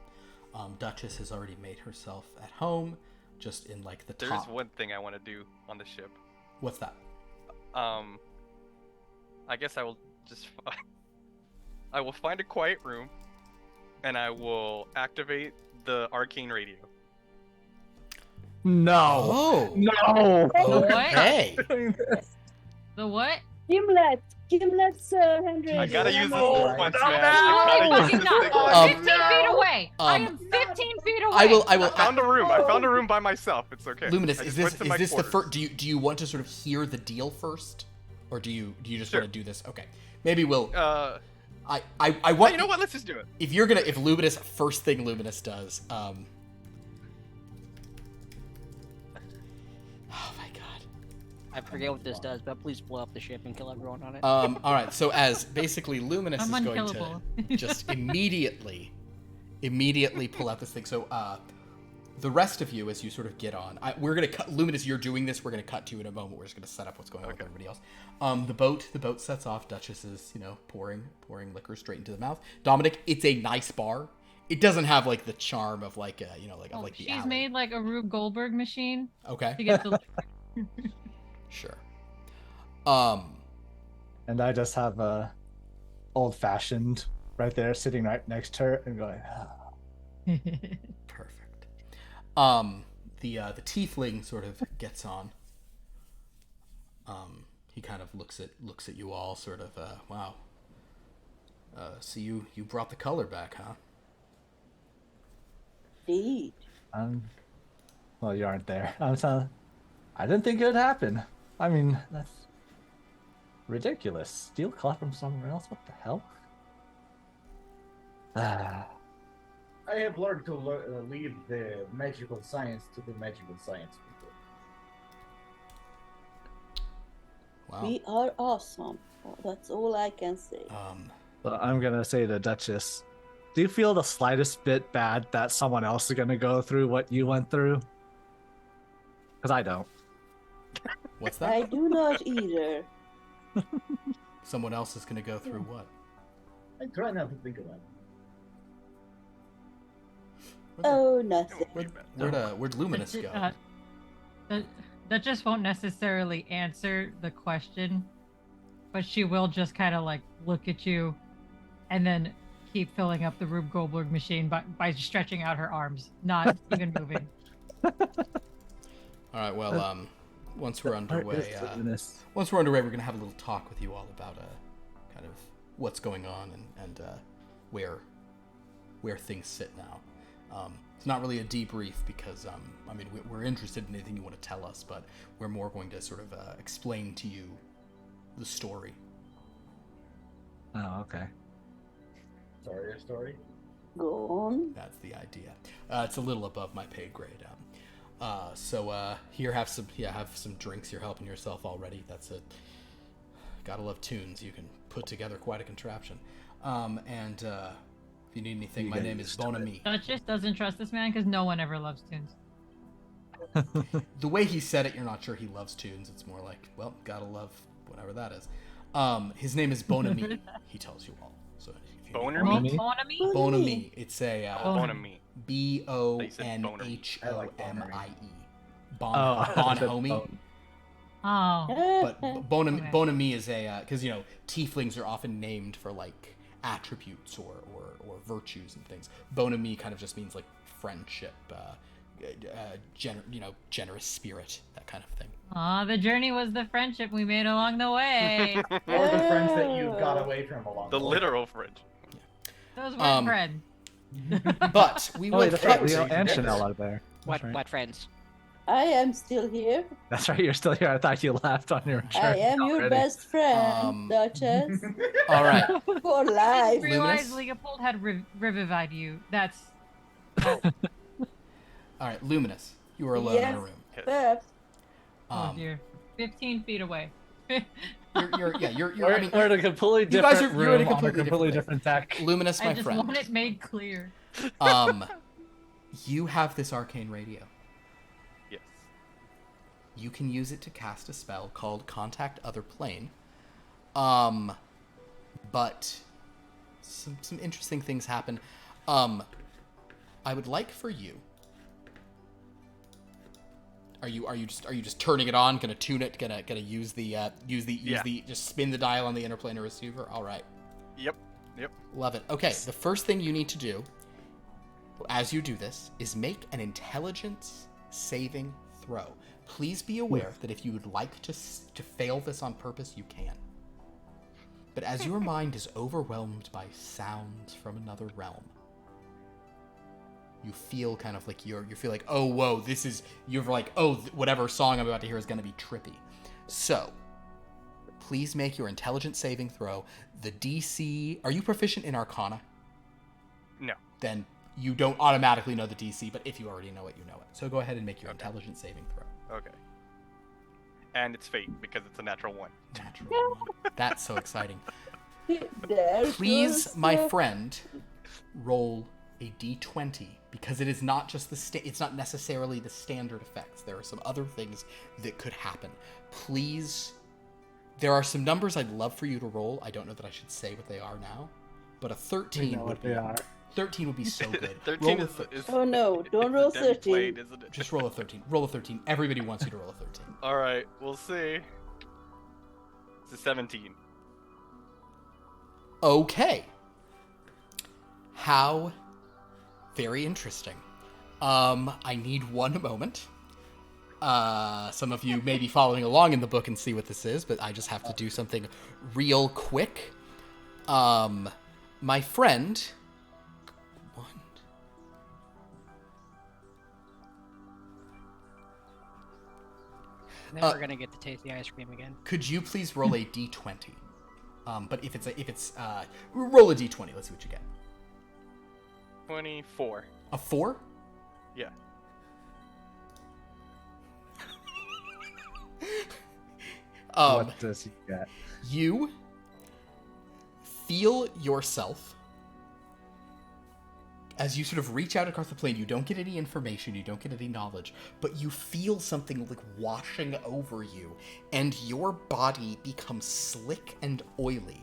[SPEAKER 1] Duchess has already made herself at home, just in like the
[SPEAKER 3] There
[SPEAKER 1] top.
[SPEAKER 3] is one thing I want to do on the ship.
[SPEAKER 1] What's that?
[SPEAKER 3] I guess I will just I will find a quiet room, and I will activate the arcane radio.
[SPEAKER 2] No.
[SPEAKER 1] Oh,
[SPEAKER 2] No.
[SPEAKER 4] The what?
[SPEAKER 1] hey.
[SPEAKER 4] The what?
[SPEAKER 5] Gimlet's Henry.
[SPEAKER 3] I gotta use this
[SPEAKER 6] No,
[SPEAKER 3] once,
[SPEAKER 6] no,
[SPEAKER 3] man.
[SPEAKER 6] no.
[SPEAKER 3] I gotta use
[SPEAKER 4] Fucking
[SPEAKER 3] this
[SPEAKER 4] not.
[SPEAKER 3] thing
[SPEAKER 1] Um,
[SPEAKER 4] 15 feet away. I am 15 feet away.
[SPEAKER 1] I will.
[SPEAKER 3] I found a room. I found a room by myself. It's okay.
[SPEAKER 1] Luminus,
[SPEAKER 3] I
[SPEAKER 1] is
[SPEAKER 3] just
[SPEAKER 1] this
[SPEAKER 3] went to my
[SPEAKER 1] the
[SPEAKER 3] quarters.
[SPEAKER 1] first? Do you want to sort of hear the deal first, or do you just
[SPEAKER 3] Sure.
[SPEAKER 1] want to do this? Okay, maybe we'll.
[SPEAKER 3] Well,
[SPEAKER 1] I want.
[SPEAKER 3] you know what? Let's just do it.
[SPEAKER 1] If Luminus, first thing Luminus does. Oh my god.
[SPEAKER 7] I forget what this does, but please blow up the ship and kill everyone on it.
[SPEAKER 1] All right. So as basically Luminus
[SPEAKER 4] I'm
[SPEAKER 1] is going
[SPEAKER 4] unkillable.
[SPEAKER 1] to just immediately pull out this thing. So the rest of you, as you sort of get on, we're gonna cut. Luminus, you're doing this. We're gonna cut to you in a moment. We're just gonna set up what's going on with everybody else. The boat sets off. Duchess is pouring liquor straight into the mouth. Dominic, it's a nice bar. It doesn't have like the charm of like the
[SPEAKER 4] She's
[SPEAKER 1] alley.
[SPEAKER 4] made like a Rube Goldberg machine to
[SPEAKER 1] Okay,
[SPEAKER 4] get the.
[SPEAKER 1] sure.
[SPEAKER 2] And I just have a old-fashioned right there, sitting right next to her, and going.
[SPEAKER 1] Perfect. The tiefling sort of gets on. He kind of looks at you all, sort of. Wow. So you brought the color back, huh?
[SPEAKER 5] Indeed.
[SPEAKER 2] Well, you aren't there. I didn't think it would happen. I mean, that's ridiculous. Steal color from somewhere else? What the hell?
[SPEAKER 6] I have learned to leave the magical science to the magical science people.
[SPEAKER 1] Wow.
[SPEAKER 5] We are awesome. That's all I can say.
[SPEAKER 2] So I'm gonna say to Duchess, do you feel the slightest bit bad that someone else is gonna go through what you went through? Because I don't.
[SPEAKER 1] What's that?
[SPEAKER 5] I do not either.
[SPEAKER 1] Someone else is gonna go through what?
[SPEAKER 6] I try not to think about it.
[SPEAKER 5] Oh, nothing.
[SPEAKER 1] Where'd Luminus go?
[SPEAKER 4] That just won't necessarily answer the question, but she will just kind of like look at you and then keep filling up the Rube Goldberg machine by stretching out her arms, not even moving.
[SPEAKER 1] All right. Well, once we're underway, we're gonna have a little talk with you all about kind of what's going on and where things sit now. It's not really a debrief because I mean we're interested in anything you want to tell us, but we're more going to sort of explain to you the story.
[SPEAKER 2] Oh, okay.
[SPEAKER 6] Sorry, a story.
[SPEAKER 5] Go on.
[SPEAKER 1] That's the idea. It's a little above my pay grade. So here, have some drinks. You're helping yourself already. That's it. Gotta love tunes. You can put together quite a contraption. And if you need anything, my name is Bonami.
[SPEAKER 4] Duchess doesn't trust this man because no one ever loves tunes.
[SPEAKER 1] The way he said it, you're not sure he loves tunes. It's more like, well, gotta love whatever that is. His name is Bonami. He tells you all. So if you
[SPEAKER 3] Boner
[SPEAKER 4] Oh,
[SPEAKER 3] meat?
[SPEAKER 4] Bonami?
[SPEAKER 1] Bonami. It's a
[SPEAKER 3] Bonami.
[SPEAKER 1] Bonhommie.
[SPEAKER 2] Oh,
[SPEAKER 1] Bonhommie.
[SPEAKER 4] Oh.
[SPEAKER 1] But Bonami,
[SPEAKER 4] Okay.
[SPEAKER 1] Bonami is a because tieflings are often named for like attributes or virtues and things. Bonami kind of just means like friendship, generous spirit, that kind of thing.
[SPEAKER 4] Aw, the journey was the friendship we made along the way.
[SPEAKER 6] Or the friends that you got away from along
[SPEAKER 3] The
[SPEAKER 6] way.
[SPEAKER 3] literal friend.
[SPEAKER 4] Those were friends.
[SPEAKER 1] But we
[SPEAKER 2] Oh,
[SPEAKER 1] will
[SPEAKER 2] wait, that's right.
[SPEAKER 1] cut.
[SPEAKER 2] Leo and Sha'Nehl are there.
[SPEAKER 7] What
[SPEAKER 2] That's right.
[SPEAKER 7] what friends?
[SPEAKER 5] I am still here.
[SPEAKER 2] That's right. You're still here. I thought you left on your
[SPEAKER 5] I
[SPEAKER 2] journey
[SPEAKER 5] am your
[SPEAKER 2] already.
[SPEAKER 5] best friend,
[SPEAKER 1] Um,
[SPEAKER 5] Duchess.
[SPEAKER 1] All right.
[SPEAKER 5] For
[SPEAKER 4] I
[SPEAKER 5] life.
[SPEAKER 4] didn't realize
[SPEAKER 1] Luminus?
[SPEAKER 4] Leopold had revived you. That's
[SPEAKER 1] All right, Luminus. You are alone in a
[SPEAKER 5] Yes.
[SPEAKER 1] room.
[SPEAKER 5] Perhaps.
[SPEAKER 4] oh dear. 15 feet away.
[SPEAKER 1] You're
[SPEAKER 2] We're,
[SPEAKER 1] I mean,
[SPEAKER 2] we're in a completely
[SPEAKER 1] you guys
[SPEAKER 2] different
[SPEAKER 1] you're in a
[SPEAKER 2] room on
[SPEAKER 1] completely,
[SPEAKER 2] completely
[SPEAKER 1] different
[SPEAKER 2] different tech.
[SPEAKER 1] Luminus, my
[SPEAKER 4] I just
[SPEAKER 1] friend.
[SPEAKER 4] want it made clear.
[SPEAKER 1] You have this arcane radio.
[SPEAKER 3] Yes.
[SPEAKER 1] You can use it to cast a spell called Contact Other Plane. But some interesting things happen. I would like for you. Are you just turning it on? Gonna tune it? Gonna use the just spin the dial on the interplanar receiver? All right.
[SPEAKER 3] Yep.
[SPEAKER 1] Love it. Okay, the first thing you need to do, as you do this, is make an intelligence saving throw. Please be aware that if you would like to fail this on purpose, you can. But as your mind is overwhelmed by sounds from another realm, you feel kind of like you feel like, oh, whoa, you're like, oh, whatever song I'm about to hear is going to be trippy. So, please make your intelligence saving throw. The DC, are you proficient in Arcana?
[SPEAKER 3] No.
[SPEAKER 1] Then you don't automatically know the DC, but if you already know it, you know it. So go ahead and make your intelligence saving throw.
[SPEAKER 3] Okay. And it's fate because it's a natural one.
[SPEAKER 1] Natural one. That's so exciting.
[SPEAKER 5] There
[SPEAKER 1] Please,
[SPEAKER 5] goes
[SPEAKER 1] my
[SPEAKER 5] the-
[SPEAKER 1] friend, roll a d20 because it is not just it's not necessarily the standard effects. There are some other things that could happen. Please, there are some numbers I'd love for you to roll. I don't know that I should say what they are now, but a 13 would be 13 would be so good.
[SPEAKER 3] 13
[SPEAKER 1] Roll a
[SPEAKER 3] is
[SPEAKER 5] Oh no, don't roll
[SPEAKER 3] it's a deadly
[SPEAKER 5] 13.
[SPEAKER 3] blade, isn't it?
[SPEAKER 1] just roll a 13. Roll a 13. Everybody wants you to roll a 13.
[SPEAKER 3] All right, we'll see. It's a 17.
[SPEAKER 1] Okay. How very interesting. I need one moment. Some of you may be following along in the book and see what this is, but I just have to do something real quick. My friend.
[SPEAKER 7] Never gonna get to taste the ice cream again.
[SPEAKER 1] Could you please roll a d20? But if it's roll a d20. Let's see what you get.
[SPEAKER 3] 24.
[SPEAKER 1] A 4?
[SPEAKER 3] Yeah.
[SPEAKER 2] What does he get?
[SPEAKER 1] You feel yourself as you sort of reach out across the plane. You don't get any information, you don't get any knowledge, but you feel something like washing over you, and your body becomes slick and oily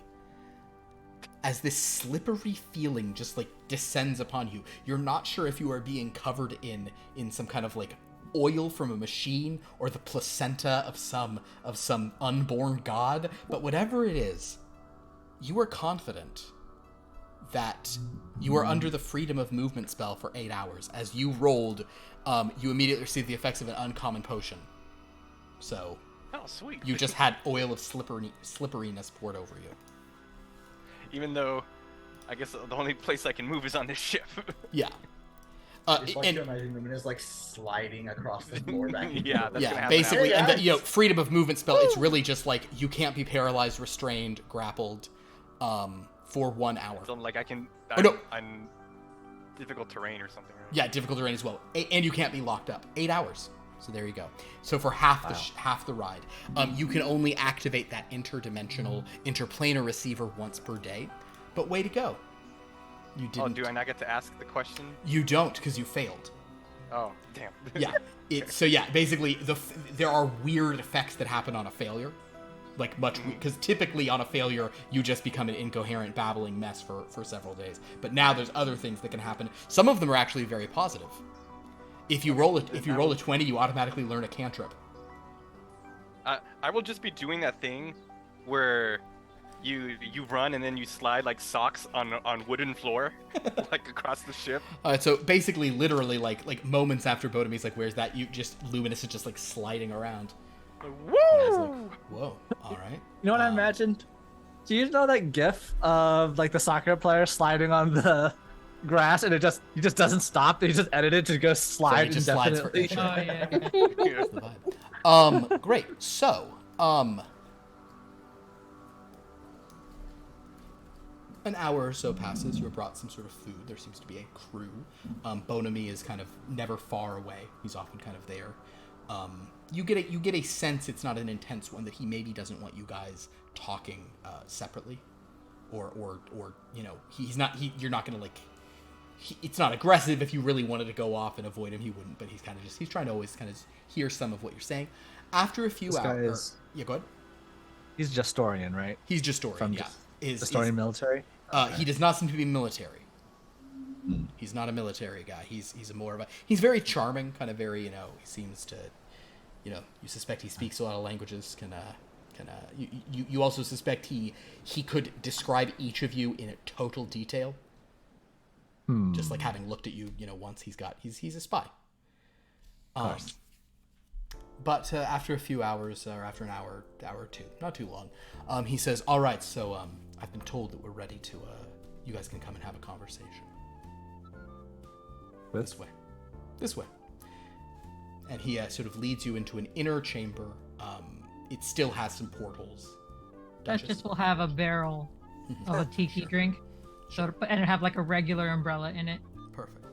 [SPEAKER 1] as this slippery feeling just like descends upon you. You're not sure if you are being covered in some kind of like oil from a machine or the placenta of some unborn god, but whatever it is, you are confident that you are under the freedom of movement spell for 8 hours. As you rolled, you immediately received the effects of an uncommon potion. So,
[SPEAKER 3] Oh, sweet.
[SPEAKER 1] you just had oil of slipperiness poured over you.
[SPEAKER 3] Even though, I guess the only place I can move is on this ship.
[SPEAKER 1] Yeah.
[SPEAKER 6] I just like to imagine Luminus like sliding across the floor back.
[SPEAKER 3] Yeah, that's gonna happen
[SPEAKER 1] basically,
[SPEAKER 6] after.
[SPEAKER 1] and the, freedom of movement spell. It's really just like you can't be paralyzed, restrained, grappled, for 1 hour.
[SPEAKER 3] So like I can.
[SPEAKER 1] Oh, no.
[SPEAKER 3] I'm difficult terrain or something. Right?
[SPEAKER 1] Yeah, difficult terrain as well, and you can't be locked up. 8 hours. So there you go. So for half the ride, you can only activate that interdimensional, interplanar receiver once per day. But way to go. You didn't.
[SPEAKER 3] Oh, do I not get to ask the question?
[SPEAKER 1] You don't, because you failed.
[SPEAKER 3] Oh, damn.
[SPEAKER 1] Yeah. So basically, there are weird effects that happen on a failure, like because typically on a failure you just become an incoherent, babbling mess for several days. But now there's other things that can happen. Some of them are actually very positive. If you roll a 20, you automatically learn a cantrip.
[SPEAKER 3] I will just be doing that thing where you run and then you slide like socks on wooden floor, like across the ship.
[SPEAKER 1] So basically, literally, like moments after Bodemi's like, "Where's that?" Luminus is just like sliding around.
[SPEAKER 3] Woo!
[SPEAKER 1] Like, whoa! All right.
[SPEAKER 2] You know what I imagined? Do you know that GIF of like the soccer player sliding on the grass and he just doesn't stop? They just edit it to go slide
[SPEAKER 1] just slides for
[SPEAKER 2] indefinitely.
[SPEAKER 4] Oh yeah.
[SPEAKER 1] That's the vibe. Great. So, an hour or so passes. You're brought some sort of food. There seems to be a crew. Bonamy is kind of never far away. He's often kind of there. You get a sense, it's not an intense one, that he maybe doesn't want you guys talking separately, or you're not gonna like. It's not aggressive. If you really wanted to go off and avoid him, he wouldn't. But he's trying to always kind of hear some of what you're saying. After a few hours, go ahead.
[SPEAKER 2] He's Justorian, right?
[SPEAKER 1] He's Justorian. Justorian
[SPEAKER 2] military.
[SPEAKER 1] He does not seem to be military. He's not a military guy. He's he's very charming, kind of very, he seems to, you suspect he speaks a lot of languages, you also suspect he could describe each of you in a total detail. Just like having looked at you, once. He's a spy. But after a few hours, or after an hour or two, not too long, he says, "All right, so I've been told that we're ready to, you guys can come and have a conversation. This way. And he sort of leads you into an inner chamber. It still has some portals.
[SPEAKER 4] Duchess will have a barrel of a tiki drink, and have like a regular umbrella in it.
[SPEAKER 1] Perfect.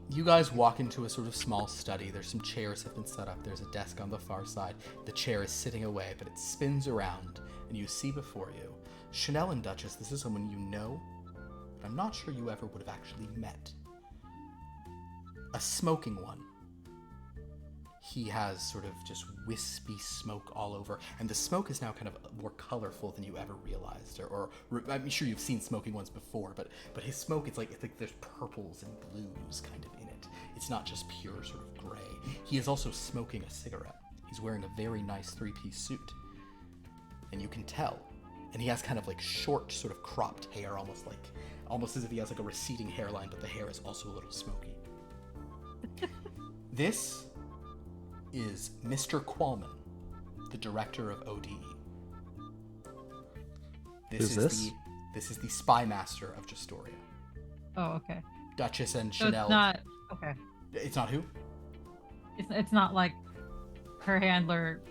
[SPEAKER 1] You guys walk into a sort of small study. There's some chairs have been set up. There's a desk on the far side. The chair is sitting away, but it spins around, and you see before you Sha'Nehl and Duchess. This is someone you know, but I'm not sure you ever would have actually met. A smoking one. He has sort of just wispy smoke all over, and the smoke is now kind of more colorful than you ever realized, or I'm sure you've seen smoking ones before, but his smoke, it's like there's purples and blues kind of in it. It's not just pure sort of gray. He is also smoking a cigarette. He's wearing a very nice 3-piece suit, and you can tell. And he has kind of like short, sort of cropped hair, almost as if he has like a receding hairline, but the hair is also a little smoky. This is Mr. Qualman, the director of ODE. This is the spy master of Justoria.
[SPEAKER 4] Oh, okay.
[SPEAKER 1] Duchess and
[SPEAKER 4] So
[SPEAKER 1] Sha'Nehl.
[SPEAKER 4] it's not okay.
[SPEAKER 1] It's not who?
[SPEAKER 4] It's not like her handler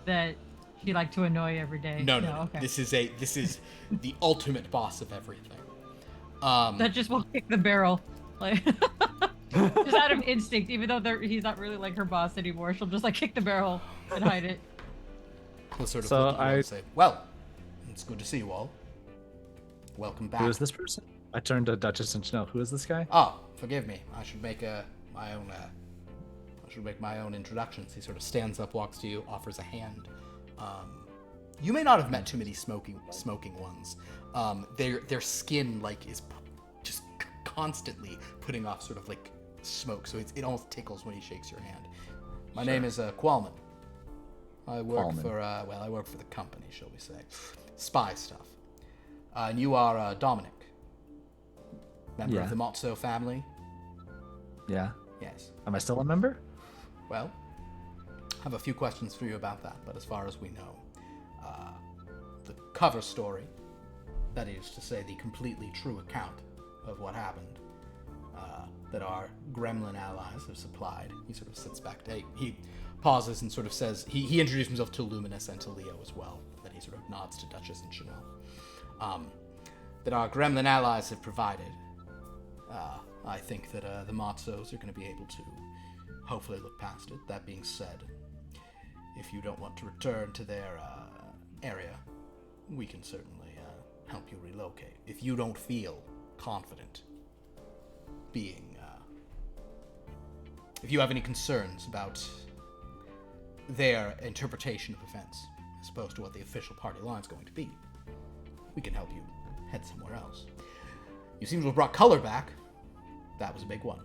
[SPEAKER 4] that she like to annoy every day.
[SPEAKER 1] No.
[SPEAKER 4] Okay.
[SPEAKER 1] This is the ultimate boss of everything.
[SPEAKER 4] Duchess will kick the barrel, like just out of instinct. Even though he's not really like her boss anymore, she'll just like kick the barrel and hide it.
[SPEAKER 1] He'll sort of
[SPEAKER 2] So
[SPEAKER 1] look at you and say, "Well, it's good to see you all. Welcome back."
[SPEAKER 2] Who is this person? I turned to Duchess and Sha'Nehl. Who is this guy?
[SPEAKER 1] Oh, forgive me. I should make my own introductions. He sort of stands up, walks to you, offers a hand. You may not have met too many smoking ones. Their skin is just constantly putting off sort of like smoke, so it almost tickles when he shakes your hand. My name is Qualman. I work for the company, shall we say, spy stuff. And you are Dominic, member of the Motso family.
[SPEAKER 2] Yeah.
[SPEAKER 1] Yes.
[SPEAKER 2] Am I still a member?
[SPEAKER 1] Well, I have a few questions for you about that, but as far as we know, the cover story, that is to say the completely true account of what happened, that our gremlin allies have supplied. He sort of sits back, he pauses and sort of says, he introduced himself to Luminus and to Leo as well, then he sort of nods to Duchess and Sha'Nehl. That our gremlin allies have provided. I think that the Motsos are going to be able to hopefully look past it. That being said, if you don't want to return to their area, we can certainly help you relocate. If you don't feel confident being... if you have any concerns about their interpretation of events, as opposed to what the official party line is going to be, we can help you head somewhere else. You seem to have brought color back. That was a big one.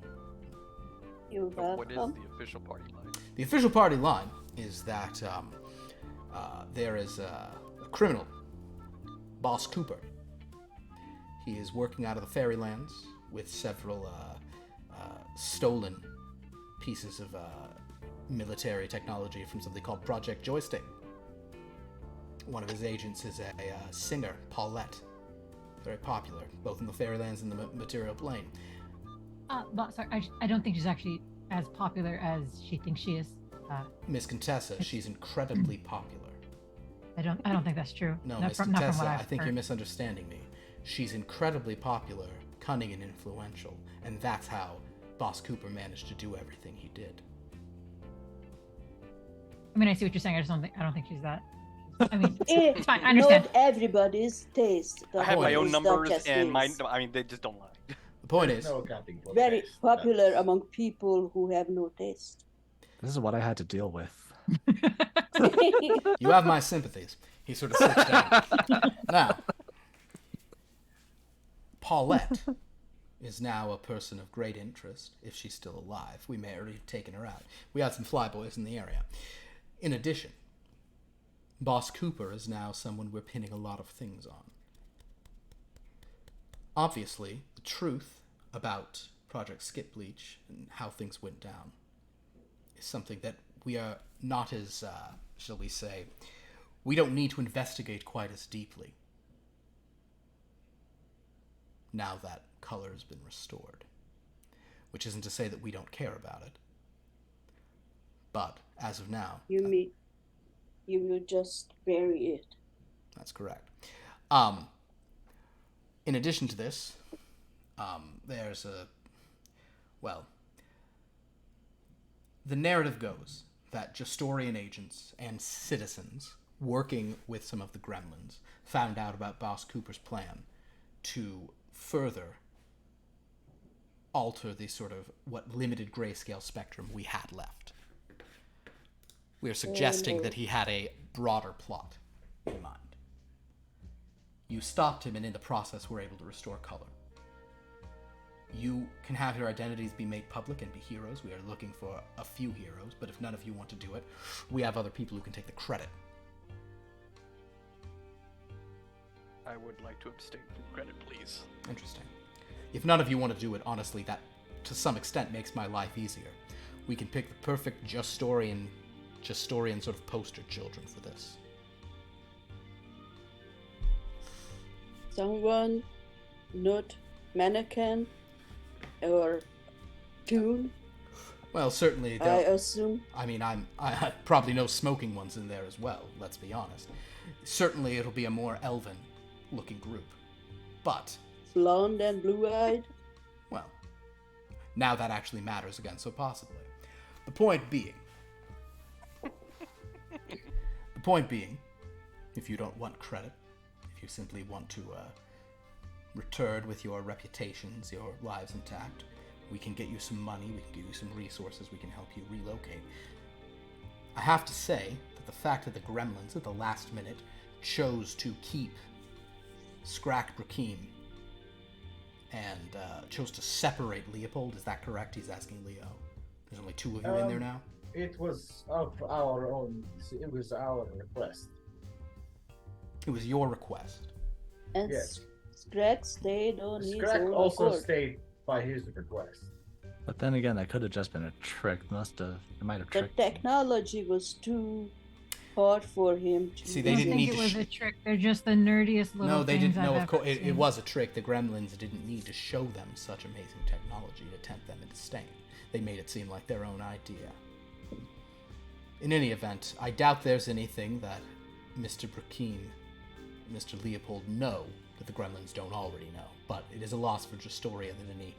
[SPEAKER 5] You're
[SPEAKER 3] But what is
[SPEAKER 5] welcome.
[SPEAKER 3] the official party line?
[SPEAKER 1] The official party line is that there is a criminal, Boss Cooper. He is working out of the Fairylands with several stolen pieces of military technology from something called Project Joystick. One of his agents is a singer, Paulette. Very popular, both in the Fairylands and the material plane.
[SPEAKER 4] But sorry, I don't think she's actually as popular as she thinks she is.
[SPEAKER 1] Miss Contessa, she's incredibly popular.
[SPEAKER 4] I don't think that's true.
[SPEAKER 1] No,
[SPEAKER 4] Not
[SPEAKER 1] Miss
[SPEAKER 4] from what
[SPEAKER 1] Contessa,
[SPEAKER 4] I've
[SPEAKER 1] I think
[SPEAKER 4] heard.
[SPEAKER 1] you're misunderstanding me. She's incredibly popular, cunning, and influential, and that's how Boss Cooper managed to do everything he did.
[SPEAKER 4] I mean, I see what you're saying. I don't think she's that. I mean,
[SPEAKER 5] It's
[SPEAKER 4] it's fine. I understand.
[SPEAKER 5] Not everybody's taste.
[SPEAKER 3] I have my own
[SPEAKER 5] is
[SPEAKER 3] numbers,
[SPEAKER 5] Duchess
[SPEAKER 3] and
[SPEAKER 5] is.
[SPEAKER 3] they just don't lie.
[SPEAKER 1] The point
[SPEAKER 6] There's
[SPEAKER 1] is,
[SPEAKER 6] no accounting for
[SPEAKER 5] Very
[SPEAKER 6] taste.
[SPEAKER 5] popular
[SPEAKER 6] That's-
[SPEAKER 5] among people who have no taste.
[SPEAKER 2] This is what I had to deal with.
[SPEAKER 1] you have my sympathies. He sort of sits down. Now, Paulette is now a person of great interest. If she's still alive, we may already have taken her out. We had some flyboys in the area. In addition, Boss Cooper is now someone we're pinning a lot of things on. Obviously, the truth about Project Skip Bleach and how things went down is something that we are not as, shall we say, we don't need to investigate quite as deeply now that color has been restored. Which isn't to say that we don't care about it. But, as of now...
[SPEAKER 5] You will just bury it.
[SPEAKER 1] That's correct. In addition to this, there's the narrative goes that Justorian agents and citizens working with some of the gremlins found out about Boss Cooper's plan to further alter the sort of what limited grayscale spectrum we had left. We're suggesting that he had a broader plot in mind. You stopped him, and in the process were able to restore color. You can have your identities be made public and be heroes. We are looking for a few heroes, but if none of you want to do it, we have other people who can take the credit.
[SPEAKER 3] I would like to abstain from credit, please.
[SPEAKER 1] Interesting. If none of you want to do it, honestly, that to some extent makes my life easier. We can pick the perfect Justorian sort of poster children for this.
[SPEAKER 5] Someone, not mannequin or tune,
[SPEAKER 1] Well, certainly.
[SPEAKER 5] I assume.
[SPEAKER 1] I mean, I probably know smoking ones in there as well. Let's be honest. Certainly, it'll be a more elven-looking group, but
[SPEAKER 5] blonde and blue-eyed?
[SPEAKER 1] Well, now that actually matters again, so possibly. The point being, if you don't want credit, if you simply want to return with your reputations, your lives intact, we can get you some money, we can give you some resources, we can help you relocate. I have to say that the fact that the gremlins at the last minute chose to keep Scrakk Brakkim and chose to separate Leopold, is that correct? He's asking Leo. There's only two of you in there now?
[SPEAKER 6] It was of our own. It was our request.
[SPEAKER 1] It was your request.
[SPEAKER 5] And
[SPEAKER 6] Yes.
[SPEAKER 5] Scrakk stayed on his
[SPEAKER 6] Scrakk
[SPEAKER 5] own
[SPEAKER 6] also
[SPEAKER 5] accord.
[SPEAKER 6] stayed by his request.
[SPEAKER 2] But then again, that could have just been a trick. It might have
[SPEAKER 5] The
[SPEAKER 2] tricked him.
[SPEAKER 5] technology was too hard for him to...
[SPEAKER 1] See,
[SPEAKER 4] I
[SPEAKER 1] they
[SPEAKER 4] don't
[SPEAKER 1] didn't
[SPEAKER 4] think
[SPEAKER 1] need
[SPEAKER 4] it
[SPEAKER 1] to
[SPEAKER 4] was a trick. They're just the nerdiest little
[SPEAKER 1] No, they
[SPEAKER 4] things
[SPEAKER 1] didn't know.
[SPEAKER 4] I've
[SPEAKER 1] Of course,
[SPEAKER 4] ever
[SPEAKER 1] it
[SPEAKER 4] seen.
[SPEAKER 1] was a trick. The gremlins didn't need to show them such amazing technology to tempt them into staying. They made it seem like their own idea. In any event, I doubt there's anything that Mr. Brakkim, Mr. Leopold know that the gremlins don't already know. But it is a loss for Justoria that any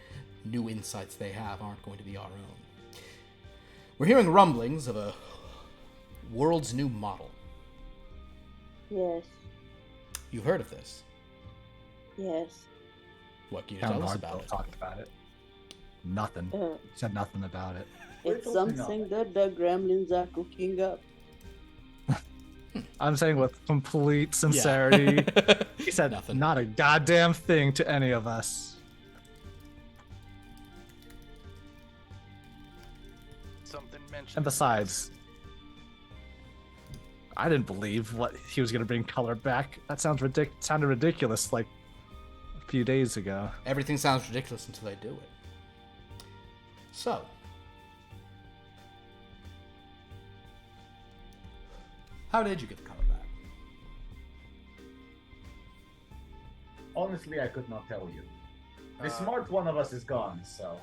[SPEAKER 1] new insights they have aren't going to be our own. We're hearing rumblings of a world's new model.
[SPEAKER 5] Yes,
[SPEAKER 1] You've heard of this.
[SPEAKER 5] yes.
[SPEAKER 1] What can you
[SPEAKER 2] Count
[SPEAKER 1] tell us
[SPEAKER 2] Bardwell
[SPEAKER 1] about it?
[SPEAKER 2] talked about it. Nothing.
[SPEAKER 5] Uh,
[SPEAKER 2] Said nothing about it.
[SPEAKER 5] it's
[SPEAKER 6] Little to
[SPEAKER 5] something that the gremlins are cooking up.
[SPEAKER 2] I'm saying with complete sincerity. He said
[SPEAKER 1] Nothing.
[SPEAKER 2] not a goddamn thing to any of us.
[SPEAKER 3] Something mentioned.
[SPEAKER 2] And besides, I didn't believe what he was going to bring color back. That sounded ridiculous like a few days ago.
[SPEAKER 1] Everything sounds ridiculous until they do it. So, how did you get the color back?
[SPEAKER 6] Honestly, I could not tell you. The smart one of us is gone, so.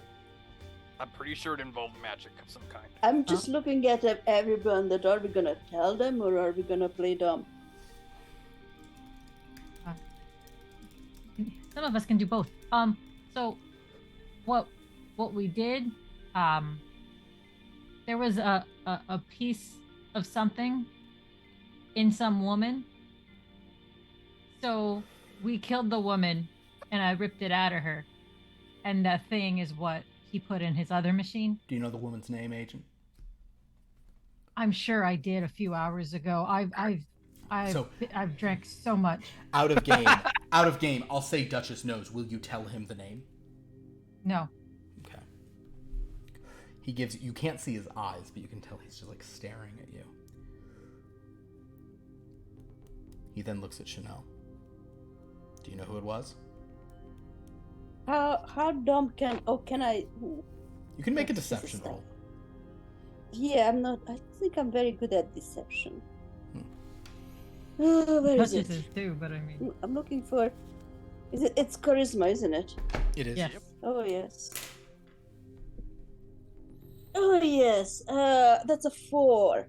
[SPEAKER 3] I'm pretty sure it involved magic of some kind.
[SPEAKER 5] I'm just looking at everyone that are we gonna tell them or are we gonna play dumb?
[SPEAKER 4] Some of us can do both. So what we did, there was a piece of something in some woman. So we killed the woman and I ripped it out of her. And that thing is what he put in his other machine.
[SPEAKER 1] Do you know the woman's name, Agent?
[SPEAKER 4] I'm sure I did a few hours ago. I've drank so much.
[SPEAKER 1] Out of game, I'll say Duchess knows. Will you tell him the name?
[SPEAKER 4] No.
[SPEAKER 1] Okay. He gives you can't see his eyes, but you can tell he's just like staring at you. He then looks at Sha'Nehl. Do you know who it was?
[SPEAKER 5] How dumb can I?
[SPEAKER 1] You can make a
[SPEAKER 5] This is
[SPEAKER 1] deception roll.
[SPEAKER 5] Yeah, I'm not. I think I'm very good at deception.
[SPEAKER 1] Hmm.
[SPEAKER 5] Where is
[SPEAKER 4] Duchess
[SPEAKER 5] it?
[SPEAKER 4] is too, but I mean.
[SPEAKER 5] I'm looking for. Is it? It's charisma, isn't it?
[SPEAKER 1] It is.
[SPEAKER 4] Yes.
[SPEAKER 5] Oh yes. Oh yes. That's a 4.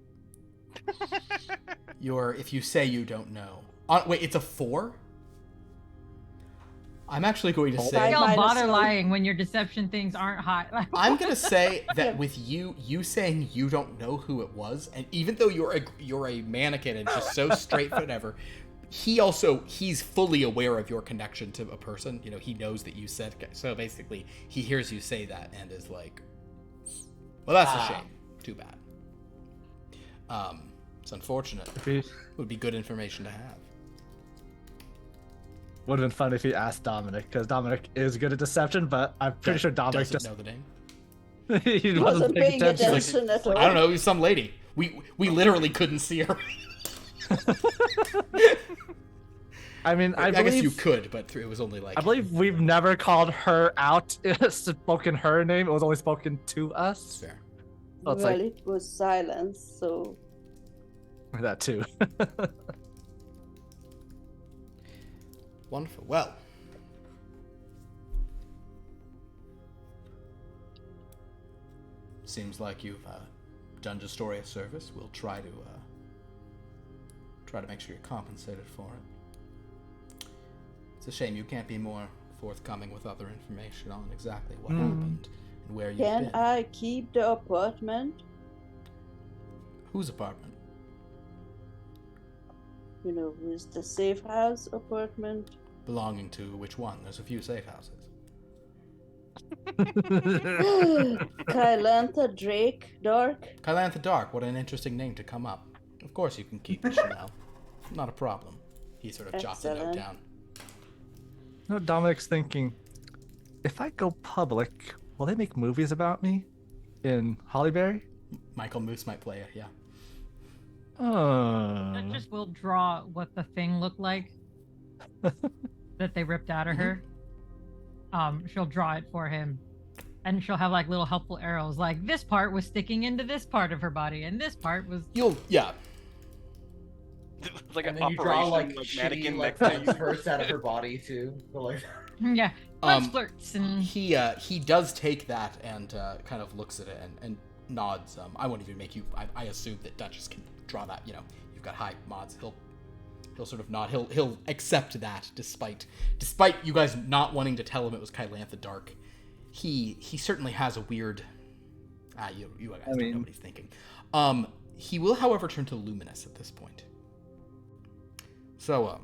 [SPEAKER 1] If you say you don't know. Wait, it's a 4? I'm actually going to
[SPEAKER 5] By
[SPEAKER 1] say.
[SPEAKER 4] Y'all
[SPEAKER 5] minus
[SPEAKER 4] bother
[SPEAKER 5] 1.
[SPEAKER 4] lying when your deception things aren't high. Like,
[SPEAKER 1] I'm gonna say that with you saying you don't know who it was, and even though you're a mannequin and just so straight whatever, he's fully aware of your connection to a person. You know, he knows that you said so. Basically, he hears you say that and is like, "Well, that's a shame. Too bad. It's unfortunate. It would be good information to have."
[SPEAKER 2] Would have been fun if he asked Dominic, because Dominic is good at deception, but I'm pretty sure Dominic
[SPEAKER 1] doesn't
[SPEAKER 2] just
[SPEAKER 1] know the name.
[SPEAKER 2] he
[SPEAKER 5] Wasn't paying
[SPEAKER 2] attention.
[SPEAKER 5] attention at all.
[SPEAKER 1] I don't know. It was some lady. We literally couldn't see her.
[SPEAKER 2] I mean, I
[SPEAKER 1] guess
[SPEAKER 2] believe
[SPEAKER 1] you could, but it was only like.
[SPEAKER 2] I believe we've never called her out, spoken her name. It was only spoken to us.
[SPEAKER 1] Fair.
[SPEAKER 2] So it's
[SPEAKER 5] Well,
[SPEAKER 2] like
[SPEAKER 5] it was silence, so
[SPEAKER 2] that too.
[SPEAKER 1] Wonderful. Well, seems like you've done Justoria a service. We'll try to make sure you're compensated for it. It's a shame you can't be more forthcoming with other information on exactly what happened and where you've
[SPEAKER 5] Can
[SPEAKER 1] been.
[SPEAKER 5] I keep the apartment?
[SPEAKER 1] Whose apartment?
[SPEAKER 5] With the safe house apartment.
[SPEAKER 1] Belonging to which one? There's a few safe houses.
[SPEAKER 5] Kylantha Drake Dark.
[SPEAKER 1] Kylantha Dark, what an interesting name to come up. Of course you can keep it, Sha'Nehl. Not a problem. He sort of jots a note down.
[SPEAKER 2] Dominic's thinking, if I go public, will they make movies about me in Hollyberry?
[SPEAKER 1] Michael Moose might play it, yeah.
[SPEAKER 4] Duchess will draw what the thing looked like that they ripped out of her. She'll draw it for him, and she'll have like little helpful arrows, like this part was sticking into this part of her body, and this part was.
[SPEAKER 3] It's like
[SPEAKER 6] And
[SPEAKER 3] an
[SPEAKER 6] then you draw
[SPEAKER 3] operation,
[SPEAKER 6] like
[SPEAKER 3] mannequin
[SPEAKER 6] shitty like
[SPEAKER 3] next to
[SPEAKER 6] hurts out of her body too. So, like,
[SPEAKER 4] Yeah, blood splurts and.
[SPEAKER 1] He does take that and kind of looks at it and nods. I won't even make you. I assume that Duchess can draw that. You've got high mods. He'll sort of nod. He'll accept that despite you guys not wanting to tell him it was Kylantha Dark. He certainly has a weird. You guys don't know what he's thinking. He will, however, turn to Luminus at this point. So,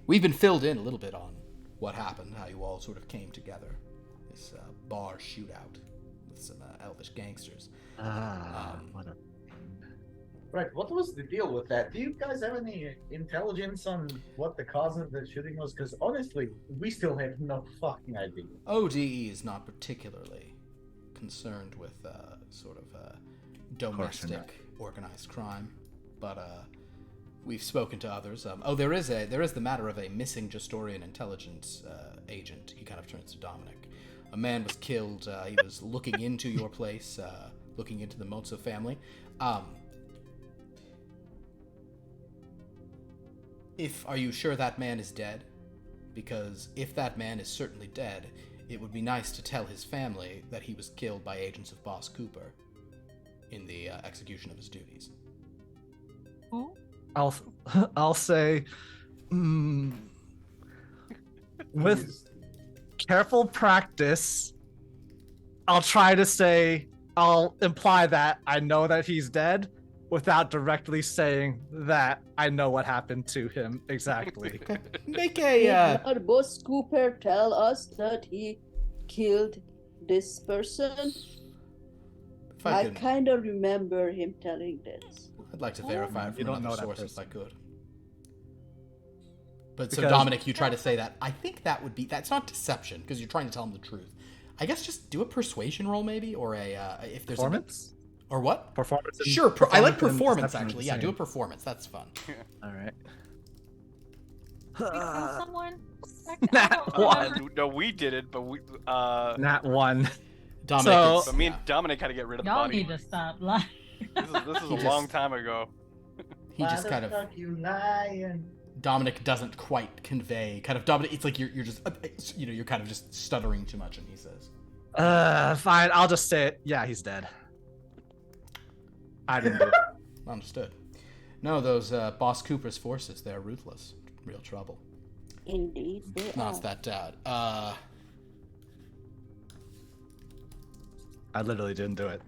[SPEAKER 1] we've been filled in a little bit on what happened, how you all sort of came together. This bar shootout with some elvish gangsters.
[SPEAKER 2] What a...
[SPEAKER 6] right, what was the deal with that? Do you guys have any intelligence on what the cause of the shooting was? Because honestly, we still have no fucking idea.
[SPEAKER 1] ODE is not particularly concerned with sort of domestic organized crime, but we've spoken to others. There is the matter of a missing Justorian intelligence agent. He kind of turns to Dominic. A man was killed. He was looking into your place, looking into the Mozzo family. Are you sure that man is dead? Because if that man is certainly dead, it would be nice to tell his family that he was killed by agents of Boss Cooper in the execution of his duties.
[SPEAKER 4] Who?
[SPEAKER 2] I'll say, with careful practice, I'll imply that I know that he's dead without directly saying that I know what happened to him exactly.
[SPEAKER 1] Make a
[SPEAKER 5] Did Boss Cooper tell us that he killed this person? I kind of remember him telling this.
[SPEAKER 1] I'd like to verify it
[SPEAKER 2] You
[SPEAKER 1] from
[SPEAKER 2] don't know
[SPEAKER 1] another
[SPEAKER 2] that
[SPEAKER 1] source if I
[SPEAKER 2] person.
[SPEAKER 1] could. But so
[SPEAKER 2] Because-
[SPEAKER 1] Dominic, you try to say that. I think that's not deception because you're trying to tell him the truth. I guess just do a persuasion roll maybe, or if there's
[SPEAKER 2] Performance?
[SPEAKER 1] or what?
[SPEAKER 2] Performance. and-
[SPEAKER 1] Sure, I like
[SPEAKER 2] and
[SPEAKER 1] performance
[SPEAKER 2] deception are
[SPEAKER 1] actually.
[SPEAKER 2] the
[SPEAKER 1] Yeah, do a
[SPEAKER 2] same.
[SPEAKER 1] performance. That's fun.
[SPEAKER 2] All right.
[SPEAKER 4] Did we kill someone? I
[SPEAKER 2] Nat
[SPEAKER 4] don't
[SPEAKER 2] one.
[SPEAKER 4] remember.
[SPEAKER 3] No, we did it, but we
[SPEAKER 2] Not one.
[SPEAKER 1] Dominic
[SPEAKER 2] So-
[SPEAKER 1] is,
[SPEAKER 3] but me and Dominic had to get rid of the
[SPEAKER 4] Y'all
[SPEAKER 3] body.
[SPEAKER 4] need to stop lying.
[SPEAKER 3] This is
[SPEAKER 1] He
[SPEAKER 3] a
[SPEAKER 1] just-
[SPEAKER 3] long time ago.
[SPEAKER 1] he just kind of
[SPEAKER 6] you lying?
[SPEAKER 1] Dominic doesn't quite convey kind of Dominic. It's like you're just you're kind of just stuttering too much, and he says,
[SPEAKER 2] Fine. I'll just say it. Yeah, he's dead. I didn't do it.
[SPEAKER 1] "Understood." No, those Boss Cooper's forces, they're ruthless. Real trouble.
[SPEAKER 5] Indeed, they
[SPEAKER 1] No,
[SPEAKER 5] are.
[SPEAKER 1] it's that dad.
[SPEAKER 2] I literally didn't do it.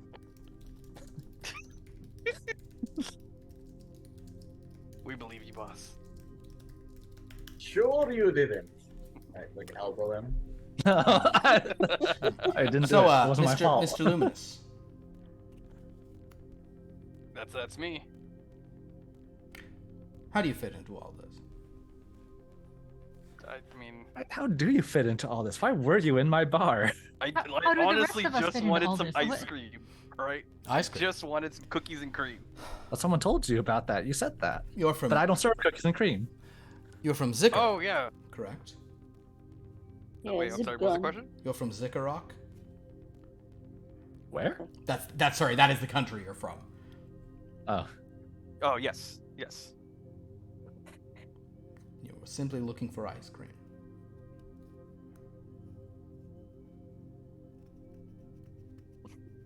[SPEAKER 3] We believe you, boss.
[SPEAKER 6] Sure you didn't. I like elbow him.
[SPEAKER 2] I didn't
[SPEAKER 1] So,
[SPEAKER 2] do it. It wasn't my fault.
[SPEAKER 1] Mr. Luminus,
[SPEAKER 3] That's me.
[SPEAKER 1] how do you fit into all this?
[SPEAKER 3] I mean,
[SPEAKER 2] How do you fit into all this? Why were you in my bar?
[SPEAKER 3] I
[SPEAKER 4] How-
[SPEAKER 3] like,
[SPEAKER 4] how do the rest
[SPEAKER 3] honestly
[SPEAKER 4] of us
[SPEAKER 3] just
[SPEAKER 4] fit into
[SPEAKER 3] wanted
[SPEAKER 4] all
[SPEAKER 3] some
[SPEAKER 4] this?
[SPEAKER 3] ice
[SPEAKER 4] What-
[SPEAKER 3] cream. All right,
[SPEAKER 1] Ice cream.
[SPEAKER 3] just wanted some cookies and cream.
[SPEAKER 2] Well, someone told you about that. You said that.
[SPEAKER 1] You're from
[SPEAKER 2] But I don't serve cookies and cream.
[SPEAKER 1] You're from Zikarok,
[SPEAKER 3] Oh yeah.
[SPEAKER 1] correct?
[SPEAKER 3] Oh, wait, I'm sorry. What's the
[SPEAKER 5] Zipgun.
[SPEAKER 3] question?
[SPEAKER 1] You're from Zikarok?
[SPEAKER 2] Where?
[SPEAKER 1] That's sorry. That is the country you're from.
[SPEAKER 2] Oh.
[SPEAKER 3] Oh yes, yes.
[SPEAKER 1] You were simply looking for ice cream.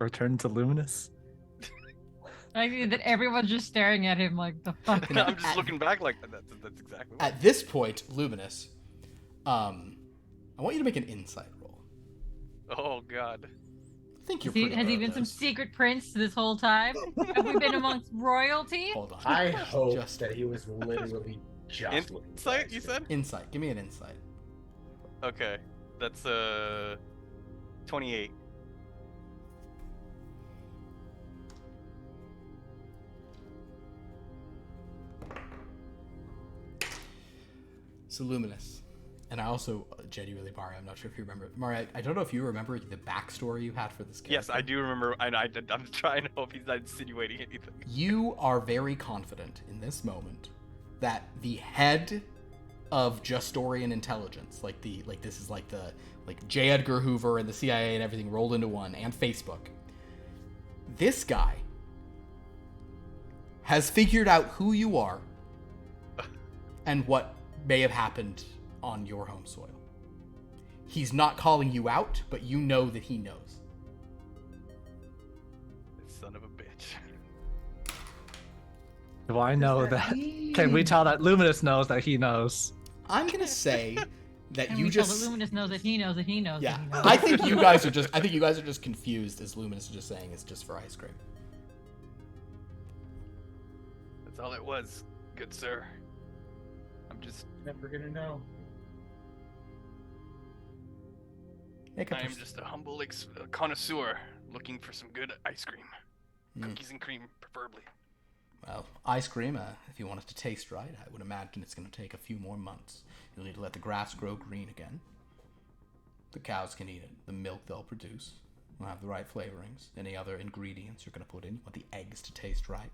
[SPEAKER 2] Return to Luminus?
[SPEAKER 4] I mean, that everyone's just staring at him like the fuck.
[SPEAKER 3] I'm just looking back like that's exactly. What.
[SPEAKER 1] At this point, Luminus, I want you to make an insight roll.
[SPEAKER 3] Oh God.
[SPEAKER 1] I think you're
[SPEAKER 4] Has he,
[SPEAKER 1] pretty
[SPEAKER 4] has he
[SPEAKER 1] good
[SPEAKER 4] been
[SPEAKER 1] at
[SPEAKER 4] some
[SPEAKER 1] this.
[SPEAKER 4] secret prince this whole time? Have we been amongst royalty?
[SPEAKER 1] Hold on.
[SPEAKER 6] I hope
[SPEAKER 1] Just
[SPEAKER 6] that he was literally just looking for
[SPEAKER 3] Insight,
[SPEAKER 6] ice
[SPEAKER 3] you
[SPEAKER 6] cream.
[SPEAKER 3] said?
[SPEAKER 1] insight. Give me an insight.
[SPEAKER 3] Okay. That's 28.
[SPEAKER 1] So Luminus, and I also genuinely, Mario, I'm not sure if you remember. Mario, I don't know if you remember the backstory you had for this character.
[SPEAKER 3] Yes, I do remember. I'm trying to hope he's not insinuating anything.
[SPEAKER 1] You are very confident in this moment that the head of Justorian intelligence, this is like J. Edgar Hoover and the CIA and everything rolled into one, and Facebook. This guy has figured out who you are and what may have happened on your home soil. He's not calling you out, but you know that he knows.
[SPEAKER 3] This son of a bitch.
[SPEAKER 2] Do I know that? Can we tell that Luminus knows that he knows?
[SPEAKER 1] I'm gonna say that
[SPEAKER 4] And
[SPEAKER 1] you
[SPEAKER 4] we
[SPEAKER 1] just
[SPEAKER 4] tell that Luminus knows that he knows that he knows
[SPEAKER 1] yeah.
[SPEAKER 4] that he knows.
[SPEAKER 1] I think you guys are just confused, as Luminus is just saying it's just for ice cream.
[SPEAKER 3] That's all it was, good sir. I'm just.
[SPEAKER 6] Never gonna know.
[SPEAKER 1] Make a
[SPEAKER 3] I am
[SPEAKER 1] perce-
[SPEAKER 3] just a humble connoisseur looking for some good ice cream. Cookies and cream, preferably.
[SPEAKER 1] Well, ice cream, if you want it to taste right, I would imagine it's going to take a few more months. You'll need to let the grass grow green again. The cows can eat it. The milk they'll produce will have the right flavorings. Any other ingredients you're going to put in. You want the eggs to taste right.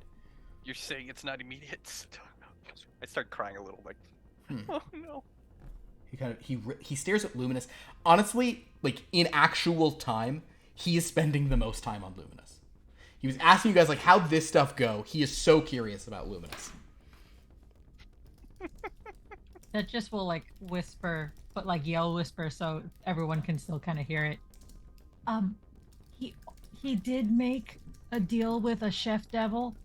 [SPEAKER 3] You're saying it's not immediate? I start crying a little, like, oh no.
[SPEAKER 1] He stares at Luminus. Honestly, like, in actual time, he is spending the most time on Luminus. He was asking you guys, like, how'd this stuff go? He is so curious about Luminus.
[SPEAKER 4] That just will like whisper, but like yell whisper so everyone can still kind of hear it. He did make a deal with a chef devil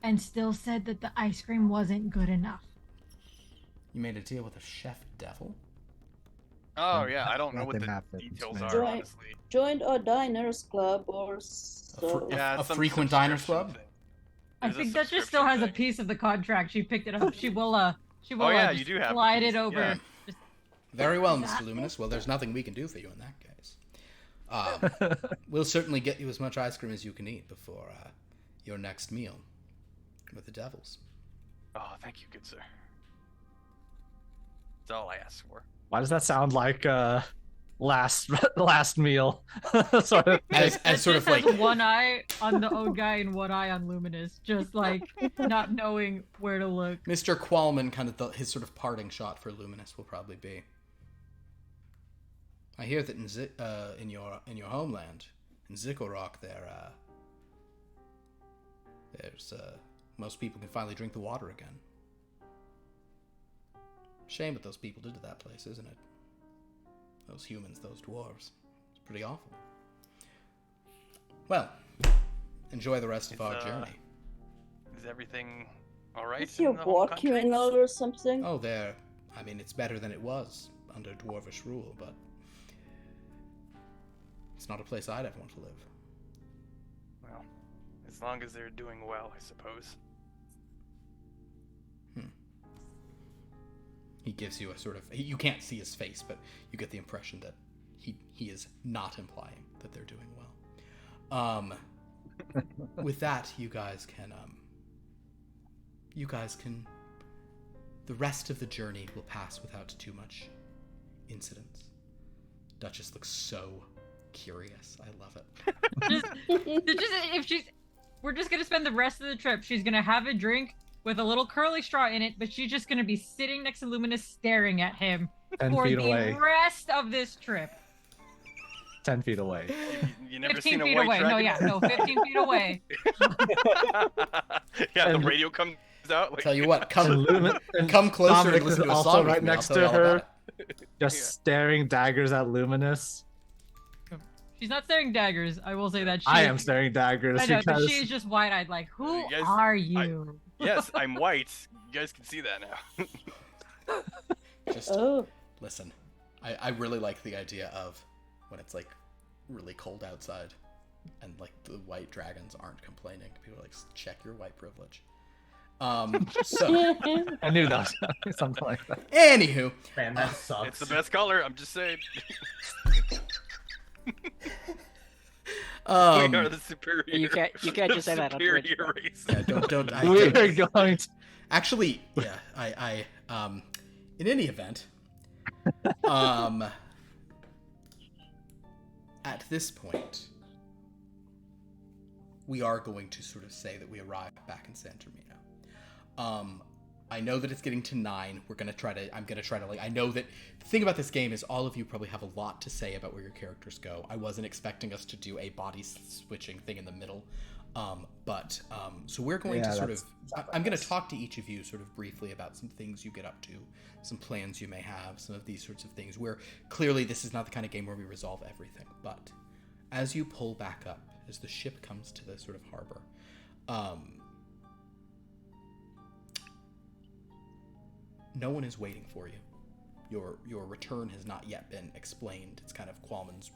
[SPEAKER 4] and still said that the ice cream wasn't good enough.
[SPEAKER 1] You made a deal with a chef devil?
[SPEAKER 3] Oh yeah, I don't know what
[SPEAKER 2] Nothing
[SPEAKER 3] the
[SPEAKER 2] happens,
[SPEAKER 3] details
[SPEAKER 2] man.
[SPEAKER 3] are,
[SPEAKER 5] Join-
[SPEAKER 3] honestly.
[SPEAKER 5] Joined a diners club or
[SPEAKER 1] A
[SPEAKER 5] so.
[SPEAKER 3] Yeah,
[SPEAKER 1] a
[SPEAKER 3] some
[SPEAKER 1] frequent diners
[SPEAKER 3] subscription
[SPEAKER 1] club?
[SPEAKER 3] thing.
[SPEAKER 4] I
[SPEAKER 3] There's a
[SPEAKER 4] think that just still has a
[SPEAKER 3] subscription thing.
[SPEAKER 4] piece of the contract. She picked it up. She will
[SPEAKER 3] Oh, yeah,
[SPEAKER 4] just
[SPEAKER 3] you do have the
[SPEAKER 4] slide
[SPEAKER 3] piece,
[SPEAKER 4] it over.
[SPEAKER 3] yeah.
[SPEAKER 4] Just-
[SPEAKER 1] Very well, Mr.
[SPEAKER 4] Exactly.
[SPEAKER 1] Luminus. Well, there's nothing we can do for you in that case. We'll certainly get you as much ice cream as you can eat before your next meal with the devils.
[SPEAKER 3] Oh, thank you, good sir. That's all I asked for.
[SPEAKER 2] Why does that sound like last meal? sort of.
[SPEAKER 1] As
[SPEAKER 4] That
[SPEAKER 1] sort of
[SPEAKER 4] just has
[SPEAKER 1] like,
[SPEAKER 4] one eye on the old guy and one eye on Luminous, just like not knowing where to look.
[SPEAKER 1] Mr. Qualman, kind of his sort of parting shot for Luminus will probably be. I hear that in your homeland, in Zikorock, there's most people can finally drink the water again. Shame what those people did to that place, isn't it? Those humans, those dwarves. It's pretty awful. Well, enjoy the rest of our journey.
[SPEAKER 3] Is everything all right?
[SPEAKER 5] Is your
[SPEAKER 3] in the whole
[SPEAKER 5] walk you
[SPEAKER 3] country?
[SPEAKER 5] in order or something?
[SPEAKER 1] Oh, I mean, it's better than it was under dwarvish rule, but it's not a place I'd ever want to live.
[SPEAKER 3] Well, as long as they're doing well, I suppose.
[SPEAKER 1] He gives you a sort of, you can't see his face, but you get the impression that he is not implying that they're doing well. With that, you guys can, the rest of the journey will pass without too much incidents. Duchess looks so curious. I love it.
[SPEAKER 4] We're just gonna spend the rest of the trip. She's gonna have a drink with a little curly straw in it, but she's just gonna be sitting next to Luminous, staring at him
[SPEAKER 2] 10
[SPEAKER 4] for
[SPEAKER 2] feet
[SPEAKER 4] the
[SPEAKER 2] away.
[SPEAKER 4] rest of this trip.
[SPEAKER 2] 10 feet away.
[SPEAKER 3] You never
[SPEAKER 4] 15
[SPEAKER 3] seen a
[SPEAKER 4] feet
[SPEAKER 3] white
[SPEAKER 4] away.
[SPEAKER 3] dragon?
[SPEAKER 4] No, 15 feet away.
[SPEAKER 3] Yeah, the
[SPEAKER 2] And-
[SPEAKER 3] radio comes out. Like,
[SPEAKER 1] Tell you what,
[SPEAKER 2] And
[SPEAKER 1] come closer
[SPEAKER 2] Dominic
[SPEAKER 1] and listen
[SPEAKER 2] is
[SPEAKER 1] to a
[SPEAKER 2] also
[SPEAKER 1] song with
[SPEAKER 2] right
[SPEAKER 1] me, I'll
[SPEAKER 2] next
[SPEAKER 1] tell
[SPEAKER 2] to
[SPEAKER 1] you all
[SPEAKER 2] her,
[SPEAKER 1] about it.
[SPEAKER 2] just
[SPEAKER 3] Yeah.
[SPEAKER 2] staring daggers at Luminous.
[SPEAKER 4] She's not staring daggers. I will say that.
[SPEAKER 2] I am staring daggers
[SPEAKER 4] I know, but
[SPEAKER 2] because
[SPEAKER 4] she's just wide-eyed, like, who
[SPEAKER 3] You guys-
[SPEAKER 4] are you?
[SPEAKER 3] Yes, I'm white. You guys can see that now.
[SPEAKER 1] Just
[SPEAKER 5] Oh,
[SPEAKER 1] Listen, I really like the idea of when it's like really cold outside and like the white dragons aren't complaining. People are like, check your white privilege. So
[SPEAKER 2] I knew that was something like that.
[SPEAKER 1] anywho,
[SPEAKER 6] Man, that sucks.
[SPEAKER 3] It's the best color. I'm just saying. We are the superior.
[SPEAKER 7] You can't just say that on Twitch.
[SPEAKER 3] Superior race.
[SPEAKER 1] yeah, don't.
[SPEAKER 2] We're going to.
[SPEAKER 1] Actually, yeah, I in any event, at this point, we are going to sort of say that we arrive back in San Termino. I know that it's getting to 9. I'm gonna try to like, I know that the thing about this game is all of you probably have a lot to say about where your characters go. I wasn't expecting us to do a body switching thing in the middle. So we're going to sort of, I'm going to talk to each of you sort of briefly about some things you get up to, some plans you may have, some of these sorts of things where clearly this is not the kind of game where we resolve everything. But as you pull back up, as the ship comes to the sort of harbor, no one is waiting for you. Your return has not yet been explained. It's kind of Qualman's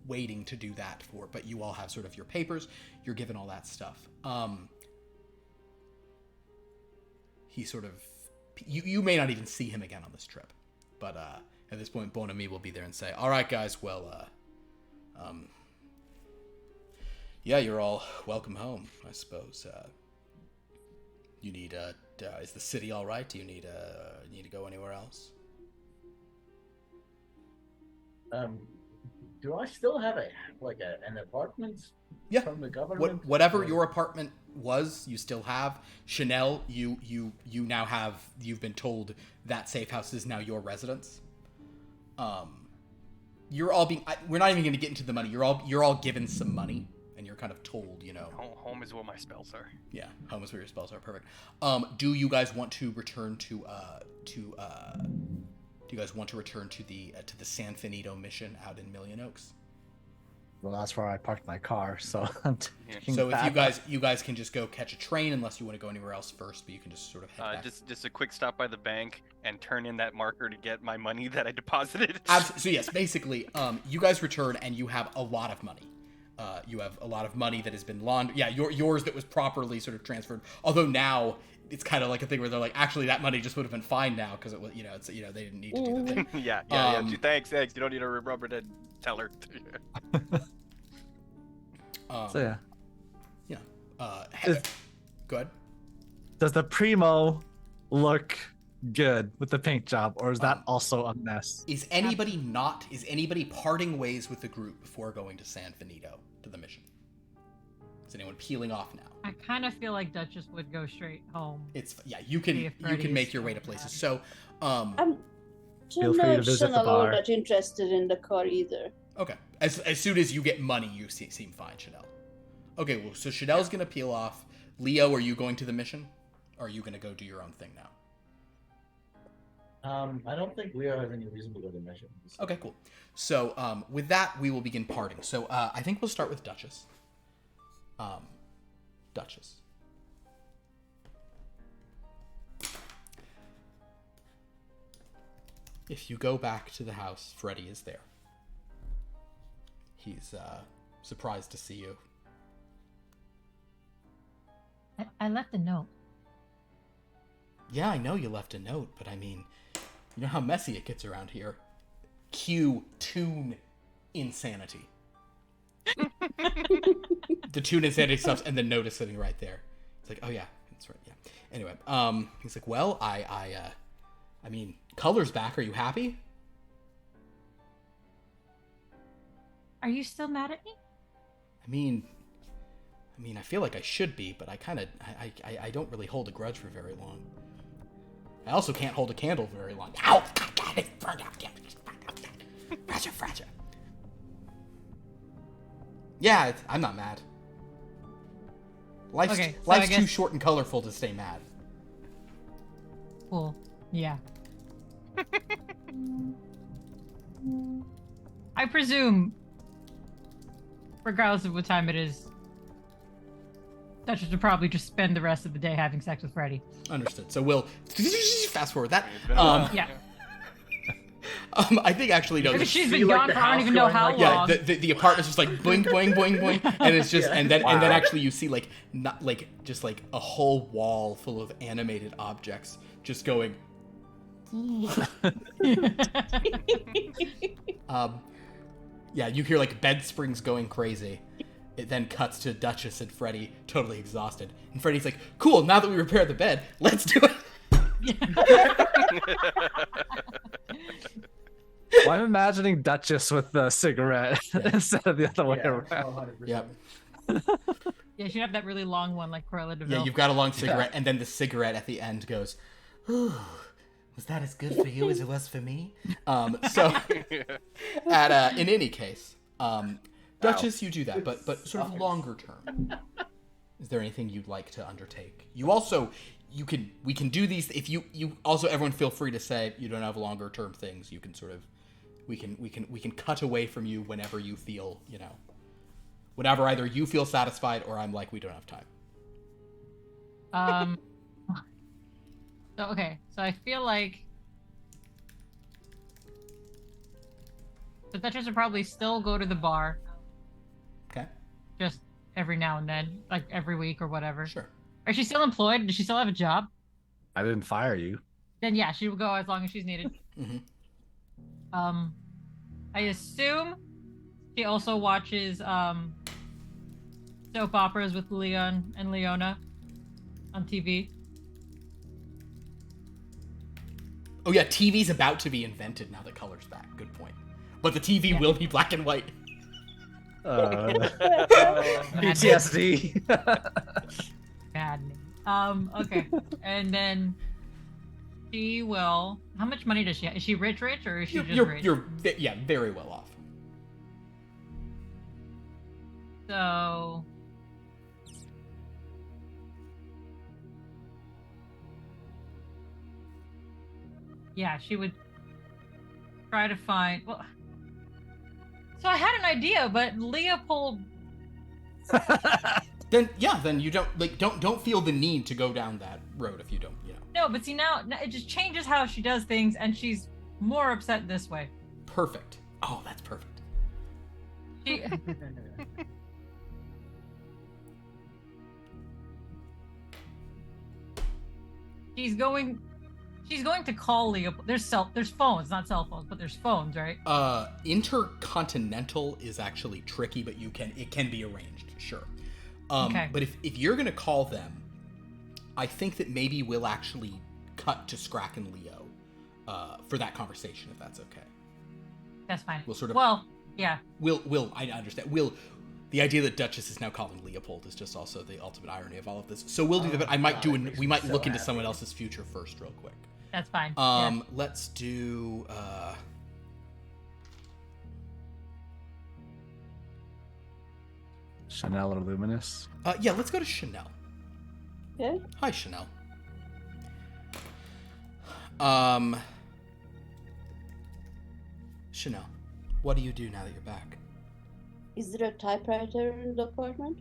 [SPEAKER 1] waiting to do that for, but you all have sort of your papers, you're given all that stuff. He sort of, you may not even see him again on this trip, but at this point Bon Ami will be there and say, all right guys, well, yeah, you're all welcome home, I suppose. You need, is the city all right? Do you need to go anywhere else?
[SPEAKER 6] Do I still have an apartment?
[SPEAKER 1] Yeah.
[SPEAKER 6] From the government?
[SPEAKER 1] Whatever your apartment was, you still have. Sha'Nehl, you now have. You've been told that safe house is now your residence. You're all being. We're not even going to get into the money. You're all given some money, and you're kind of told, you know.
[SPEAKER 3] Home is what my spells are.
[SPEAKER 1] Yeah, home is where your spells are. Perfect. Do you guys want to return to Do you guys want to return to the San Finito mission out in Million Oaks?
[SPEAKER 2] Well, that's where I parked my car, so I'm taking
[SPEAKER 1] So
[SPEAKER 2] that.
[SPEAKER 1] if you guys can just go catch a train, unless you want to go anywhere else first, but you can just sort of head back.
[SPEAKER 3] Just a quick stop by the bank and turn in that marker to get my money that I deposited.
[SPEAKER 1] So yes, basically, you guys return and you have a lot of money. You have a lot of money that has been laundered. Yeah, yours that was properly sort of transferred. Although now it's kind of like a thing where they're like, actually, that money just would have been fine now because it was, they didn't need to do the thing.
[SPEAKER 3] yeah. Thanks. You don't need a rubber to tell her.
[SPEAKER 2] So yeah.
[SPEAKER 1] Go ahead.
[SPEAKER 2] Does the Primo look good with the paint job, or is that also a mess?
[SPEAKER 1] Is anybody parting ways with the group before going to San Finito to the mission? Is anyone peeling off now?
[SPEAKER 4] I kind of feel like Duchess would go straight home.
[SPEAKER 1] You can make your way to places. So
[SPEAKER 5] I'm
[SPEAKER 2] Feel free to visit the
[SPEAKER 5] not all
[SPEAKER 2] bar.
[SPEAKER 5] that interested in the car either.
[SPEAKER 1] okay. As soon as you get money, you seem fine, Sha'Nehl. Okay, well, so Sha'Nehl's gonna peel off. Leo, are you going to the mission? Or are you gonna go do your own thing now?
[SPEAKER 6] I don't think Leo has any reason to go to missions.
[SPEAKER 1] Okay, cool. So with that, we will begin parting. So I think we'll start with Duchess. Duchess. If you go back to the house, Freddy is there. He's surprised to see you.
[SPEAKER 4] I left a note.
[SPEAKER 1] Yeah, I know you left a note, but I mean, you know how messy it gets around here. Cue tune insanity. The tune insanity stuff, and the note is sitting right there. It's like, oh yeah, that's right. Yeah. Anyway, he's like, well, I mean, color's back. Are you happy?
[SPEAKER 4] Are you still mad at me?
[SPEAKER 1] I mean, I feel like I should be, but I don't really hold a grudge for very long. I also can't hold a candle very long. Ow! God, it's burned out. Fragile. Yeah, I'm not mad. Life's too short and colorful to stay mad.
[SPEAKER 4] Cool. Yeah. I presume, regardless of what time it is, Duchess would probably just spend the rest of the day having sex with Freddy.
[SPEAKER 1] Understood. So we'll fast forward that.
[SPEAKER 3] It's been a while.
[SPEAKER 4] Yeah.
[SPEAKER 1] I think actually no.
[SPEAKER 4] Because
[SPEAKER 1] the-
[SPEAKER 4] she's
[SPEAKER 6] see,
[SPEAKER 4] been
[SPEAKER 6] like,
[SPEAKER 4] gone
[SPEAKER 6] the
[SPEAKER 4] for I don't
[SPEAKER 6] house
[SPEAKER 4] even know
[SPEAKER 6] going
[SPEAKER 4] how
[SPEAKER 6] like-
[SPEAKER 1] Yeah,
[SPEAKER 4] long.
[SPEAKER 1] the apartment's just like boing, boing, boing, boing, and it's just,
[SPEAKER 6] Yeah.
[SPEAKER 1] and then
[SPEAKER 6] Wow.
[SPEAKER 1] actually you see like not like just like a whole wall full of animated objects just going. Yeah, you hear like bed springs going crazy. It then cuts to Duchess and Freddy, totally exhausted, and Freddy's like, "Cool, now that we repaired the bed, let's do it."
[SPEAKER 2] Well, I'm imagining Duchess with the cigarette instead of the other way around.
[SPEAKER 6] 100%.
[SPEAKER 1] Yep.
[SPEAKER 4] Yeah, she'd have that really long one like Cruella de Vil.
[SPEAKER 1] Yeah, you've got a long cigarette, and then the cigarette at the end goes, "Ooh, was that as good for you as it was for me?" So, in any case, Duchess, you do that, but sort of longer term. Is there anything you'd like to undertake? We can do these. If you also, everyone feel free to say you don't have longer term things. You can sort of, we can cut away from you whenever you feel, whenever either you feel satisfied or I'm like, we don't have time.
[SPEAKER 4] So I feel like the Duchess would probably still go to the bar
[SPEAKER 1] Okay,
[SPEAKER 4] just every now and then, like every week or whatever.
[SPEAKER 1] sure.
[SPEAKER 4] Is she still employed? Does she still have a job?
[SPEAKER 2] I didn't fire you.
[SPEAKER 4] Then yeah, she will go as long as she's needed.
[SPEAKER 1] Mm-hmm.
[SPEAKER 4] I assume she also watches soap operas with Leon and Leona on TV.
[SPEAKER 1] Oh yeah, TV's about to be invented now that color's back. Good point. But the TV will be black and white.
[SPEAKER 2] PTSD.
[SPEAKER 4] Bad name. Okay. And then she will. How much money does she have? Is she rich, or is she just rich?
[SPEAKER 1] You're very well off.
[SPEAKER 4] So. Yeah, she would try to find. Well, so I had an idea, but Leopold.
[SPEAKER 1] Then you don't feel the need to go down that road if you don't,
[SPEAKER 4] No, but see now it just changes how she does things, and she's more upset this way.
[SPEAKER 1] Perfect. Oh, that's perfect.
[SPEAKER 4] She. She's going to call Leopold. There's phones, not cell phones, but there's phones, right?
[SPEAKER 1] Intercontinental is actually tricky, but it can be arranged, sure.
[SPEAKER 4] Okay.
[SPEAKER 1] But if you're gonna call them, I think that maybe we'll actually cut to Scrakk and Leo for that conversation, if that's okay.
[SPEAKER 4] That's fine.
[SPEAKER 1] We'll sort of.
[SPEAKER 4] Well, yeah.
[SPEAKER 1] I understand. The idea that Duchess is now calling Leopold is just also the ultimate irony of all of this. So we'll do that, but we might look into someone else's future first, real quick.
[SPEAKER 4] That's fine.
[SPEAKER 1] Let's do.
[SPEAKER 2] Sha'Nehl or Luminus?
[SPEAKER 1] Yeah, let's go to Sha'Nehl.
[SPEAKER 5] Okay.
[SPEAKER 1] Hi, Sha'Nehl. Sha'Nehl, what do you do now that you're back?
[SPEAKER 5] Is there a typewriter in the apartment?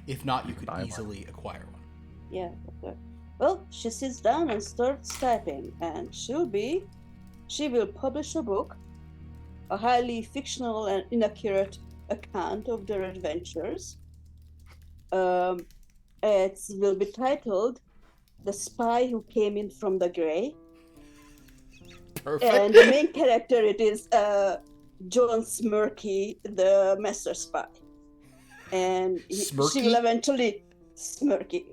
[SPEAKER 1] If not, you
[SPEAKER 2] You can
[SPEAKER 1] could
[SPEAKER 2] buy one.
[SPEAKER 1] easily acquire one.
[SPEAKER 5] Yeah, okay. Well, she sits down and starts typing, and she will publish a book, a highly fictional and inaccurate account of their adventures. It will be titled "The Spy Who Came In From the Grey,"
[SPEAKER 1] Perfect.
[SPEAKER 5] and the main character it is John Smirky, the master spy, and she
[SPEAKER 1] Smirky?
[SPEAKER 5] will eventually Smirky.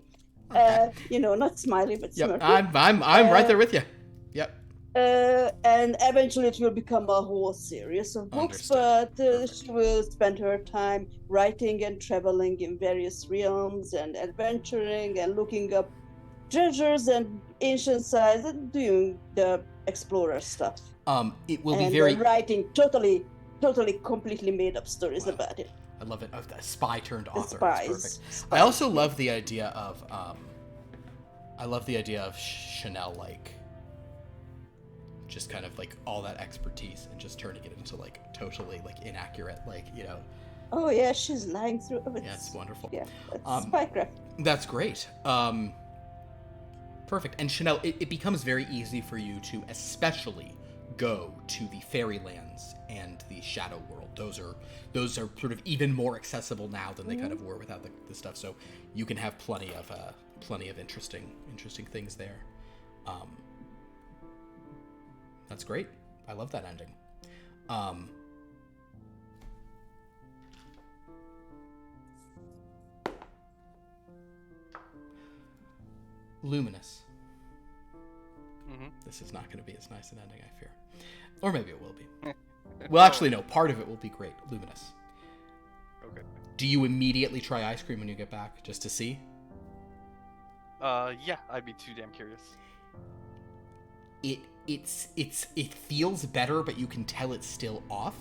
[SPEAKER 1] Okay.
[SPEAKER 5] Not smiley, but
[SPEAKER 1] Yep,
[SPEAKER 5] smirky.
[SPEAKER 1] I'm right there with you. Yep.
[SPEAKER 5] And eventually it will become a whole series of books,
[SPEAKER 1] Understood.
[SPEAKER 5] but she will spend her time writing and traveling in various realms and adventuring and looking up treasures and ancient sites and doing the explorer stuff.
[SPEAKER 1] It will
[SPEAKER 5] and
[SPEAKER 1] be very.
[SPEAKER 5] writing totally, completely made up stories
[SPEAKER 1] Wow.
[SPEAKER 5] about it.
[SPEAKER 1] I love it. A spy turned
[SPEAKER 5] The
[SPEAKER 1] author. That's
[SPEAKER 5] spies.
[SPEAKER 1] perfect. I also love the idea of. I love the idea of Sha'Nehl just kind of all that expertise and just turning it into totally inaccurate,
[SPEAKER 5] Oh yeah, she's lying through it.
[SPEAKER 1] Yeah, it's wonderful.
[SPEAKER 5] Yeah, that's spycraft.
[SPEAKER 1] That's great. Perfect. And Sha'Nehl, it becomes very easy for you to especially go to the fairylands and the shadow world. Those are sort of even more accessible now than they kind of were without the stuff. So you can have plenty of interesting things there. That's great. I love that ending. Luminus.
[SPEAKER 3] Mm-hmm.
[SPEAKER 1] This is not going to be as nice an ending, I fear. Or maybe it will be. Well, actually, no. Part of it will be great. Luminus.
[SPEAKER 3] Okay.
[SPEAKER 1] Do you immediately try ice cream when you get back, just to see?
[SPEAKER 3] Yeah, I'd be too damn curious.
[SPEAKER 1] It feels better, but you can tell it's still off.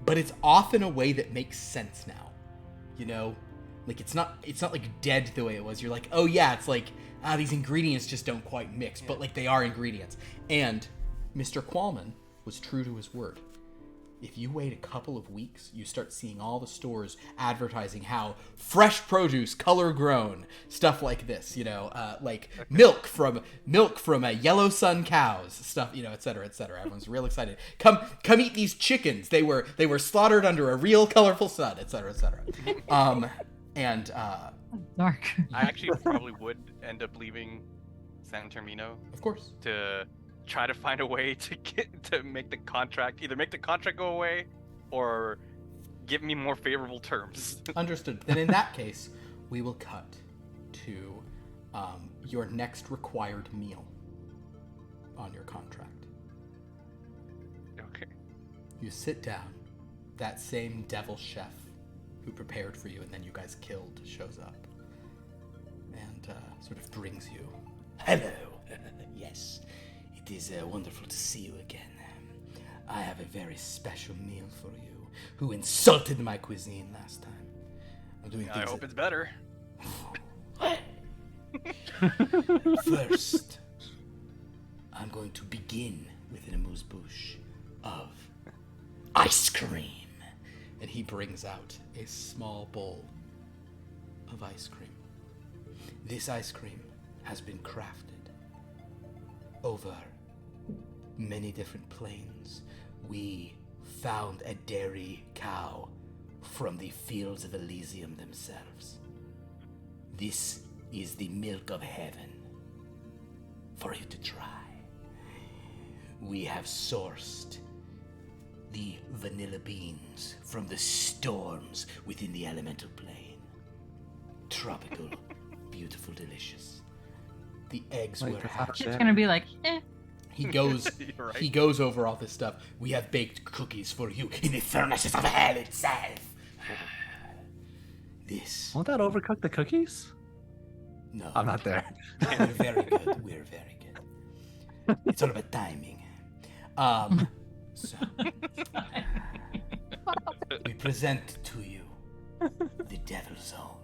[SPEAKER 1] But it's off in a way that makes sense now. You know? Like, it's not like dead the way it was. You're like, oh yeah, it's like, these ingredients just don't quite mix. Yeah. But like, they are ingredients. And Mr. Qualman was true to his word. If you wait a couple of weeks, you start seeing all the stores advertising how fresh produce, color grown, stuff like this, you know, like milk from yellow sun cows, stuff, you know, et cetera, et cetera. Everyone's real excited. Come eat these chickens. They were slaughtered under a real colorful sun, et cetera, et cetera.
[SPEAKER 4] Dark.
[SPEAKER 3] I actually probably would end up leaving San Termino.
[SPEAKER 1] Of course.
[SPEAKER 3] To try to find a way to make the contract, either make the contract go away or give me more favorable terms.
[SPEAKER 1] Understood. Then in that case, we will cut to your next required meal on your contract.
[SPEAKER 3] Okay.
[SPEAKER 1] You sit down. That same devil chef who prepared for you and then you guys killed shows up and sort of brings you.
[SPEAKER 8] Hello. Yes. It is wonderful to see you again. I have a very special meal for you. Who insulted my cuisine last time? I'm doing
[SPEAKER 3] I hope it's better.
[SPEAKER 8] First, I'm going to begin with an amuse-bouche of ice cream.
[SPEAKER 1] And he brings out a small bowl of ice cream.
[SPEAKER 8] This ice cream has been crafted over many different planes. We found a dairy cow from the fields of Elysium themselves. This is the milk of heaven for you to try. We have sourced the vanilla beans from the storms within the elemental plane. Tropical, beautiful, delicious. The eggs were hatched.
[SPEAKER 4] It's gonna be like,
[SPEAKER 1] He goes
[SPEAKER 3] Right.
[SPEAKER 1] He goes over all this stuff.
[SPEAKER 8] We have baked cookies for you in the furnaces of hell itself. This.
[SPEAKER 2] Won't that overcook the cookies?
[SPEAKER 8] No.
[SPEAKER 2] I'm not there.
[SPEAKER 8] We're very good. We're very good. It's all about timing. So we present to you the Devil's Own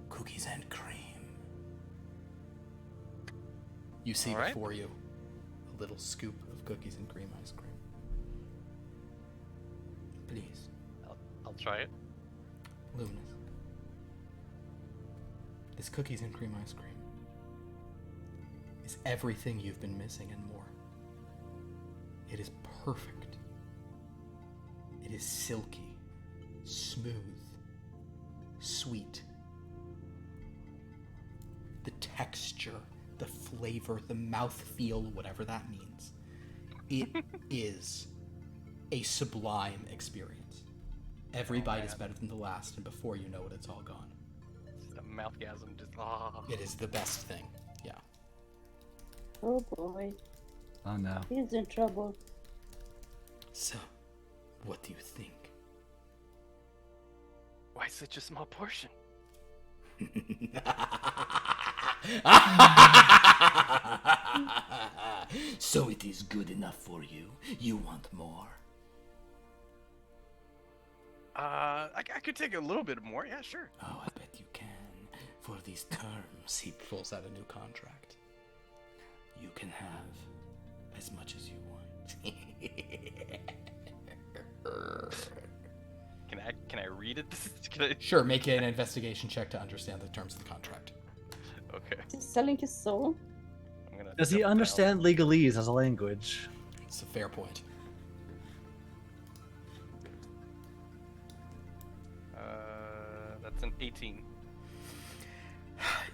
[SPEAKER 8] cookies and cream.
[SPEAKER 1] You see
[SPEAKER 3] All right.
[SPEAKER 1] before you a little scoop of cookies and cream ice cream.
[SPEAKER 8] Please.
[SPEAKER 3] I'll try it.
[SPEAKER 1] Luminous. This cookies and cream ice cream is everything you've been missing and more. It is perfect. It is silky, smooth, sweet. The texture, the flavor, the mouthfeel, whatever that means. It is a sublime experience. Every bite is better than the last, and before you know it, it's all gone.
[SPEAKER 3] Just a mouthgasm, just
[SPEAKER 1] It is the best thing. Yeah.
[SPEAKER 5] Oh boy,
[SPEAKER 2] Oh no.
[SPEAKER 5] he's in trouble.
[SPEAKER 8] So, what do you think?
[SPEAKER 3] Why such a small portion?
[SPEAKER 8] So it is good enough for you. You want more?
[SPEAKER 3] I could take a little bit more. Yeah, sure.
[SPEAKER 8] Oh, I bet you can. For these terms,
[SPEAKER 1] He pulls out a new contract.
[SPEAKER 8] you can have as much as you want.
[SPEAKER 3] Can I read it? Can I...
[SPEAKER 1] Sure, make an investigation check to understand the terms of the contract.
[SPEAKER 3] Okay.
[SPEAKER 5] He's selling his soul.
[SPEAKER 3] I'm gonna
[SPEAKER 2] Does he understand legalese as a language?
[SPEAKER 1] It's a fair point.
[SPEAKER 3] That's an 18.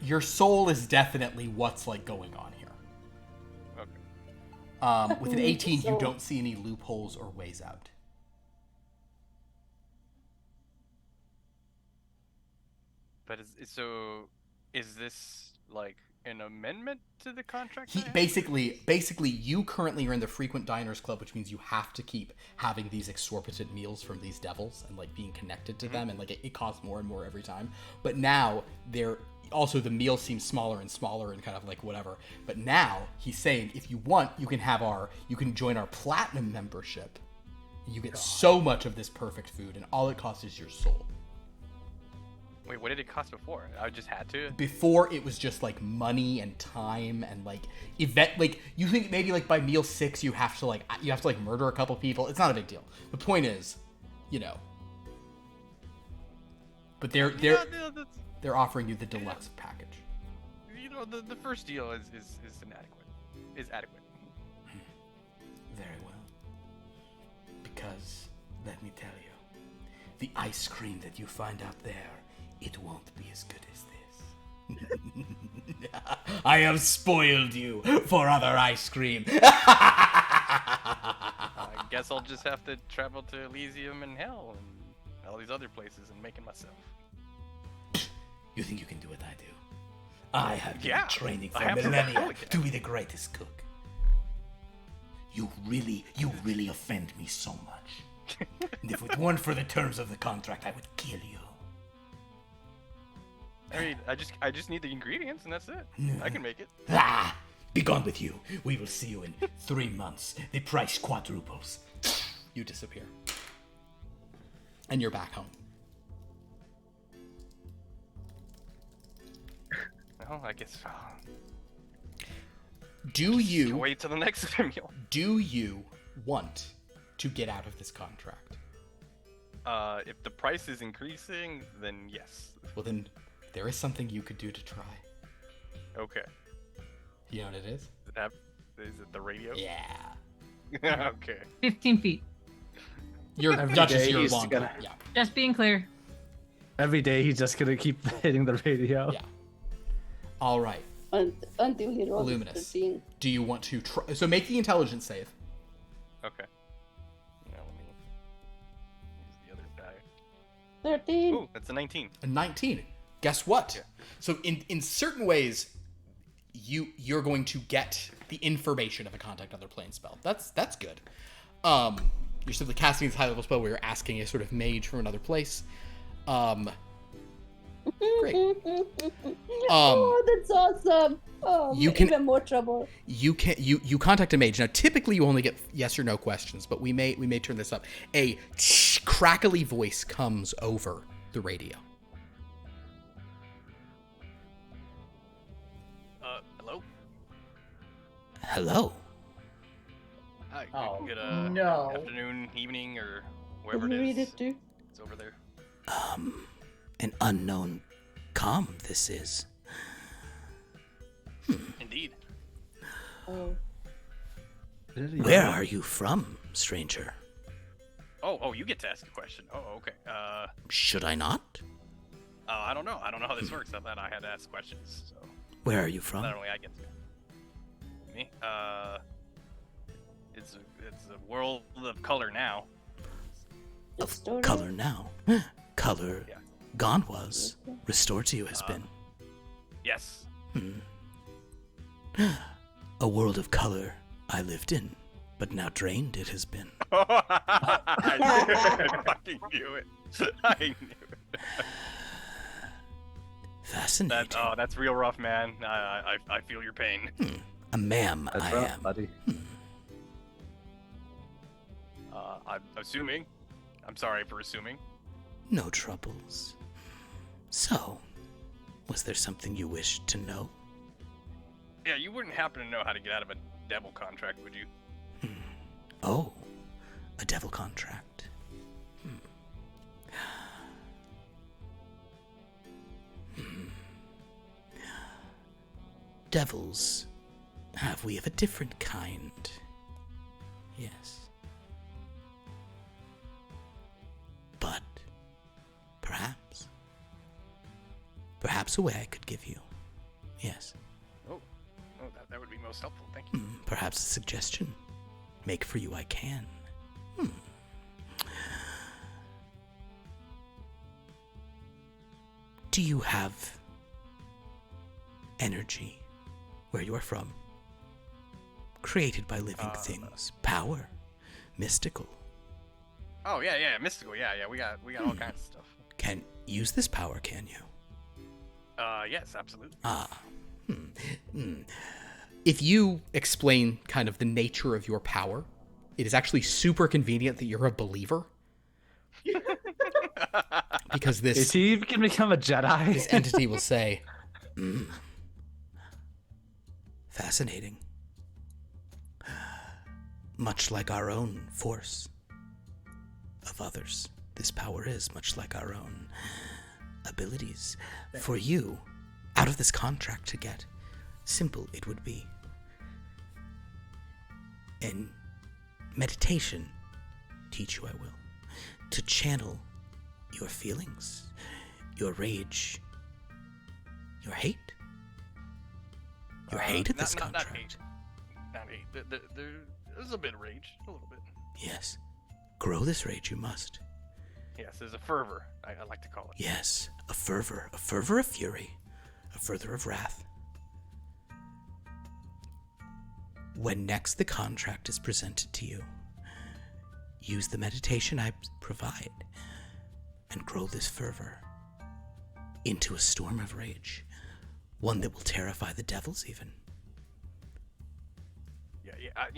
[SPEAKER 1] Your soul is definitely what's like going on here.
[SPEAKER 3] Okay.
[SPEAKER 1] With an 18, you don't see any loopholes or ways out.
[SPEAKER 3] But is this like an amendment to the contract?
[SPEAKER 1] He basically, you currently are in the frequent diners club, which means you have to keep having these exorbitant meals from these devils and like being connected to them, and like it costs more and more every time. But now they're also the meal seems smaller and smaller and kind of like whatever. But now he's saying if you want, you can join our platinum membership. And you get so much of this perfect food, and all it costs is your soul.
[SPEAKER 3] Wait, what did it cost before? I just had to.
[SPEAKER 1] Before it was just like money and time and like event. Like you think maybe like by meal 6 you have to like murder a couple people. It's not a big deal. The point is, But they're offering you the deluxe package.
[SPEAKER 3] The first deal is inadequate. Is adequate.
[SPEAKER 8] Very well. Because let me tell you, the ice cream that you find out there, it won't be as good as this. I have spoiled you for other ice cream.
[SPEAKER 3] I guess I'll just have to travel to Elysium and Hell and all these other places and make it myself.
[SPEAKER 8] You think you can do what I do? I have been training for
[SPEAKER 3] I have
[SPEAKER 8] millennia to be the greatest cook. You really offend me so much. And if it weren't for the terms of the contract, I would kill you.
[SPEAKER 3] I mean, I just need the ingredients and that's it. I can make it.
[SPEAKER 8] Ah! Be gone with you. We will see you in 3 months. The price quadruples.
[SPEAKER 1] You disappear. And you're back home.
[SPEAKER 3] Well, I guess.
[SPEAKER 1] Do you
[SPEAKER 3] wait till the next meal?
[SPEAKER 1] Do you want to get out of this contract?
[SPEAKER 3] If the price is increasing, then yes.
[SPEAKER 1] Well, then there is something you could do to try.
[SPEAKER 3] Okay.
[SPEAKER 1] You know what it is?
[SPEAKER 3] Is it the radio?
[SPEAKER 1] Yeah.
[SPEAKER 3] Okay.
[SPEAKER 4] 15 feet.
[SPEAKER 1] Your Duchess, your long.
[SPEAKER 2] Gonna...
[SPEAKER 1] Yeah.
[SPEAKER 4] Just being clear.
[SPEAKER 2] Every day he's just gonna keep hitting the radio.
[SPEAKER 1] Yeah. All right.
[SPEAKER 5] Until he rolls
[SPEAKER 1] Luminus.
[SPEAKER 5] 13.
[SPEAKER 1] Do you want to try? So make the intelligence save.
[SPEAKER 3] Okay. Now let me use the other die.
[SPEAKER 5] 13.
[SPEAKER 3] Ooh, that's a 19.
[SPEAKER 1] A 19. Guess what?
[SPEAKER 3] Yeah.
[SPEAKER 1] So in certain ways, you're going to get the information of a contact other plane spell. That's good. You're simply casting this high level spell where you're asking a sort of mage from another place. Great.
[SPEAKER 5] Oh, that's awesome. Oh,
[SPEAKER 1] you can
[SPEAKER 5] even more trouble.
[SPEAKER 1] You contact a mage. Now, typically you only get yes or no questions, but we may turn this up. A crackly voice comes over the radio.
[SPEAKER 3] Hello?
[SPEAKER 8] Hello.
[SPEAKER 3] Hi.
[SPEAKER 6] Oh,
[SPEAKER 3] Good
[SPEAKER 6] no.
[SPEAKER 3] afternoon, evening, or wherever
[SPEAKER 5] Can you
[SPEAKER 3] it
[SPEAKER 5] read
[SPEAKER 3] is.
[SPEAKER 5] it too?
[SPEAKER 3] It's over there.
[SPEAKER 8] An unknown comm this is.
[SPEAKER 3] Indeed.
[SPEAKER 5] Oh.
[SPEAKER 8] Where are you from, stranger?
[SPEAKER 3] Oh, you get to ask a question. Oh, okay.
[SPEAKER 8] Should I not?
[SPEAKER 3] I don't know. I don't know how this works. I thought I had to ask questions. So
[SPEAKER 8] Where are you from?
[SPEAKER 3] not only I get to. Me? It's a world of color now.
[SPEAKER 8] Of
[SPEAKER 5] Story?
[SPEAKER 8] color now. Color
[SPEAKER 3] Yeah.
[SPEAKER 8] gone was. Restored to you has been.
[SPEAKER 3] Yes.
[SPEAKER 8] A world of color I lived in, but now drained it has been.
[SPEAKER 3] I fucking knew it. I knew it.
[SPEAKER 8] Fascinating.
[SPEAKER 3] That's real rough, man. I feel your pain.
[SPEAKER 8] A ma'am
[SPEAKER 2] That's
[SPEAKER 8] I
[SPEAKER 2] rough,
[SPEAKER 8] am.
[SPEAKER 2] buddy.
[SPEAKER 3] I'm assuming. I'm sorry for assuming.
[SPEAKER 8] No troubles. So, was there something you wished to know?
[SPEAKER 3] Yeah, you wouldn't happen to know how to get out of a devil contract, would you?
[SPEAKER 8] Oh, a devil contract. Devils have we of a different kind? Yes. But perhaps a way I could give you. Yes.
[SPEAKER 3] Oh, that would be most helpful. Thank you.
[SPEAKER 8] Perhaps a suggestion. Make for you I can. Do you have energy where you are from? Created by living things. Power. Mystical.
[SPEAKER 3] Oh yeah, mystical. Yeah. We got all kinds of stuff.
[SPEAKER 8] Can use this power, can you?
[SPEAKER 3] Yes, absolutely.
[SPEAKER 1] If you explain kind of the nature of your power, it is actually super convenient that you're a believer. Because
[SPEAKER 2] Is he can become a Jedi?
[SPEAKER 1] this entity will say,
[SPEAKER 8] Fascinating. Much like our own force of others, this power is much like our own abilities. For you, out of this contract to get, simple it would be. In meditation, teach you I will, to channel your feelings, your rage, your hate. Your hate of this contract.
[SPEAKER 3] Not hate. There's a bit of rage, a little bit.
[SPEAKER 8] Yes. Grow this rage you must.
[SPEAKER 3] Yes, there's a fervor, I like to call it.
[SPEAKER 8] Yes, a fervor of fury, a fervor of wrath. When next the contract is presented to you, use the meditation I provide and grow this fervor into a storm of rage, one that will terrify the devils even.
[SPEAKER 3] Yeah, I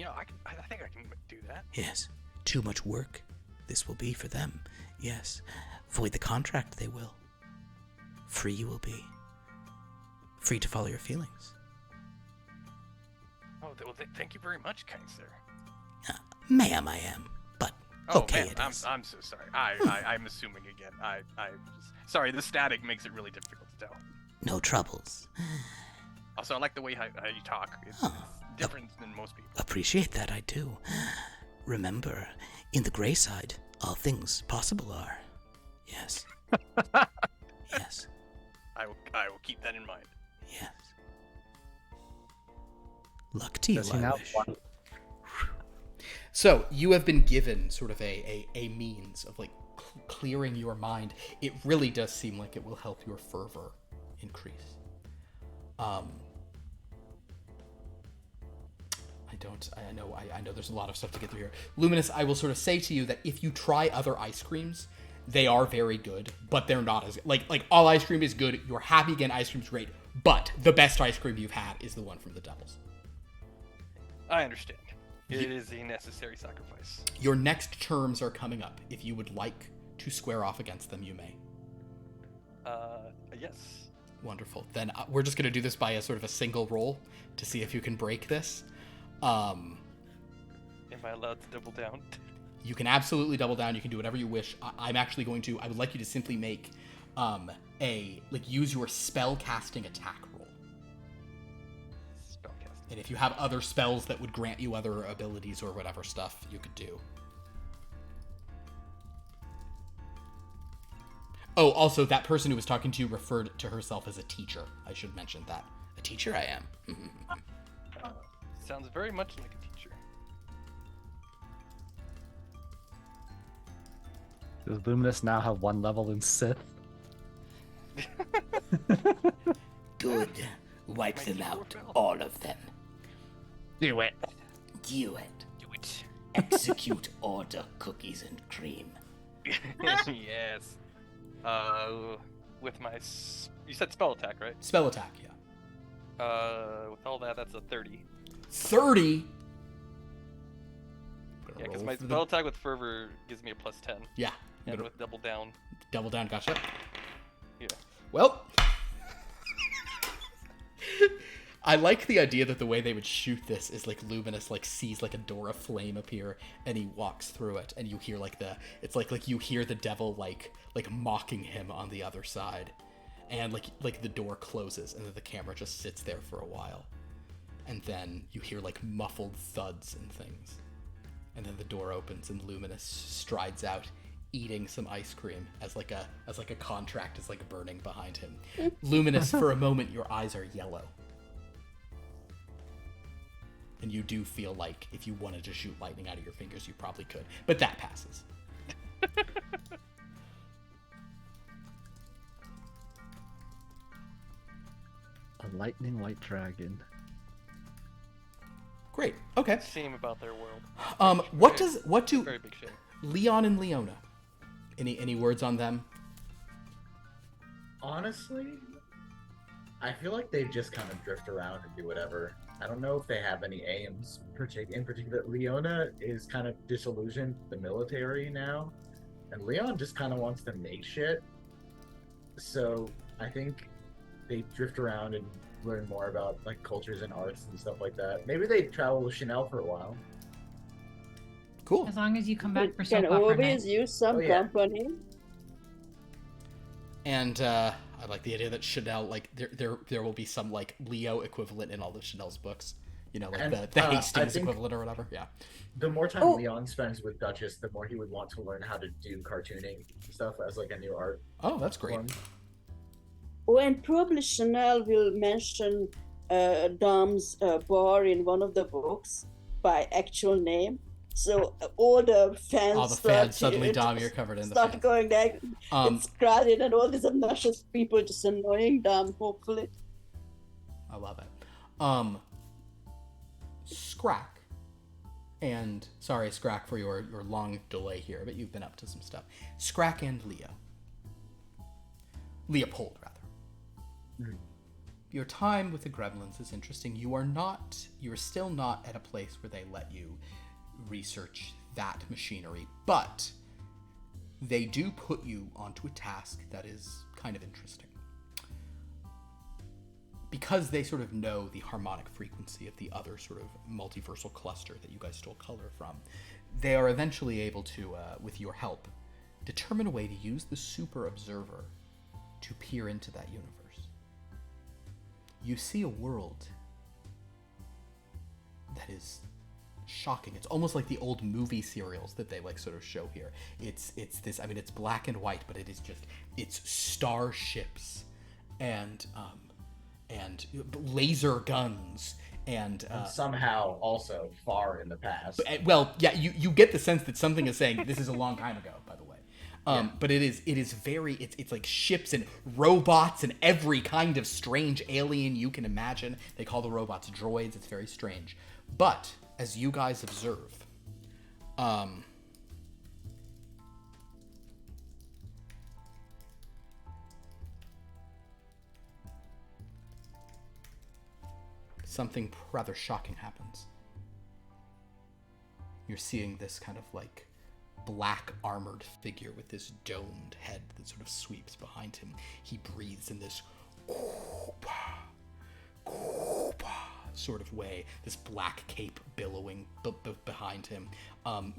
[SPEAKER 3] think I can do that.
[SPEAKER 8] Yes, too much work this will be for them. Yes, void the contract they will. Free you will be. Free to follow your feelings.
[SPEAKER 3] Oh, well, thank you very much, kind sir.
[SPEAKER 8] Ma'am, I am, but okay,
[SPEAKER 3] man,
[SPEAKER 8] it is.
[SPEAKER 3] I'm so sorry. I'm assuming again. Sorry, the static makes it really difficult to tell.
[SPEAKER 8] No troubles.
[SPEAKER 3] Also, I like the way how you talk. It's different than most people.
[SPEAKER 8] Appreciate that, I do. Remember, in the gray side, all things possible are. Yes. Yes.
[SPEAKER 3] I will keep that in mind.
[SPEAKER 8] Yes. Luck to you,
[SPEAKER 2] Does he
[SPEAKER 8] I
[SPEAKER 2] now
[SPEAKER 8] wish.
[SPEAKER 2] want-
[SPEAKER 1] so you have been given sort of a means of like clearing your mind. It really does seem like it will help your fervor increase. I know there's a lot of stuff to get through here. Luminus, I will sort of say to you that if you try other ice creams, they are very good, but they're not as like all ice cream is good. Your Happy Again ice cream's great, but the best ice cream you've had is the one from the Devils.
[SPEAKER 3] I understand. It is a necessary sacrifice.
[SPEAKER 1] Your next terms are coming up. If you would like to square off against them, you may.
[SPEAKER 3] Yes.
[SPEAKER 1] Wonderful. Then we're just going to do this by a sort of a single roll to see if you can break this.
[SPEAKER 3] Am I allowed to double down?
[SPEAKER 1] You can absolutely double down. You can do whatever you wish. I would like you to simply make use your spell casting attack roll.
[SPEAKER 3] Spellcasting.
[SPEAKER 1] And if you have other spells that would grant you other abilities or whatever stuff, you could do. Oh, also, that person who was talking to you referred to herself as a teacher. I should mention that. A teacher I am.
[SPEAKER 3] Sounds very much like a teacher.
[SPEAKER 2] Does Luminus now have one level in Sith?
[SPEAKER 8] Good. Wipe them out. All of them.
[SPEAKER 2] Do it.
[SPEAKER 8] Do it.
[SPEAKER 3] Do it.
[SPEAKER 8] Execute order cookies and cream.
[SPEAKER 3] Yes. With my... You said spell attack, right?
[SPEAKER 1] Spell attack, yeah.
[SPEAKER 3] With all that, that's a 30.
[SPEAKER 1] 30?
[SPEAKER 3] Yeah, because my spell attack with fervor gives me a plus 10.
[SPEAKER 1] Yeah.
[SPEAKER 3] And with double down.
[SPEAKER 1] Double down, gotcha.
[SPEAKER 3] Yeah.
[SPEAKER 1] Well, I like the idea that the way they would shoot this is like Luminus like sees like a door of flame appear and he walks through it and you hear like it's like you hear the devil like mocking him on the other side, and like the door closes and then the camera just sits there for a while, and then you hear like muffled thuds and things. And then the door opens and Luminus strides out, eating some ice cream as like a contract is like burning behind him. Luminus, for a moment, your eyes are yellow. And you do feel like if you wanted to shoot lightning out of your fingers, you probably could. But that passes.
[SPEAKER 2] A lightning white dragon.
[SPEAKER 1] Great. Okay.
[SPEAKER 3] Shame about their world.
[SPEAKER 1] What do
[SPEAKER 3] Very big shame.
[SPEAKER 1] Leon and Leona? Any words on them?
[SPEAKER 6] Honestly, I feel like they just kind of drift around and do whatever. I don't know if they have any aims in particular. Leona is kind of disillusioned with the military now, and Leon just kind of wants to make shit. So I think they drift around and learn more about like cultures and arts and stuff like that. Maybe they travel with Sha'Nehl for a while.
[SPEAKER 1] Cool.
[SPEAKER 4] As long as you come back for
[SPEAKER 5] Can
[SPEAKER 4] soap opera
[SPEAKER 5] always
[SPEAKER 4] night.
[SPEAKER 5] use some
[SPEAKER 6] Oh, yeah.
[SPEAKER 5] company.
[SPEAKER 1] And I like the idea that Sha'Nehl, like there will be some like Leo equivalent in all of Chanel's books. You know, like
[SPEAKER 6] And,
[SPEAKER 1] the
[SPEAKER 6] I
[SPEAKER 1] Hastings
[SPEAKER 6] think-
[SPEAKER 1] equivalent or whatever. Yeah.
[SPEAKER 6] The more time
[SPEAKER 5] Oh.
[SPEAKER 6] Leon spends with Duchess, the more he would want to learn how to do cartooning stuff as like a new art
[SPEAKER 1] Oh, that's great.
[SPEAKER 6] form.
[SPEAKER 5] Oh, and probably Sha'Nehl will mention Dom's bar in one of the books by actual name. So all the fans,
[SPEAKER 1] All the fans suddenly, Dom, you're covered in the
[SPEAKER 5] start
[SPEAKER 1] fans.
[SPEAKER 5] going there.
[SPEAKER 1] Um,
[SPEAKER 5] It's crowded and all these obnoxious people just annoying Dom, hopefully.
[SPEAKER 1] I love it. Scrakk, and sorry, Scrakk, for your long delay here, but you've been up to some stuff. Scrakk and Leopold, rather. Your time with the Gremlins is interesting. You are still not at a place where they let you research that machinery, but they do put you onto a task that is kind of interesting. Because they sort of know the harmonic frequency of the other sort of multiversal cluster that you guys stole color from, they are eventually able to, with your help, determine a way to use the super observer to peer into that universe. You see a world that is shocking. It's almost like the old movie serials that they like sort of show here. It's this, I mean, it's black and white, but it's starships and laser guns and
[SPEAKER 6] Somehow also far in the past.
[SPEAKER 1] well, yeah, you get the sense that something is saying this is a long time ago, by the way. But it is very, it's like ships and robots and every kind of strange alien you can imagine. They call the robots droids. It's very strange. But as you guys observe, something rather shocking happens. You're seeing this kind of like black armored figure with this domed head that sort of sweeps behind him. He breathes in this sort of way, this black cape billowing behind him.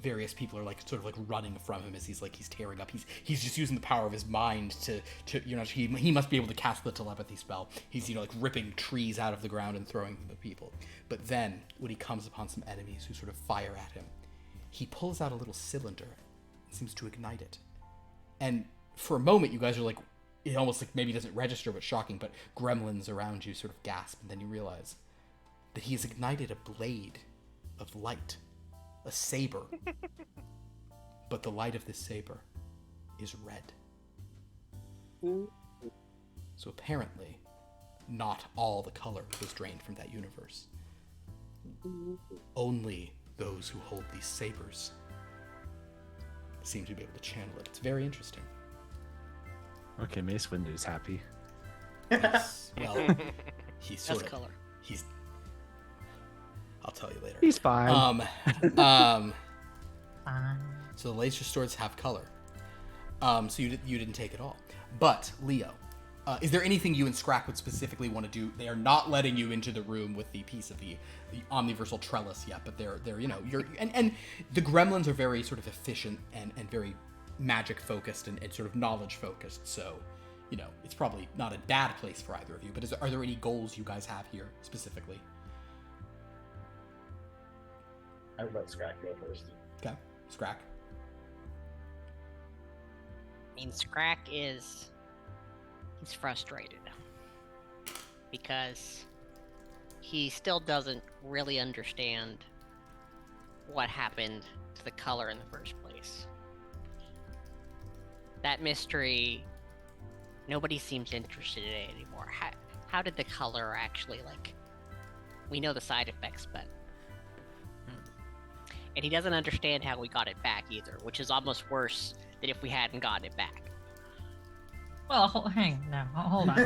[SPEAKER 1] Various people are like sort of like running from him as he's tearing up. He's just using the power of his mind to he must be able to cast the telepathy spell. He's like ripping trees out of the ground and throwing them at people. But then when he comes upon some enemies who sort of fire at him, he pulls out a little cylinder and seems to ignite it. And for a moment, you guys are like, it almost like maybe doesn't register what's shocking, but gremlins around you sort of gasp, and then you realize that he has ignited a blade of light, a saber. But the light of this saber is red. So apparently, not all the color was drained from that universe. Only those who hold these sabers seem to be able to channel it. It's very interesting.
[SPEAKER 2] Okay, Mace Windu's happy.
[SPEAKER 1] Well, he's sort
[SPEAKER 7] That's
[SPEAKER 1] of
[SPEAKER 7] color.
[SPEAKER 1] he's. I'll tell you later.
[SPEAKER 2] He's fine.
[SPEAKER 4] Fine.
[SPEAKER 1] So the laser swords have color. So you didn't take it all. But Leo, is there anything you and Scrakk would specifically want to do? They are not letting you into the room with the piece of the omniversal trellis yet, but they're you're and the gremlins are very sort of efficient and very magic focused and sort of knowledge focused. So it's probably not a bad place for either of you. But are there any goals you guys have here specifically?
[SPEAKER 6] I would let Scrakk go first.
[SPEAKER 1] Okay, Scrakk.
[SPEAKER 7] I mean, Scrakk he's frustrated because he still doesn't really understand what happened to the color in the first place. That mystery, nobody seems interested in it anymore. How did the color actually, like, we know the side effects, but... And he doesn't understand how we got it back either, which is almost worse than if we hadn't gotten it back.
[SPEAKER 4] Well, hang now. Hold on.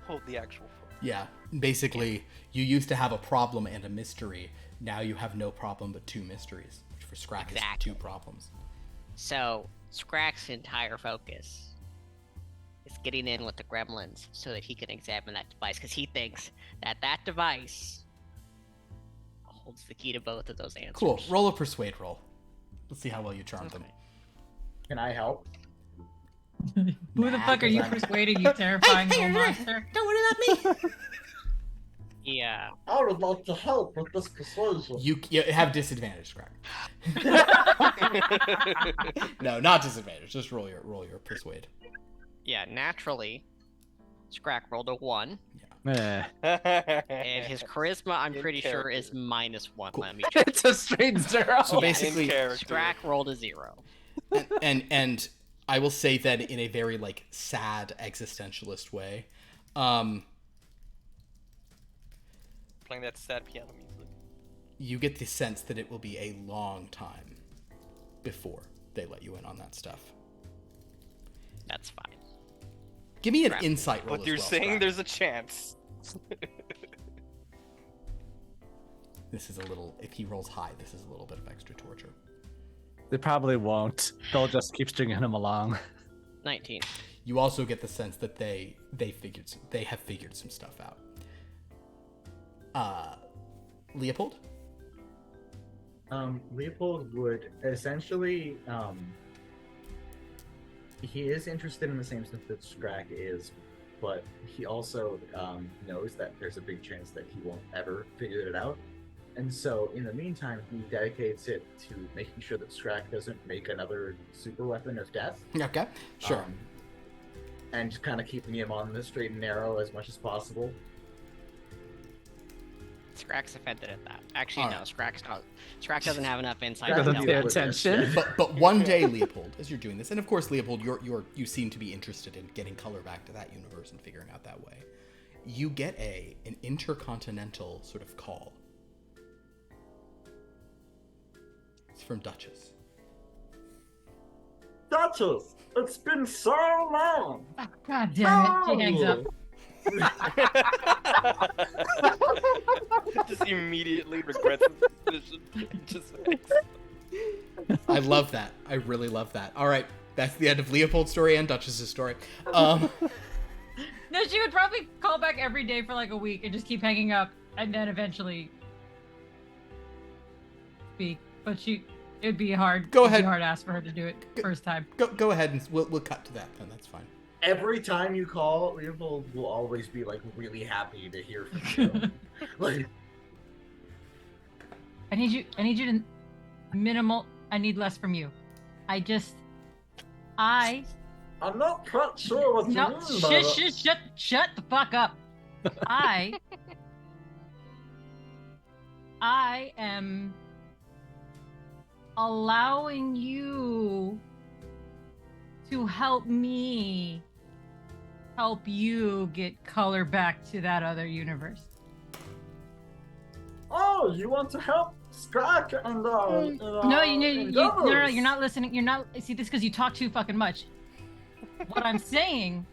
[SPEAKER 3] Hold the actual phone.
[SPEAKER 1] Yeah, basically, you used to have a problem and a mystery. Now you have no problem but two mysteries, which for Scrakk is two problems.
[SPEAKER 7] So, Scrack's entire focus is getting in with the gremlins so that he can examine that device, because he thinks that that device holds the key to both of those answers.
[SPEAKER 1] Cool. Roll a persuade roll. Let's see how well you charmed them.
[SPEAKER 6] Can I help?
[SPEAKER 4] Who the fuck are you persuading, you terrifying little monster?
[SPEAKER 8] Don't worry about me.
[SPEAKER 7] Yeah.
[SPEAKER 6] I would like to help with this persuasion.
[SPEAKER 1] You have disadvantage, Scrakk. No, not disadvantage. Just roll your persuade.
[SPEAKER 7] Yeah, naturally, Scrakk rolled a 1.
[SPEAKER 2] Eh.
[SPEAKER 7] And his charisma, I'm pretty sure, is -1.
[SPEAKER 1] Cool.
[SPEAKER 7] Let me check.
[SPEAKER 2] It's a straight 0.
[SPEAKER 1] So basically,
[SPEAKER 7] Scrakk rolled a 0.
[SPEAKER 1] and I will say that in a very like sad existentialist way,
[SPEAKER 3] Playing that sad piano music.
[SPEAKER 1] you get the sense that it will be a long time before they let you in on that stuff.
[SPEAKER 7] That's fine.
[SPEAKER 1] Give me an insight roll.
[SPEAKER 3] But
[SPEAKER 1] as
[SPEAKER 3] you're
[SPEAKER 1] well,
[SPEAKER 3] saying
[SPEAKER 1] Scrakk.
[SPEAKER 3] there's a chance.
[SPEAKER 1] This is a little. If he rolls high, this is a little bit of extra torture.
[SPEAKER 2] They probably won't. They'll just keep stringing him along.
[SPEAKER 7] 19.
[SPEAKER 1] You also get the sense that they have figured some stuff out. Leopold?
[SPEAKER 6] Leopold would essentially, he is interested in the same stuff that Scrakk is, but he also knows that there's a big chance that he won't ever figure it out. And so, in the meantime, he dedicates it to making sure that Scrakk doesn't make another super weapon of death.
[SPEAKER 1] Okay, sure.
[SPEAKER 6] And just kind of keeping him on the straight and narrow as much as possible.
[SPEAKER 7] Scrack's offended at that. Actually,
[SPEAKER 1] All
[SPEAKER 7] no,
[SPEAKER 1] right.
[SPEAKER 7] Scrakk doesn't have enough insight
[SPEAKER 6] That
[SPEAKER 7] to
[SPEAKER 6] would
[SPEAKER 7] tell
[SPEAKER 6] be
[SPEAKER 7] me.
[SPEAKER 6] a little
[SPEAKER 2] attention.
[SPEAKER 1] But one day, Leopold, as you're doing this, and of course, Leopold, you seem to be interested in getting color back to that universe and figuring out that way. You get an intercontinental sort of call. It's from Duchess.
[SPEAKER 6] Duchess, it's been so long.
[SPEAKER 4] Oh, God damn it. She hangs up.
[SPEAKER 3] Just immediately regrets his decision. Just
[SPEAKER 1] I love that. I really love that. All right, that's the end of Leopold's story and Duchess's story.
[SPEAKER 4] No, she would probably call back every day for like a week and just keep hanging up and then eventually speak. But it would be hard.
[SPEAKER 1] Go
[SPEAKER 4] it'd be
[SPEAKER 1] ahead.
[SPEAKER 4] hard to ask for her to do it first time.
[SPEAKER 1] Go ahead and we'll cut to that then. That's fine.
[SPEAKER 6] Every time you call, Leopold will always be like really happy to hear from you. Like,
[SPEAKER 4] I need you to minimal. I need less from you.
[SPEAKER 6] I'm not quite sure what you
[SPEAKER 4] No,
[SPEAKER 6] mean by that.
[SPEAKER 4] shut the fuck up. I am allowing you to help me help you get color back to that other universe.
[SPEAKER 6] Oh, you want to help Scrakk and
[SPEAKER 4] No, no, you're not listening. You're not. See, this because you talk too fucking much. What I'm saying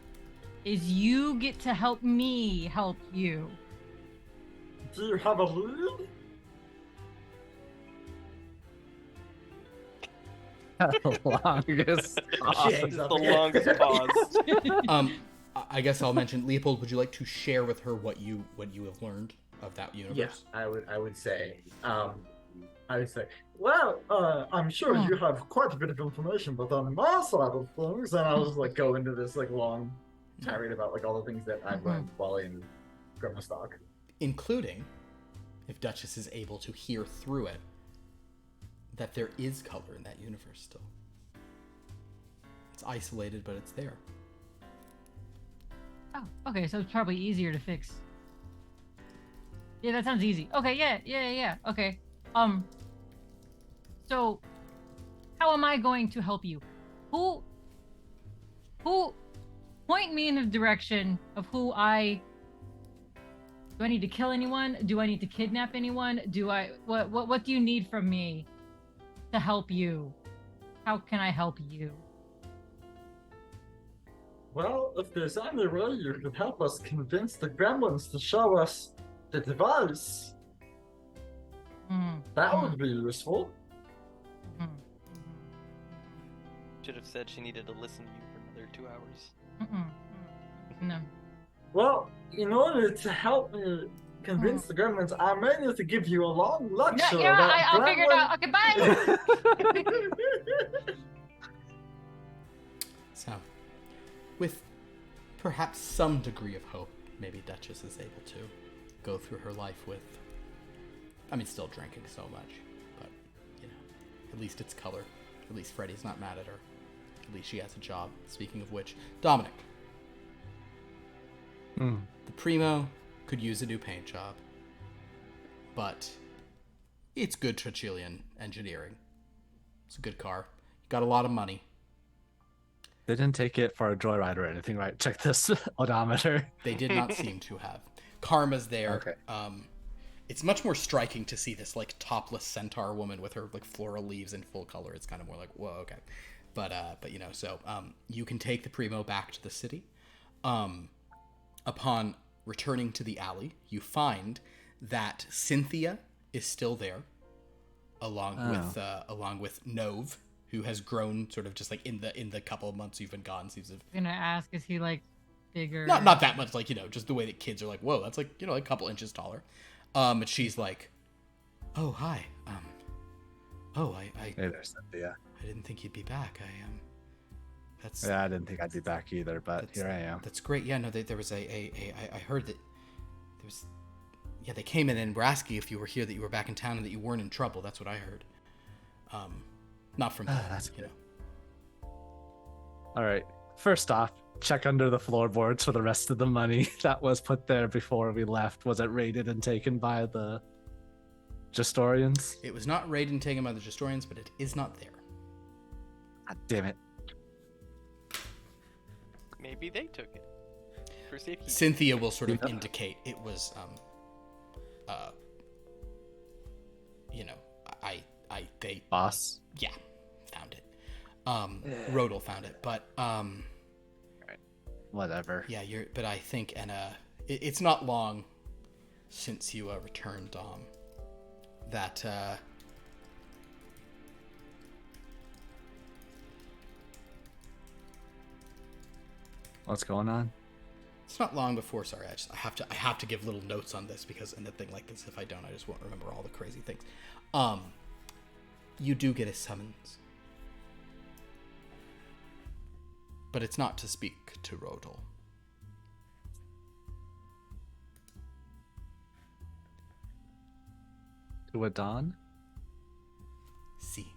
[SPEAKER 4] is you get to help me help you.
[SPEAKER 6] Do you have a lead?
[SPEAKER 2] The longest.
[SPEAKER 6] She hangs
[SPEAKER 3] the
[SPEAKER 6] up again.
[SPEAKER 3] longest pause.
[SPEAKER 1] I guess I'll mention, Leopold, would you like to share with her what you have learned of that universe?
[SPEAKER 6] Yes, I would say. Well, I'm sure you have quite a bit of information, but on my side of things, and I'll just like go into this like long tirade about like all the things that I've learned while in Grandma Stock.
[SPEAKER 1] Including, if Duchess is able to hear through it, that there is color in that universe still. It's isolated, but it's there.
[SPEAKER 4] Oh, okay, so it's probably easier to fix. Yeah, that sounds easy. Okay, yeah. Okay. So how am I going to help you? Who point me in the direction of who I do I need to kill anyone? Do I need to kidnap anyone? What do you need from me to help you? How can I help you?
[SPEAKER 9] Well, if there's any way you could help us convince the gremlins to show us the device, that would be useful.
[SPEAKER 3] Should have said she needed to listen to you for another 2 hours.
[SPEAKER 4] No.
[SPEAKER 9] Well, in order to help me convince the gremlins, I may need to give you a long lecture
[SPEAKER 4] Yeah,
[SPEAKER 9] about
[SPEAKER 4] I'll figure it out. Okay, bye.
[SPEAKER 1] So, with perhaps some degree of hope, maybe Duchess is able to go through her life with, I mean, still drinking so much, but, you know, at least it's color. At least Freddy's not mad at her. At least she has a job. Speaking of which, Dominic. The Primo could use a new paint job, but it's good Trachilian engineering. It's a good car. You got a lot of money.
[SPEAKER 2] They didn't take it for a joyride or anything, right? Check this odometer.
[SPEAKER 1] They did not seem to have. Karma's there.
[SPEAKER 2] Okay.
[SPEAKER 1] It's much more striking to see this like topless centaur woman with her like floral leaves in full color. It's kind of more like, whoa, okay. But you know, so you can take the Primo back to the city. Upon returning to the alley, you find that Cynthia is still there, along with Nove, who has grown sort of just like in the couple of months you've been gone. Seems to have...
[SPEAKER 4] I'm gonna ask, is he like bigger?
[SPEAKER 1] Not that much, like, you know, just the way that kids are like, whoa, that's like, you know, like a couple inches taller. And she's like, oh, hi.
[SPEAKER 2] Hey there, Cynthia.
[SPEAKER 1] I didn't think you'd be back.
[SPEAKER 2] Yeah, I didn't think I'd be back either, but here I am.
[SPEAKER 1] That's great. Yeah, no, there was I heard that there was, yeah, they came in and were asking if you were here, that you were back in town, and that you weren't in trouble. That's what I heard. Not from
[SPEAKER 2] That's
[SPEAKER 1] you
[SPEAKER 2] good.
[SPEAKER 1] know.
[SPEAKER 2] All right. First off, check under the floorboards for the rest of the money that was put there before we left. Was it raided and taken by the Gestorians?
[SPEAKER 1] It was not raided and taken by the Gestorians, but it is not there.
[SPEAKER 2] God damn it.
[SPEAKER 3] Maybe they took it for safety.
[SPEAKER 1] Cynthia will sort of indicate it was, you know, they
[SPEAKER 2] Boss?
[SPEAKER 1] Yeah, found it. Rodel found it, but
[SPEAKER 2] Whatever.
[SPEAKER 1] yeah, but I think, and it's not long since you returned, Dom, that
[SPEAKER 2] What's going on?
[SPEAKER 1] it's not long before. Sorry, I have to give little notes on this, because in a thing like this, if I don't, I just won't remember all the crazy things. You do get a summons, but it's not to speak to Rodel.
[SPEAKER 2] To a Dawn?
[SPEAKER 1] See.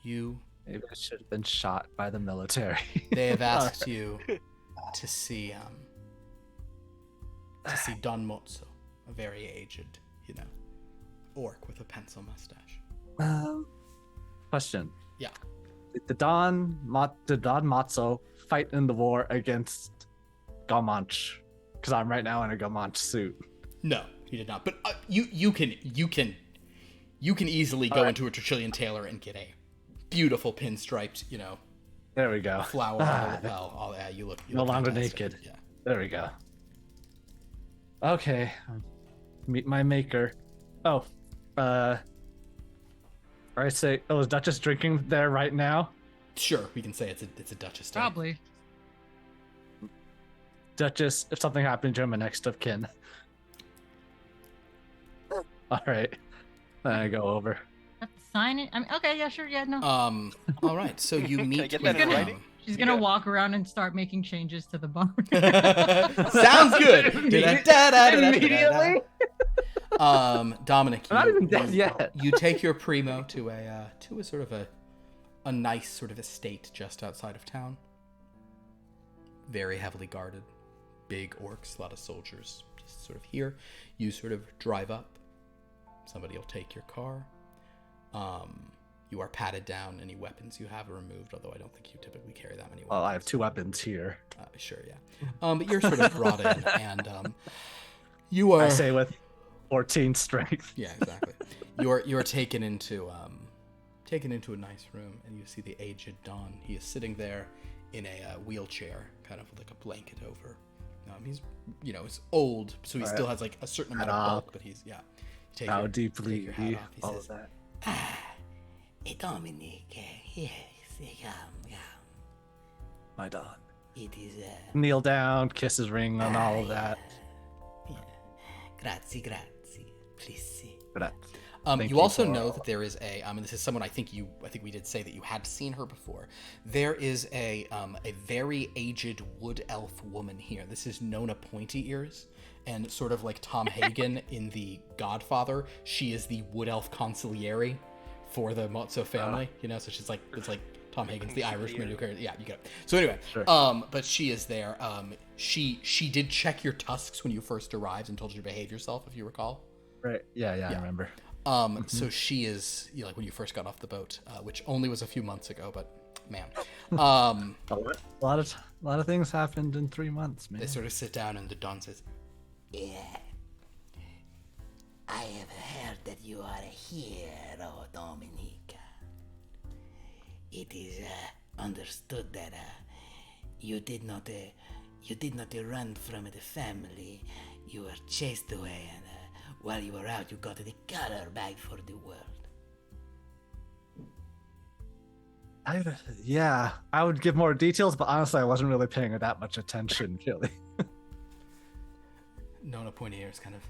[SPEAKER 1] You.
[SPEAKER 2] Maybe I should have been shot by the military.
[SPEAKER 1] They have asked you to see Don Mozzo, a very aged, you know, orc with a pencil mustache.
[SPEAKER 2] Question.
[SPEAKER 1] Yeah.
[SPEAKER 2] Did Don Mozzo fight in the war against Gamanch? Because I'm right now in a Gamanch suit.
[SPEAKER 1] No, he did not. But you can easily go into a Trachilian tailor and get a beautiful pinstriped, you know,
[SPEAKER 2] There we go.
[SPEAKER 1] flower on the lapel. All that. You look
[SPEAKER 2] No longer
[SPEAKER 1] fantastic.
[SPEAKER 2] naked.
[SPEAKER 1] Yeah.
[SPEAKER 2] There we go. Okay. Meet my maker. Oh. I say, oh, is Duchess drinking there right now?
[SPEAKER 1] Sure, we can say it's a Duchess day.
[SPEAKER 4] Probably.
[SPEAKER 2] Duchess, if something happened to him, a next of kin. All right. Then I go over.
[SPEAKER 4] Have to sign it. I mean, okay, yeah, sure, yeah, no.
[SPEAKER 1] All right. So you meet
[SPEAKER 3] I get
[SPEAKER 1] with
[SPEAKER 3] that in writing?
[SPEAKER 4] She's gonna walk around and start making changes to the barn.
[SPEAKER 1] Sounds good.
[SPEAKER 2] Immediately.
[SPEAKER 1] Dominic,
[SPEAKER 2] I'm not even dead yet.
[SPEAKER 1] you take your primo to a sort of a nice sort of estate just outside of town. Very heavily guarded, big orcs, a lot of soldiers just sort of here. You sort of drive up. Somebody will take your car. You are patted down. Any weapons you have are removed, although I don't think you typically carry that many weapons.
[SPEAKER 2] Well, I have 2 weapons here.
[SPEAKER 1] Sure, yeah. But you're sort of brought in, and you are.
[SPEAKER 2] I say with 14 strength.
[SPEAKER 1] Yeah, exactly. You're taken into a nice room, and you see the aged Don. He is sitting there in a wheelchair, kind of with like a blanket over. He's he's old, so he still has like a certain amount of bulk, but he's You take
[SPEAKER 2] How
[SPEAKER 1] your,
[SPEAKER 2] deeply
[SPEAKER 1] take your hat off. He
[SPEAKER 2] all
[SPEAKER 1] says,
[SPEAKER 2] of that.
[SPEAKER 8] Dominic, yes,
[SPEAKER 2] My Don.
[SPEAKER 8] it is,
[SPEAKER 2] Kneel down, kiss his ring, and all of that.
[SPEAKER 8] grazie, please.
[SPEAKER 2] But
[SPEAKER 1] you
[SPEAKER 2] you
[SPEAKER 1] also
[SPEAKER 2] for-
[SPEAKER 1] know that there is a this is someone I think we did say that you had seen her before. There is a very aged wood elf woman here. This is Nona Pointy Ears, and sort of like Tom Hagen in The Godfather, she is the wood elf consigliere for the Mozzo family. So she's like it's like Tom Hagen's the Irishman who carries. Yeah, you get it. So anyway,
[SPEAKER 2] Sure.
[SPEAKER 1] but she is there. She did check your tusks when you first arrived and told you to behave yourself, if you recall.
[SPEAKER 2] Right. Yeah, I remember.
[SPEAKER 1] So she is, like when you first got off the boat, which only was a few months ago, but man,
[SPEAKER 2] A lot of things happened in 3 months, man.
[SPEAKER 1] they sort of sit down and the Don says,
[SPEAKER 8] Yeah. I have heard that you are here, oh Dominic. It is understood that you did not run from the family. You were chased away, and while you were out, you got the color back for the world.
[SPEAKER 2] I would give more details, but honestly, I wasn't really paying that much attention, really.
[SPEAKER 1] Nona Pointy Ears kind of,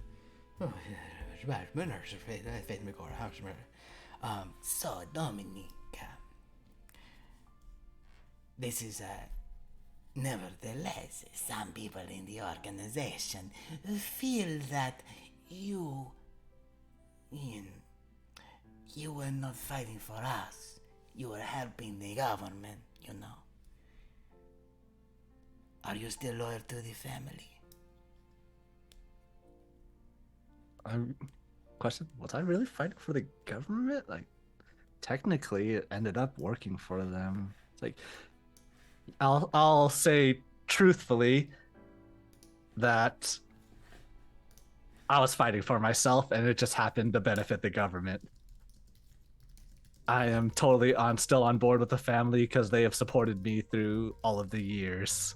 [SPEAKER 8] So, Dominic, this is nevertheless, some people in the organization feel that you were not fighting for us. You were helping the government, Are you still loyal to the family?
[SPEAKER 2] Question: was I really fighting for the government? Like, technically, it ended up working for them. It's like, I'll say truthfully that I was fighting for myself, and it just happened to benefit the government. I am totally still on board with the family because they have supported me through all of the years,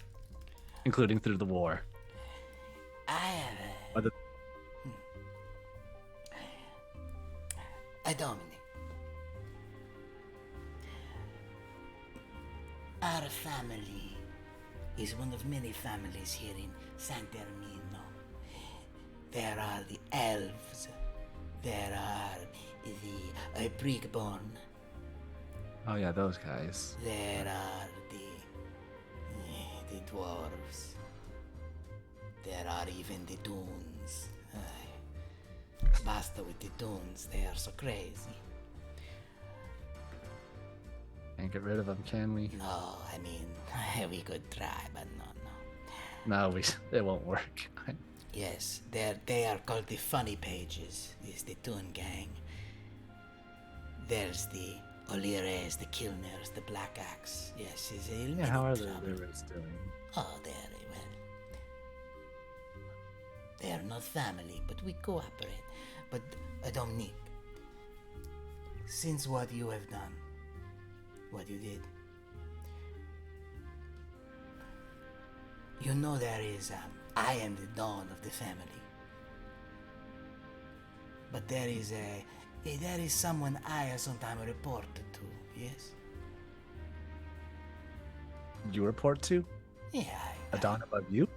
[SPEAKER 2] including through the war.
[SPEAKER 8] Dominic, our family is one of many families here in San Termino. There are the elves, there are the Brickborn,
[SPEAKER 2] Oh yeah, those guys.
[SPEAKER 8] there are the dwarves, there are even the Dunes. Basta with the Dunes, they are so crazy.
[SPEAKER 2] Can't get rid of them, can we?
[SPEAKER 8] No, I mean, we could try, but no.
[SPEAKER 2] No, it won't work.
[SPEAKER 8] Yes, they are called the Funny Pages. This is the Toon Gang. There's the Olires, the Kilners, the Black Axe. Yes, it's a
[SPEAKER 2] Yeah, how are the rivers doing?
[SPEAKER 8] Oh, very well. They are not family, but we cooperate. But, Dominic, since what you have done, what you did, you know there is, I am the Dawn of the family. But there is someone I sometimes report to, yes?
[SPEAKER 2] You report to?
[SPEAKER 8] Yeah,
[SPEAKER 2] A Dawn above you?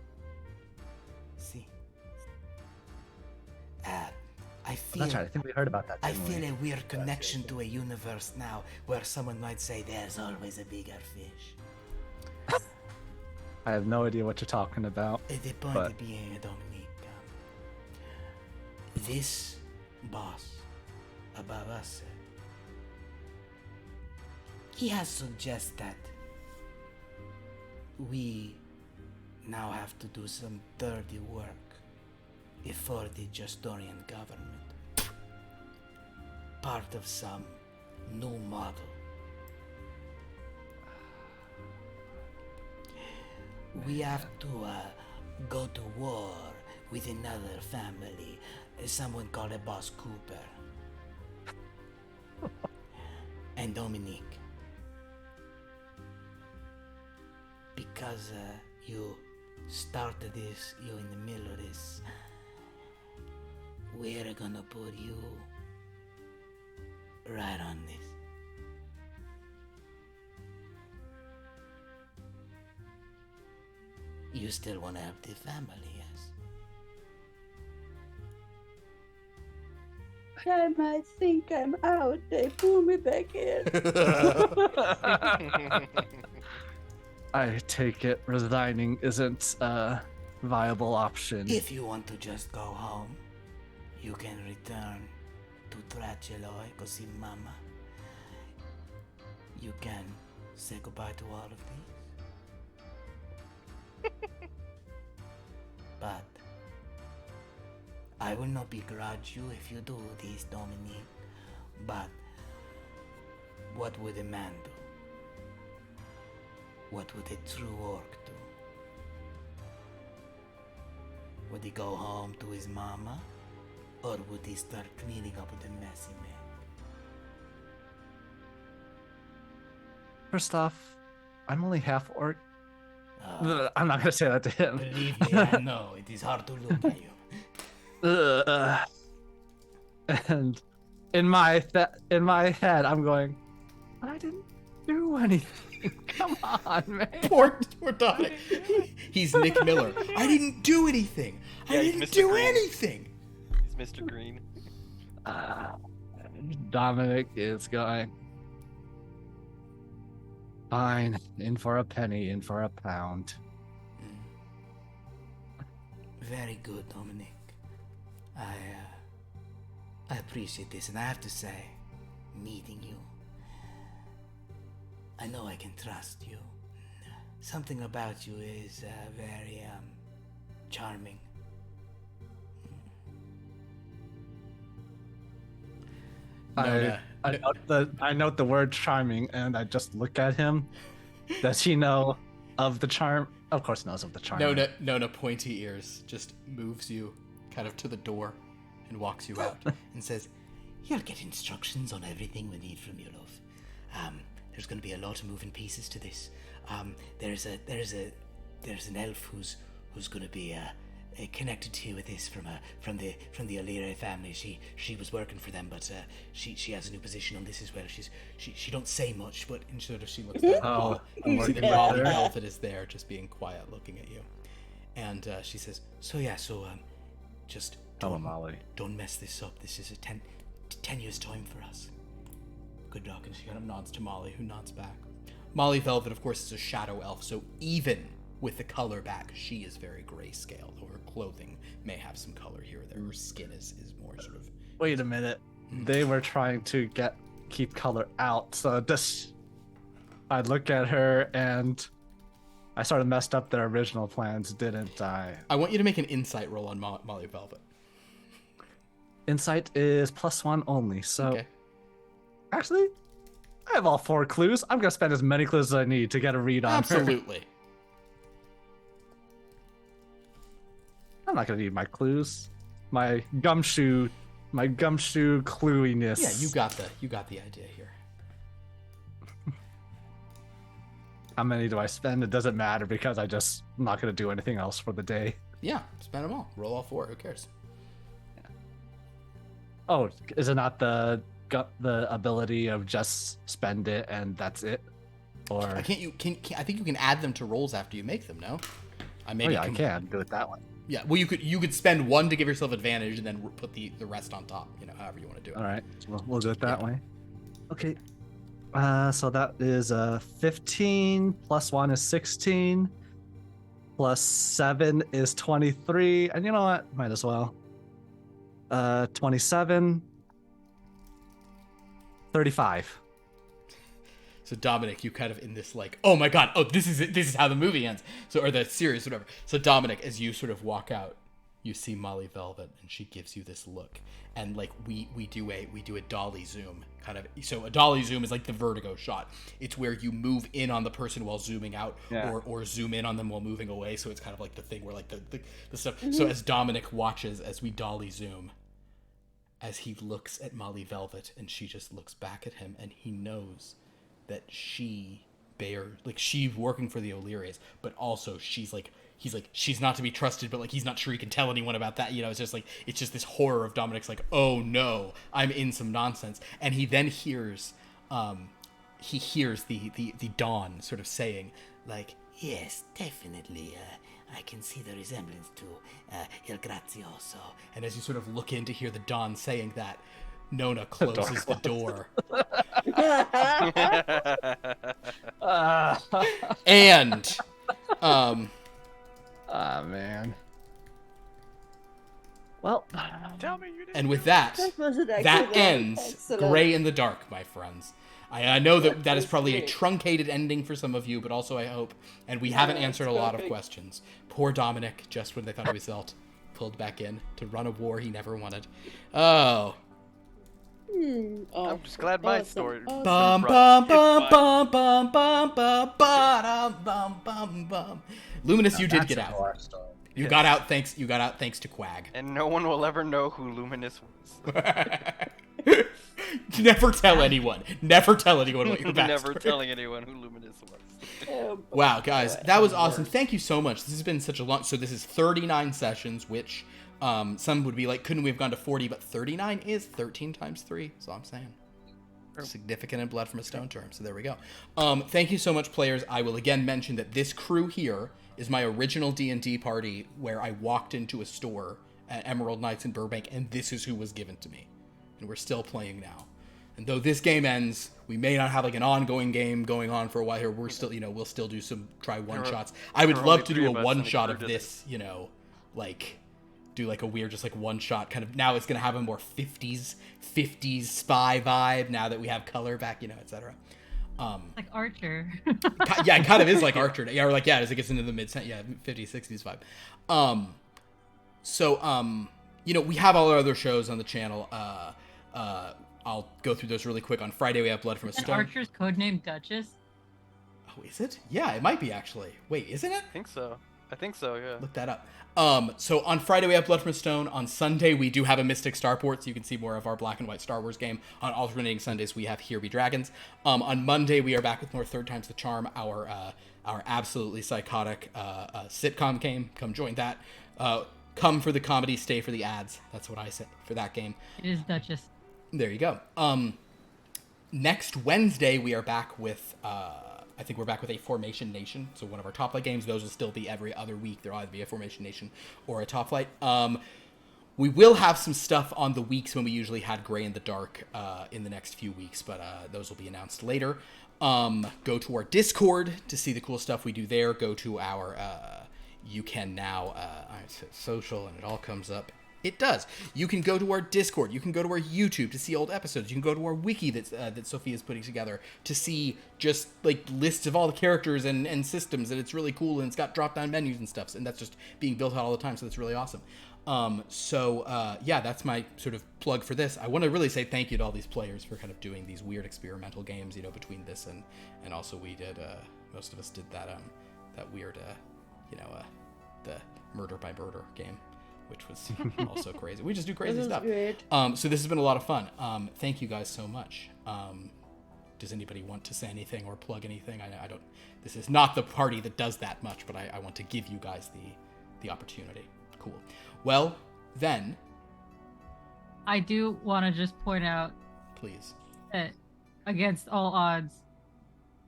[SPEAKER 8] see. I feel
[SPEAKER 2] That's right. I think we heard about that.
[SPEAKER 8] I
[SPEAKER 2] didn't we?
[SPEAKER 8] feel a weird connection to a universe now where someone might say there's always a bigger fish.
[SPEAKER 2] I have no idea what you're talking about.
[SPEAKER 8] The point
[SPEAKER 2] But-
[SPEAKER 8] being, Dominic, this boss above us, he has suggested that we now have to do some dirty work for the Justorian government. Part of some new model. We have to go to war with another family, someone called a Boss Cooper. And Dominic, because you started this, you in the middle of this, we're gonna put you right on this. You still want to have the family, yes?
[SPEAKER 5] Time I think I'm out, they pull me back in.
[SPEAKER 2] I take it resigning isn't a viable option.
[SPEAKER 8] If you want to just go home, you can return to Tracheloi, go see Mama. You can say goodbye to all of these. But I will not begrudge you if you do this, Dominic. But what would a man do? What would a true orc do? Would he go home to his mama? Or would he start cleaning up with a messy man?
[SPEAKER 2] First off, I'm only half orc.
[SPEAKER 8] Oh,
[SPEAKER 2] I'm not gonna say that to him.
[SPEAKER 8] believe me, I know. It is hard to look at you.
[SPEAKER 2] And in my head, I'm going, I didn't do anything. Come on, man.
[SPEAKER 1] Poor Dominic. He's Nick Miller. I didn't do anything. I
[SPEAKER 3] Yeah, he's
[SPEAKER 1] didn't
[SPEAKER 3] Mr.
[SPEAKER 1] do
[SPEAKER 3] Green.
[SPEAKER 1] anything.
[SPEAKER 3] It's Mr. Green.
[SPEAKER 2] Dominic is going. Fine, in for a penny, in for a pound.
[SPEAKER 8] Very good, Dominic. I appreciate this, and I have to say, meeting you, I know I can trust you. Something about you is very charming.
[SPEAKER 2] I note the word charming, and I just look at him. Does he know of the charm? Of course, he knows of the charm.
[SPEAKER 1] No, pointy ears just moves you kind of to the door and walks you out and says,
[SPEAKER 8] You'll get instructions on everything we need from you, love. There's going to be a lot of moving pieces to this. There's an elf who's going to be connected to you with this from the Alire family. She was working for them, but she has a new position on this as well. She don't say much, but
[SPEAKER 1] and sort of she looks down.
[SPEAKER 2] Oh,
[SPEAKER 1] You see that
[SPEAKER 5] Yeah.
[SPEAKER 1] Molly Velvet is there, just being quiet, looking at you, and she says, just
[SPEAKER 2] Hello, Molly.
[SPEAKER 8] don't mess this up. This is a 10 years time for us.
[SPEAKER 1] "Good luck," and she kind of nods to Molly, who nods back. Molly Velvet, of course, is a shadow elf, so even with the color back, she is very grayscale. Though her clothing may have some color here or there. Her skin is more sort of.
[SPEAKER 2] Wait a minute. They were trying to keep color out, so this. I look at her and I sort of messed up their original plans, didn't I?
[SPEAKER 1] I want you to make an insight roll on Molly Velvet.
[SPEAKER 2] Insight is +1 only, so
[SPEAKER 1] Okay.
[SPEAKER 2] actually, I have all 4 clues. I'm gonna spend as many clues as I need to get a read on her.
[SPEAKER 1] Absolutely.
[SPEAKER 2] I'm not gonna need my clues. My gumshoe clueiness.
[SPEAKER 1] Yeah, you got the idea here.
[SPEAKER 2] How many do I spend? It doesn't matter because I'm not gonna do anything else for the day.
[SPEAKER 1] Yeah, spend them all. Roll all 4. Who cares?
[SPEAKER 2] Oh, is it not the ability of just spend it and that's it? Or
[SPEAKER 1] I think you can add them to rolls after you make them. No, I
[SPEAKER 2] oh
[SPEAKER 1] maybe
[SPEAKER 2] yeah, I can do it that way.
[SPEAKER 1] Yeah, well, you could spend 1 to give yourself advantage and then put the rest on top. You know, however you want to do it.
[SPEAKER 2] All right, so we'll do it that
[SPEAKER 1] Yeah.
[SPEAKER 2] way. Okay. So that is 15 +1 is 16. plus 7 is 23. And you know what? Might as well. 27. 35.
[SPEAKER 1] So Dominic, you kind of in this like, oh my god, oh this is it, this is how the movie ends. So or the series, whatever. So Dominic, as you sort of walk out, you see Molly Velvet, and she gives you this look, and like we do a dolly zoom kind of. So a dolly zoom is like the vertigo shot. It's where you move in on the person while zooming out, or zoom in on them while moving away. So it's kind of like the thing where like the stuff. Mm-hmm. So as Dominic watches, as we dolly zoom, as he looks at Molly Velvet, and she just looks back at him, and he knows that she's working for the O'Learys, but also he's like, she's not to be trusted, but like he's not sure he can tell anyone about that. You know, it's just this horror of Dominic's like, oh no, I'm in some nonsense. And he then hears the Dawn sort of saying like,
[SPEAKER 8] yes, definitely. I can see the resemblance to Il Grazioso.
[SPEAKER 1] And as you sort of look in to hear the Dawn saying that, Nona closes the door. And
[SPEAKER 2] man. Well,
[SPEAKER 3] Tell me you didn't.
[SPEAKER 1] And with that ends
[SPEAKER 5] Excellent.
[SPEAKER 1] Gray in the Dark, my friends. I know that is probably a truncated ending for some of you, but also I hope, and we haven't answered a lot of questions. Poor Dominic, just when they thought he was dealt, pulled back in to run a war he never wanted. Oh.
[SPEAKER 3] I'm just glad my story.
[SPEAKER 1] Bum bum bum bum bum bum bum bum bum bum. Luminus, you did get out. You got out thanks to Quag.
[SPEAKER 3] And no one will ever know who Luminus was.
[SPEAKER 1] Never tell anyone. Never tell anyone what your backstory.
[SPEAKER 3] Never telling anyone who Luminus was.
[SPEAKER 1] Wow, guys, that was awesome. Thank you so much. This has been such a long. So this is 39 sessions, which some would be like, couldn't we have gone to 40? But 39 is 13 times 3. So I'm saying significant in Blood from a Stone term. So there we go. Thank you so much, players. I will again mention that this crew here is my original D&D party where I walked into a store at Emerald Knights in Burbank, and this is who was given to me. And we're still playing now. And though this game ends, we may not have like an ongoing game going on for a while here. We're still, we'll still do some one-shots. I would love to do a one-shot of this, like do like a weird, just like one-shot kind of. Now it's going to have a more 50s spy vibe now that we have color back, etc.
[SPEAKER 4] Like Archer.
[SPEAKER 1] Yeah, it kind of is like Archer. Yeah, or like, as it gets into the 50s, 60s vibe. We have all our other shows on the channel. I'll go through those really quick. On Friday, we have Blood from a Stone.
[SPEAKER 4] Archer's codename Duchess?
[SPEAKER 1] Oh, is it? Yeah, it might be, actually. Wait, isn't it?
[SPEAKER 3] I think so, yeah.
[SPEAKER 1] Look that up. So on Friday, we have Blood from a Stone. On Sunday, we do have a Mystic Starport, so you can see more of our black and white Star Wars game. On alternating Sundays, we have Here Be Dragons. On Monday, we are back with more Third Time's the Charm, our absolutely psychotic sitcom game. Come join that. Come for the comedy, stay for the ads. That's what I say for that game.
[SPEAKER 4] It is Duchess.
[SPEAKER 1] There you go. Next Wednesday, we are back with, I think we're back with a Formation Nation. So one of our Top Flight games. Those will still be every other week. There'll either be a Formation Nation or a Top Flight. We will have some stuff on the weeks when we usually had Gray in the Dark in the next few weeks, but those will be announced later. Go to our Discord to see the cool stuff we do there. Go to our, you can now, social, and it all comes up. It does. You can go to our Discord. You can go to our YouTube to see old episodes. You can go to our wiki that Sophia's putting together to see just like lists of all the characters and systems, and it's really cool, and it's got drop-down menus and stuff, and that's just being built out all the time, so that's really awesome. That's my sort of plug for this. I want to really say thank you to all these players for kind of doing these weird experimental games, between this and also we did, most of us did that weird, the Murder by Murder game, which was also crazy. We just do crazy stuff.
[SPEAKER 5] Great.
[SPEAKER 1] So this has been a lot of fun. Thank you guys so much. Does anybody want to say anything or plug anything? I don't. This is not the party that does that much, but I want to give you guys the opportunity. Cool. Well, then.
[SPEAKER 4] I do want to just point out.
[SPEAKER 1] Please.
[SPEAKER 4] That against all odds,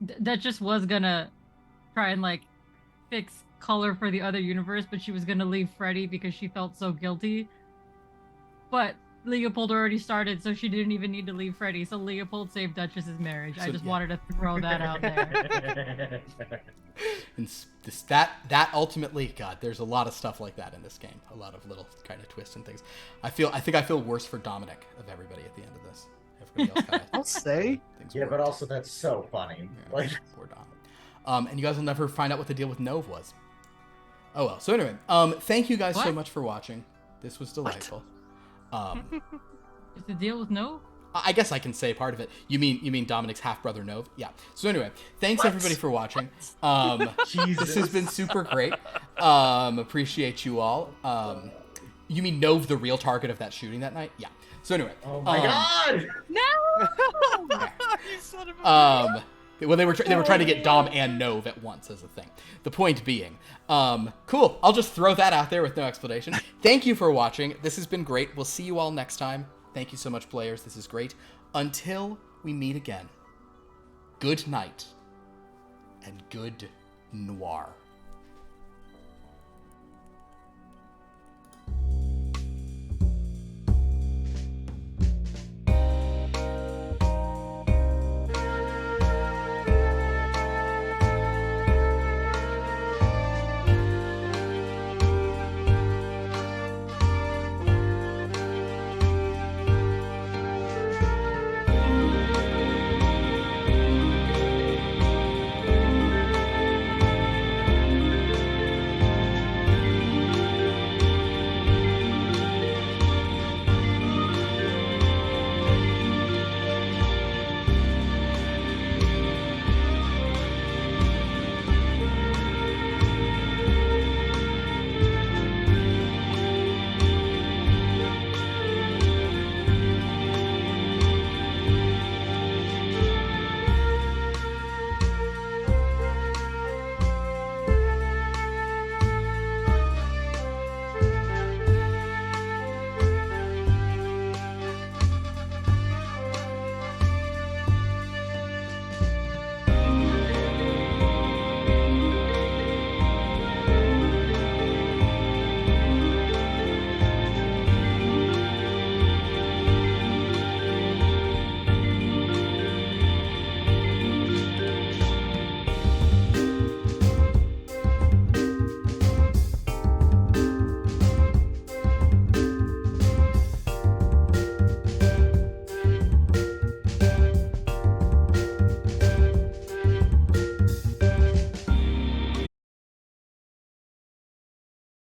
[SPEAKER 4] that just was gonna try and fix color for the other universe, but she was gonna leave Freddy because she felt so guilty. But Leopold already started, so she didn't even need to leave Freddy. So Leopold saved Duchess's marriage. I just wanted to throw that out there.
[SPEAKER 1] And that ultimately, God, there's a lot of stuff like that in this game. A lot of little kind of twists and things. I think I feel worse for Dominic of everybody at the end of this. Everybody else kind of
[SPEAKER 2] I'll say.
[SPEAKER 6] Yeah, but also that's so funny.
[SPEAKER 1] Yeah,
[SPEAKER 6] Like,
[SPEAKER 1] poor Dom. And you guys will never find out what the deal with Nove was. Oh well. So anyway, thank you guys so much for watching. This was delightful.
[SPEAKER 4] Is the deal with no?
[SPEAKER 1] I guess I can say part of it. You mean Dominic's half brother Nove? Yeah. So anyway, thanks everybody for watching. This has been super great. Appreciate you all. You mean Nove, the real target of that shooting that night? Yeah. So anyway.
[SPEAKER 6] oh my god!
[SPEAKER 4] No!
[SPEAKER 3] You son of a
[SPEAKER 1] Well, they were trying to get Dom and Nove at once as a thing. The point being, cool. I'll just throw that out there with no explanation. Thank you for watching. This has been great. We'll see you all next time. Thank you so much, players. This is great. Until we meet again, good night and good Noir.